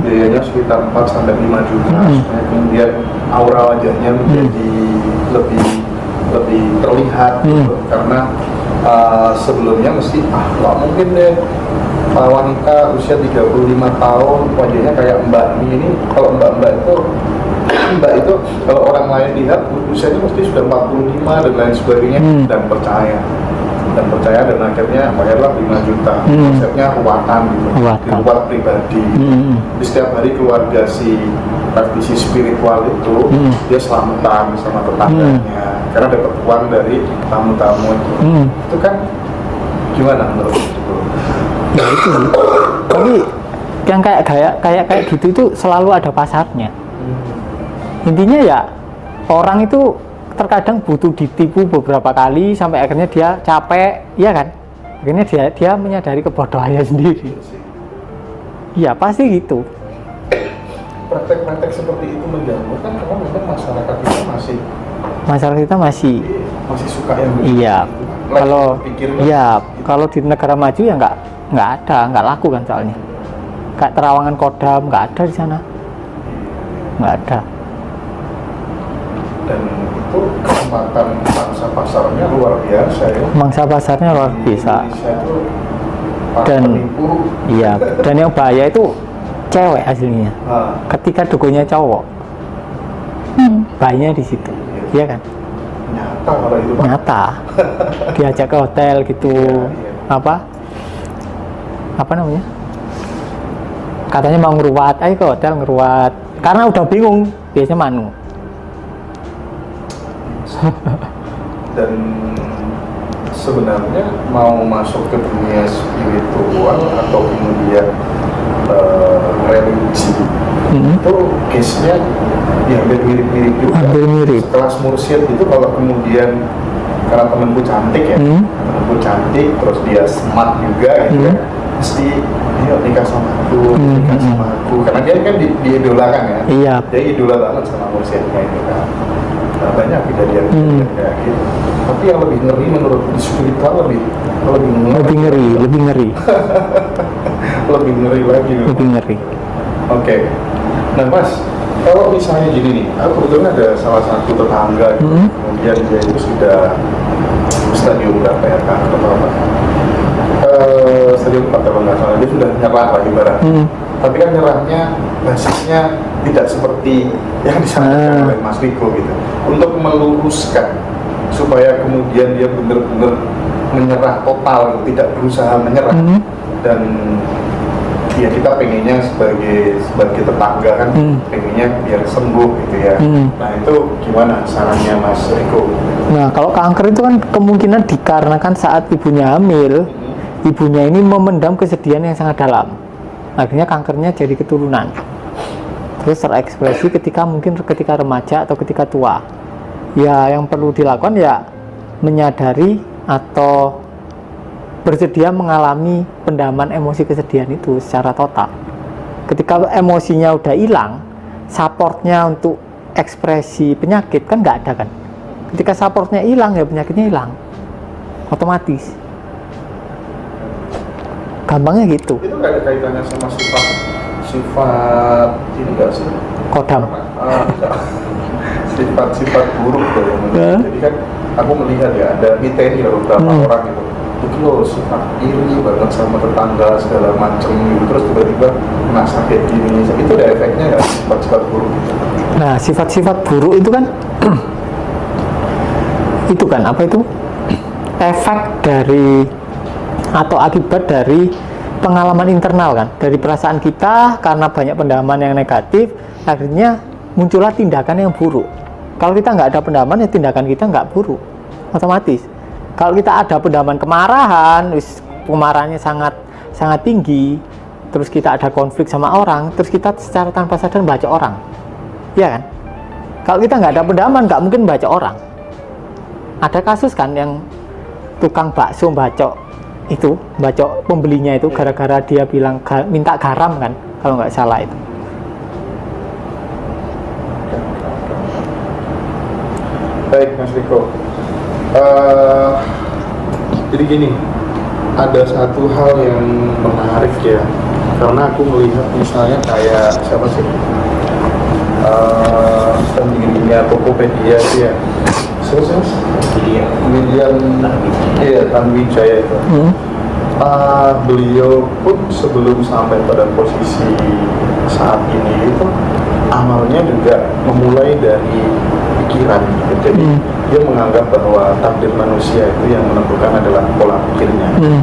biayanya sekitar 4-5 juta, supaya kemudian aura wajahnya menjadi lebih terlihat gitu. Karena sebelumnya mesti nggak mungkin deh wanita usia 35 tahun wajahnya kayak Mbak ini. Kalau Mbak itu kalau orang lain lihat usianya mesti sudah 45 dan lain sebagainya, dan percaya dan akhirnya bayarlah 5 juta. Konsepnya ruatan gitu, diruat pribadi. Di setiap hari keluarga si praktisi spiritual itu dia selamatan sama tetangganya karena dapat uang dari tamu-tamu itu. Itu kan gimana menurut itu? Ya itu sih. Tapi yang kayak gitu itu selalu ada pasarnya. Intinya ya orang itu terkadang butuh ditipu beberapa kali sampai akhirnya dia capek, iya kan? Akhirnya dia menyadari kebodohannya sendiri. Iya pasti gitu. Praktek-praktek seperti itu mengganggu kan karena memang masyarakat kita masih suka yang begitu. Iya. Kalau di negara maju ya nggak laku kan soalnya. Kayak terawangan kodam nggak ada di sana, nggak ada. Dan itu kesempatan mangsa pasarnya luar biasa ya. Mangsa pasarnya luar biasa. Indonesia itu para Dan penipu. Iya. Dan yang bahaya itu cewek aslinya. Ketika dugonya cowok, bahayanya di situ, iya kan? Nyata kalau itu Pak. Nyata. Diajak ke hotel gitu, apa namanya? Katanya mau ngeruat, ayo ke hotel ngeruat. Karena udah bingung, biasanya manu. Dan sebenarnya mau masuk ke dunia spiritual atau kemudian religi itu case-nya ya hampir mirip-mirip juga. Hampir mirip. Kelas mursyid itu kalau kemudian karena temanku cantik ya, temanku cantik terus dia smart juga gitu ya, mesti ayo nikah sama aku, karena dia kan diidolakan ya. Iya. Dia idola banget sama mursyidnya itu kan. Nah, banyak kejadian kayak gitu. Tapi yang lebih ngeri menurut spiritual lebih ngeri. Lebih ngeri. Lebih ngeri lagi. Lebih ngeri. Oke. Nah Mas, kalau misalnya gini nih, aku kebetulan ada salah satu tetangga gitu, kemudian dia itu sudah stadium berapa ya kan atau apa? Stadium 4 kalau nggak salah, dia sudah nyerah lah ibaratnya. Tapi kan nyerahnya basisnya tidak seperti yang disampaikan oleh Mas Riko gitu. Untuk meluruskan supaya kemudian dia benar-benar menyerah total, tidak berusaha menyerah. Dan ya kita pengennya sebagai tetangga kan pengennya biar sembuh gitu ya. Nah itu gimana sarannya Mas Riko? Nah kalau kanker itu kan kemungkinan dikarenakan saat ibunya hamil, ibunya ini memendam kesedihan yang sangat dalam, akhirnya kankernya jadi keturunan, terus terekspresi ketika remaja atau ketika tua. Ya yang perlu dilakukan ya menyadari atau bersedia mengalami pendaman emosi kesedihan itu secara total. Ketika emosinya udah hilang, supportnya untuk ekspresi penyakit kan nggak ada kan. Ketika supportnya hilang ya penyakitnya hilang otomatis. Gampangnya gitu. Itu nggak ada kaitannya sama sifat ini nggak sih? Kodam. Sifat buruk loh yang jadi kan aku melihat ya ada miteni beberapa orang itu mungkin lo sifat iri banget sama tetangga segala macem gitu, terus tiba-tiba kena sakit gini, itu ada efeknya nggak sifat-sifat buruk? Nah, sifat-sifat buruk itu kan itu kan apa itu? Efek dari atau akibat dari pengalaman internal kan, dari perasaan kita karena banyak pendalaman yang negatif, akhirnya muncullah tindakan yang buruk. Kalau kita nggak ada pendalaman, ya tindakan kita nggak buruk, otomatis. Kalau kita ada pendalaman kemarahan, kemarahannya sangat tinggi, terus kita ada konflik sama orang, terus kita secara tanpa sadar baca orang, ya kan? Kalau kita nggak ada pendalaman, nggak mungkin baca orang. Ada kasus kan yang tukang bakso bacok itu, bacok pembelinya itu gara-gara dia bilang minta garam kan, kalau nggak salah itu. Baik Mas Riko, jadi gini, ada satu hal yang menarik ya, karena aku melihat misalnya kayak siapa sih, pendirinya Tokopedia sih ya, William Tanwijaya itu. Beliau pun sebelum sampai pada posisi saat ini itu amalnya juga memulai dari pikiran gitu. Jadi dia menganggap bahwa takdir manusia itu yang menentukan adalah pola pikirnya gitu ya.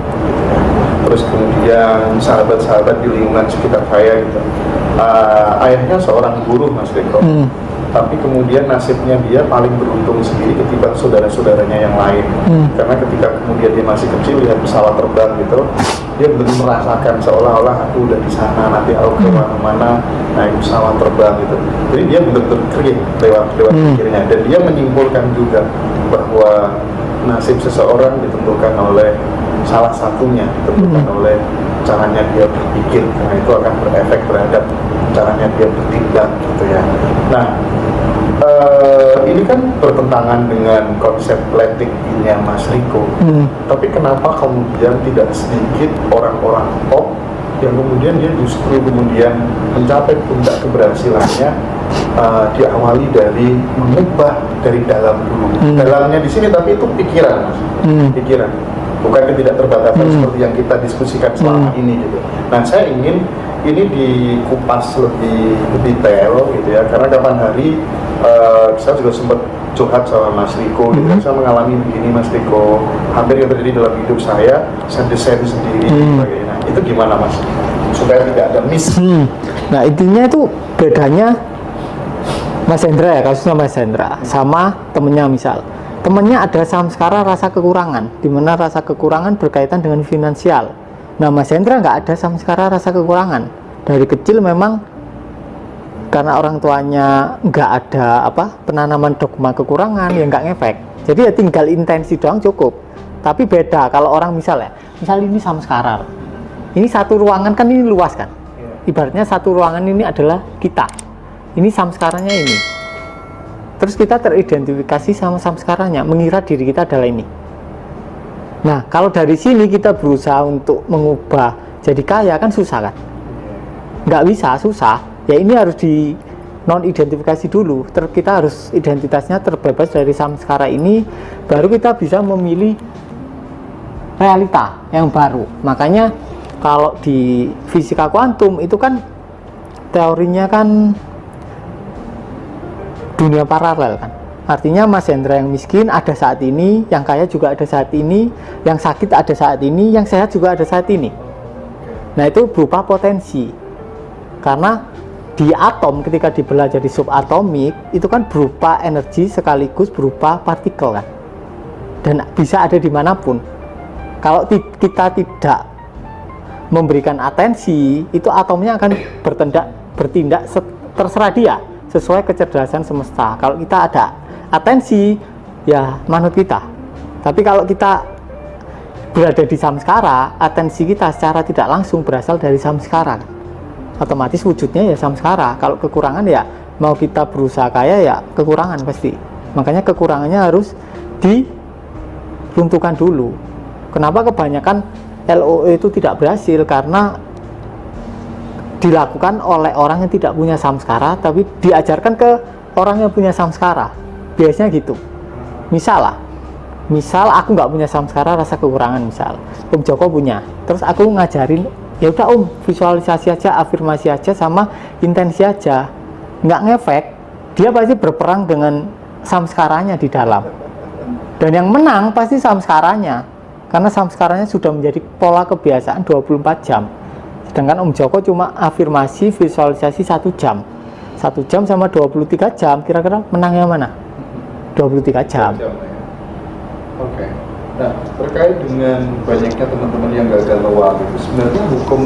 Terus kemudian sahabat-sahabat di lingkungan sekitar saya gitu, ayahnya seorang guru Mas Riko, tapi kemudian nasibnya dia paling beruntung sendiri ketimbang saudara-saudaranya yang lain. Karena ketika kemudian dia masih kecil lihat pesawat terbang gitu, dia belum merasakan seolah-olah aku udah di sana, nanti aku ke mana-mana naik pesawat terbang gitu. Jadi dia benar-benar kering lewat pikirnya, dan dia menyimpulkan juga bahwa nasib seseorang ditentukan oleh salah satunya, ditentukan oleh caranya dia berpikir, karena itu akan berefek terhadap caranya dia bertindak gitu ya. Nah, ini kan bertentangan dengan konsep etiknya Mas Riko. Tapi kenapa kemudian tidak sedikit orang-orang top yang kemudian dia justru kemudian mencapai puncak keberhasilannya diawali dari mengubah dari dalam dulu. Dalamnya di sini tapi itu pikiran, Mas. Pikiran. Bukan ketidakterbatasan seperti yang kita diskusikan selama ini gitu. Nah, saya ingin ini dikupas lebih detail gitu ya, karena kapan hari saya juga sempat curhat sama Mas Riko gitu. Saya mengalami begini Mas Riko, hampir yang terjadi dalam hidup saya desain sendiri sebagainya. Nah, itu gimana Mas? Supaya tidak ada miss. Nah, intinya itu bedanya Mas Hendra ya, kasusnya Mas Hendra sama temennya, misal temennya ada samskara rasa kekurangan, di mana rasa kekurangan berkaitan dengan finansial. Nah, Mas Hendra nggak ada samskara rasa kekurangan. Dari kecil memang karena orang tuanya nggak ada penanaman dogma kekurangan, ya nggak ngefek. Jadi ya tinggal intensi doang cukup. Tapi beda kalau orang misal ini samskara. Ini satu ruangan kan, ini luas kan. Ibaratnya satu ruangan ini adalah kita. Ini samskaranya ini. Terus kita teridentifikasi sama samskaranya, mengira diri kita adalah ini. Nah, kalau dari sini kita berusaha untuk mengubah jadi kaya kan susah kan? Nggak bisa, susah. Ya ini harus di non-identifikasi dulu. Kita harus identitasnya terbebas dari samskara ini, baru kita bisa memilih realita yang baru. Makanya kalau di fisika kuantum itu kan teorinya kan dunia paralel kan. Artinya Mas Hendra yang miskin ada saat ini, yang kaya juga ada saat ini, yang sakit ada saat ini, yang sehat juga ada saat ini. Nah, itu berupa potensi. Karena di atom ketika dibelah jadi subatomik itu kan berupa energi sekaligus berupa partikel kan. Dan bisa ada dimanapun. Kalau kita tidak memberikan atensi, itu atomnya akan bertindak terserah dia, sesuai kecerdasan semesta. Kalau kita ada atensi, ya manut kita. Tapi kalau kita berada di samskara, atensi kita secara tidak langsung berasal dari samskara. Otomatis wujudnya ya samskara. Kalau kekurangan ya mau kita berusaha kaya ya kekurangan pasti. Makanya kekurangannya harus diruntuhkan dulu. Kenapa kebanyakan LOE itu tidak berhasil? Karena dilakukan oleh orang yang tidak punya samskara, tapi diajarkan ke orang yang punya samskara. Biasanya gitu. Misal lah, Misal aku nggak punya samskara rasa kekurangan, misal Om Joko punya, terus aku ngajarin, ya udah Om, visualisasi aja, afirmasi aja, sama intensi aja, nggak ngefek, dia pasti berperang dengan samskaranya di dalam, dan yang menang pasti samskaranya, karena samskaranya sudah menjadi pola kebiasaan 24 jam. Sedangkan Om Joko cuma afirmasi, visualisasi 1 jam. 1 jam sama 23 jam, kira-kira menang yang mana? 23 jam. Oke. Nah, terkait dengan banyaknya teman-teman yang gagal lewat itu, sebenarnya hukum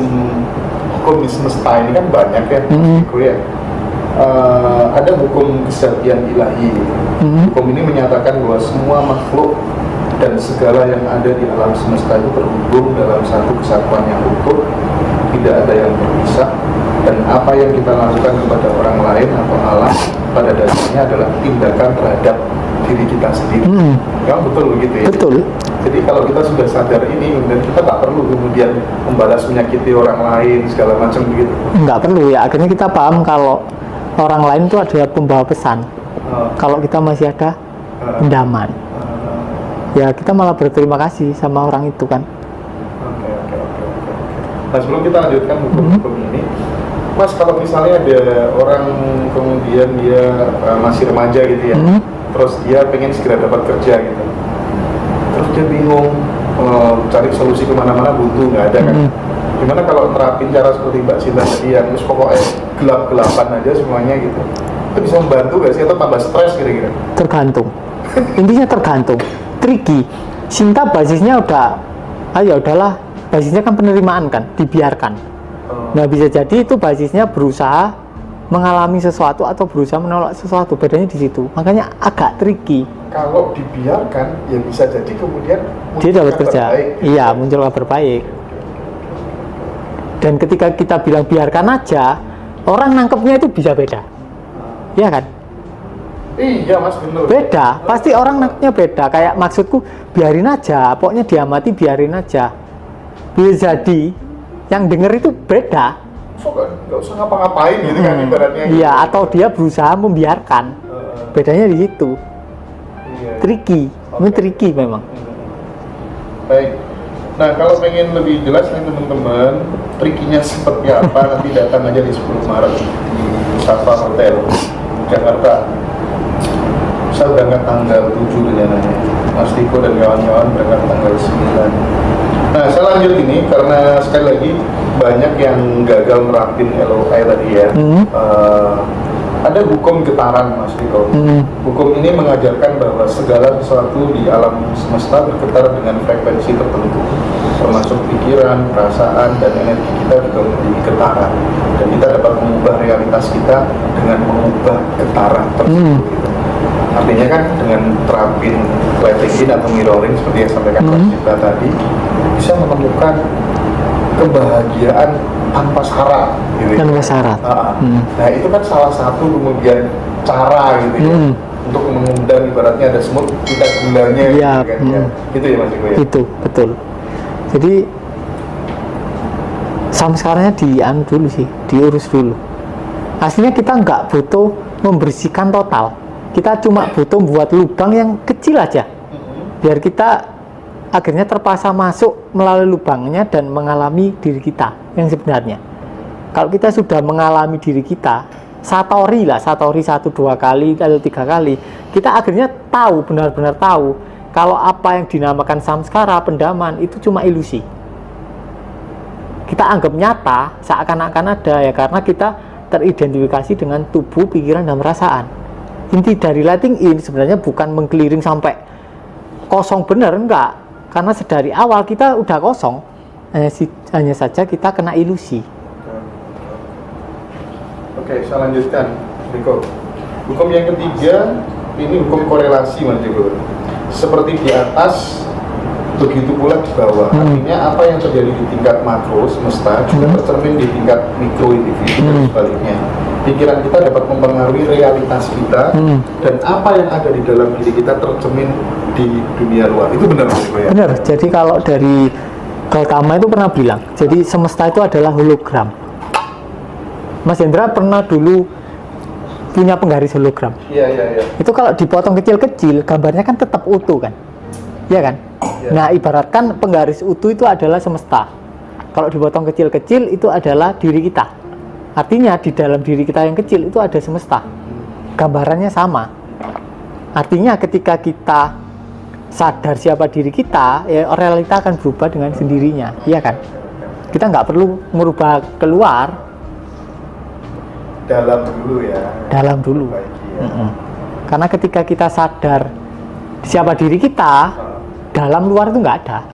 di semesta ini kan banyak ya, Mas ya. Ada hukum kesaktian ilahi. Hukum ini menyatakan bahwa semua makhluk dan segala yang ada di alam semesta itu terhubung dalam satu kesatuan yang utuh, tidak ada yang terpisah, dan apa yang kita lakukan kepada orang lain atau alam pada dasarnya adalah tindakan terhadap diri kita sendiri. Ya, betul begitu ya? Betul. Jadi kalau kita sudah sadar ini, dan kita nggak perlu kemudian membalas menyakiti orang lain segala macam begitu. Nggak perlu ya, akhirnya kita paham kalau orang lain itu adalah pembawa pesan. Kalau kita masih ada pendaman, ya kita malah berterima kasih sama orang itu kan. Oke. Nah, sebelum kita lanjutkan hukum ini, Mas, kalau misalnya ada orang kemudian dia masih remaja gitu ya, terus dia pengen segera dapat kerja gitu, terus dia bingung cari solusi kemana-mana, buntu, nggak ada kan. Gimana kalau terapin cara seperti Mbak Sinta tadi yang pokoknya gelap-gelapan aja semuanya gitu, itu bisa membantu nggak sih atau tambah stres kira-kira? Tergantung. Intinya tergantung. Tricky. Sinta basisnya udah, ayo udahlah, basisnya kan penerimaan kan, dibiarkan. Nah, bisa jadi itu basisnya berusaha mengalami sesuatu atau berusaha menolak sesuatu, bedanya di situ. Makanya agak tricky. Kalau dibiarkan, ya bisa jadi kemudian dia dapat kerja. Iya, muncul kabar baik. Dan ketika kita bilang biarkan aja, orang nangkepnya itu bisa beda. Iya kan? Iya Mas, bener. Beda, pasti orang nangkepnya beda. Kayak maksudku, biarin aja, pokoknya diamati, biarin aja. Bisa jadi yang denger itu beda. Nggak usah ngapa-ngapain gitu kan ibaratnya. Iya, gitu. Atau dia berusaha membiarkan. Bedanya di situ. Iya. Tricky, ini tricky memang. Baik. Nah, kalau pengen lebih jelas nih teman-teman, trikinya seperti apa, nanti datang aja di 10 Maret di Safa Hotel Jakarta. Saya berangkat tanggal 7 rencananya. Mas Tiko dan kawan-kawan berangkat tanggal 9. Nah, saya lanjut ini karena sekali lagi banyak yang gagal nerapin LOI tadi ya. Ada hukum getaran, Mas Tiko. Hukum ini mengajarkan bahwa segala sesuatu di alam semesta bergetar dengan frekuensi tertentu, termasuk pikiran, perasaan, dan energi kita juga memiliki getaran. Dan kita dapat mengubah realitas kita dengan mengubah getaran tersebut. Artinya kan dengan terapin levitation atau mirroring seperti yang sampaikan kita tadi, bisa menemukan kebahagiaan tanpa syarat gitu. Tanpa syarat. Nah, itu kan salah satu kemudian cara gitu ya, untuk mengundang, ibaratnya ada semut kita gulanya ya, gitu kan ya. Gitu ya Mas Iko ya? Itu, betul. Jadi samskaranya dulu sih, diurus dulu. Aslinya kita nggak butuh membersihkan total, kita cuma butuh buat lubang yang kecil aja, biar kita akhirnya terpaksa masuk melalui lubangnya dan mengalami diri kita yang sebenarnya. Kalau kita sudah mengalami diri kita, satori 1-2 kali atau 3 kali, kita akhirnya tahu, benar-benar tahu kalau apa yang dinamakan samskara, pendaman, itu cuma ilusi. Kita anggap nyata, seakan-akan ada ya, karena kita teridentifikasi dengan tubuh, pikiran, dan perasaan. Inti dari letting in sebenarnya bukan mengkeliling sampai kosong bener, enggak. Karena sedari awal kita udah kosong, hanya saja kita kena ilusi. Oke, saya lanjutkan, Riko. Hukum yang ketiga, ini hukum korelasi, Mas Riko. Seperti di atas, begitu pula di bawah. Artinya apa yang terjadi di tingkat makro semesta juga tercermin di tingkat mikro individu dan sebaliknya. Pikiran kita dapat mempengaruhi realitas kita, dan apa yang ada di dalam diri kita tercermin di dunia luar. Itu benar, Mas Riko ya? Benar. Jadi kalau dari Gautama itu pernah bilang, jadi semesta itu adalah hologram. Mas Hendra pernah dulu punya penggaris hologram. Iya. Itu kalau dipotong kecil-kecil, gambarnya kan tetap utuh kan. ya kan? Iya. Nah, ibaratkan penggaris utuh itu adalah semesta. Kalau dipotong kecil-kecil itu adalah diri kita. Artinya di dalam diri kita yang kecil itu ada semesta. Gambarannya sama. Artinya ketika kita sadar siapa diri kita, ya realita akan berubah dengan sendirinya, iya kan? Kita nggak perlu merubah keluar, Dalam dulu ya. dalam dulu. Perbaiki ya. Karena ketika kita sadar siapa diri kita, dalam luar itu nggak ada.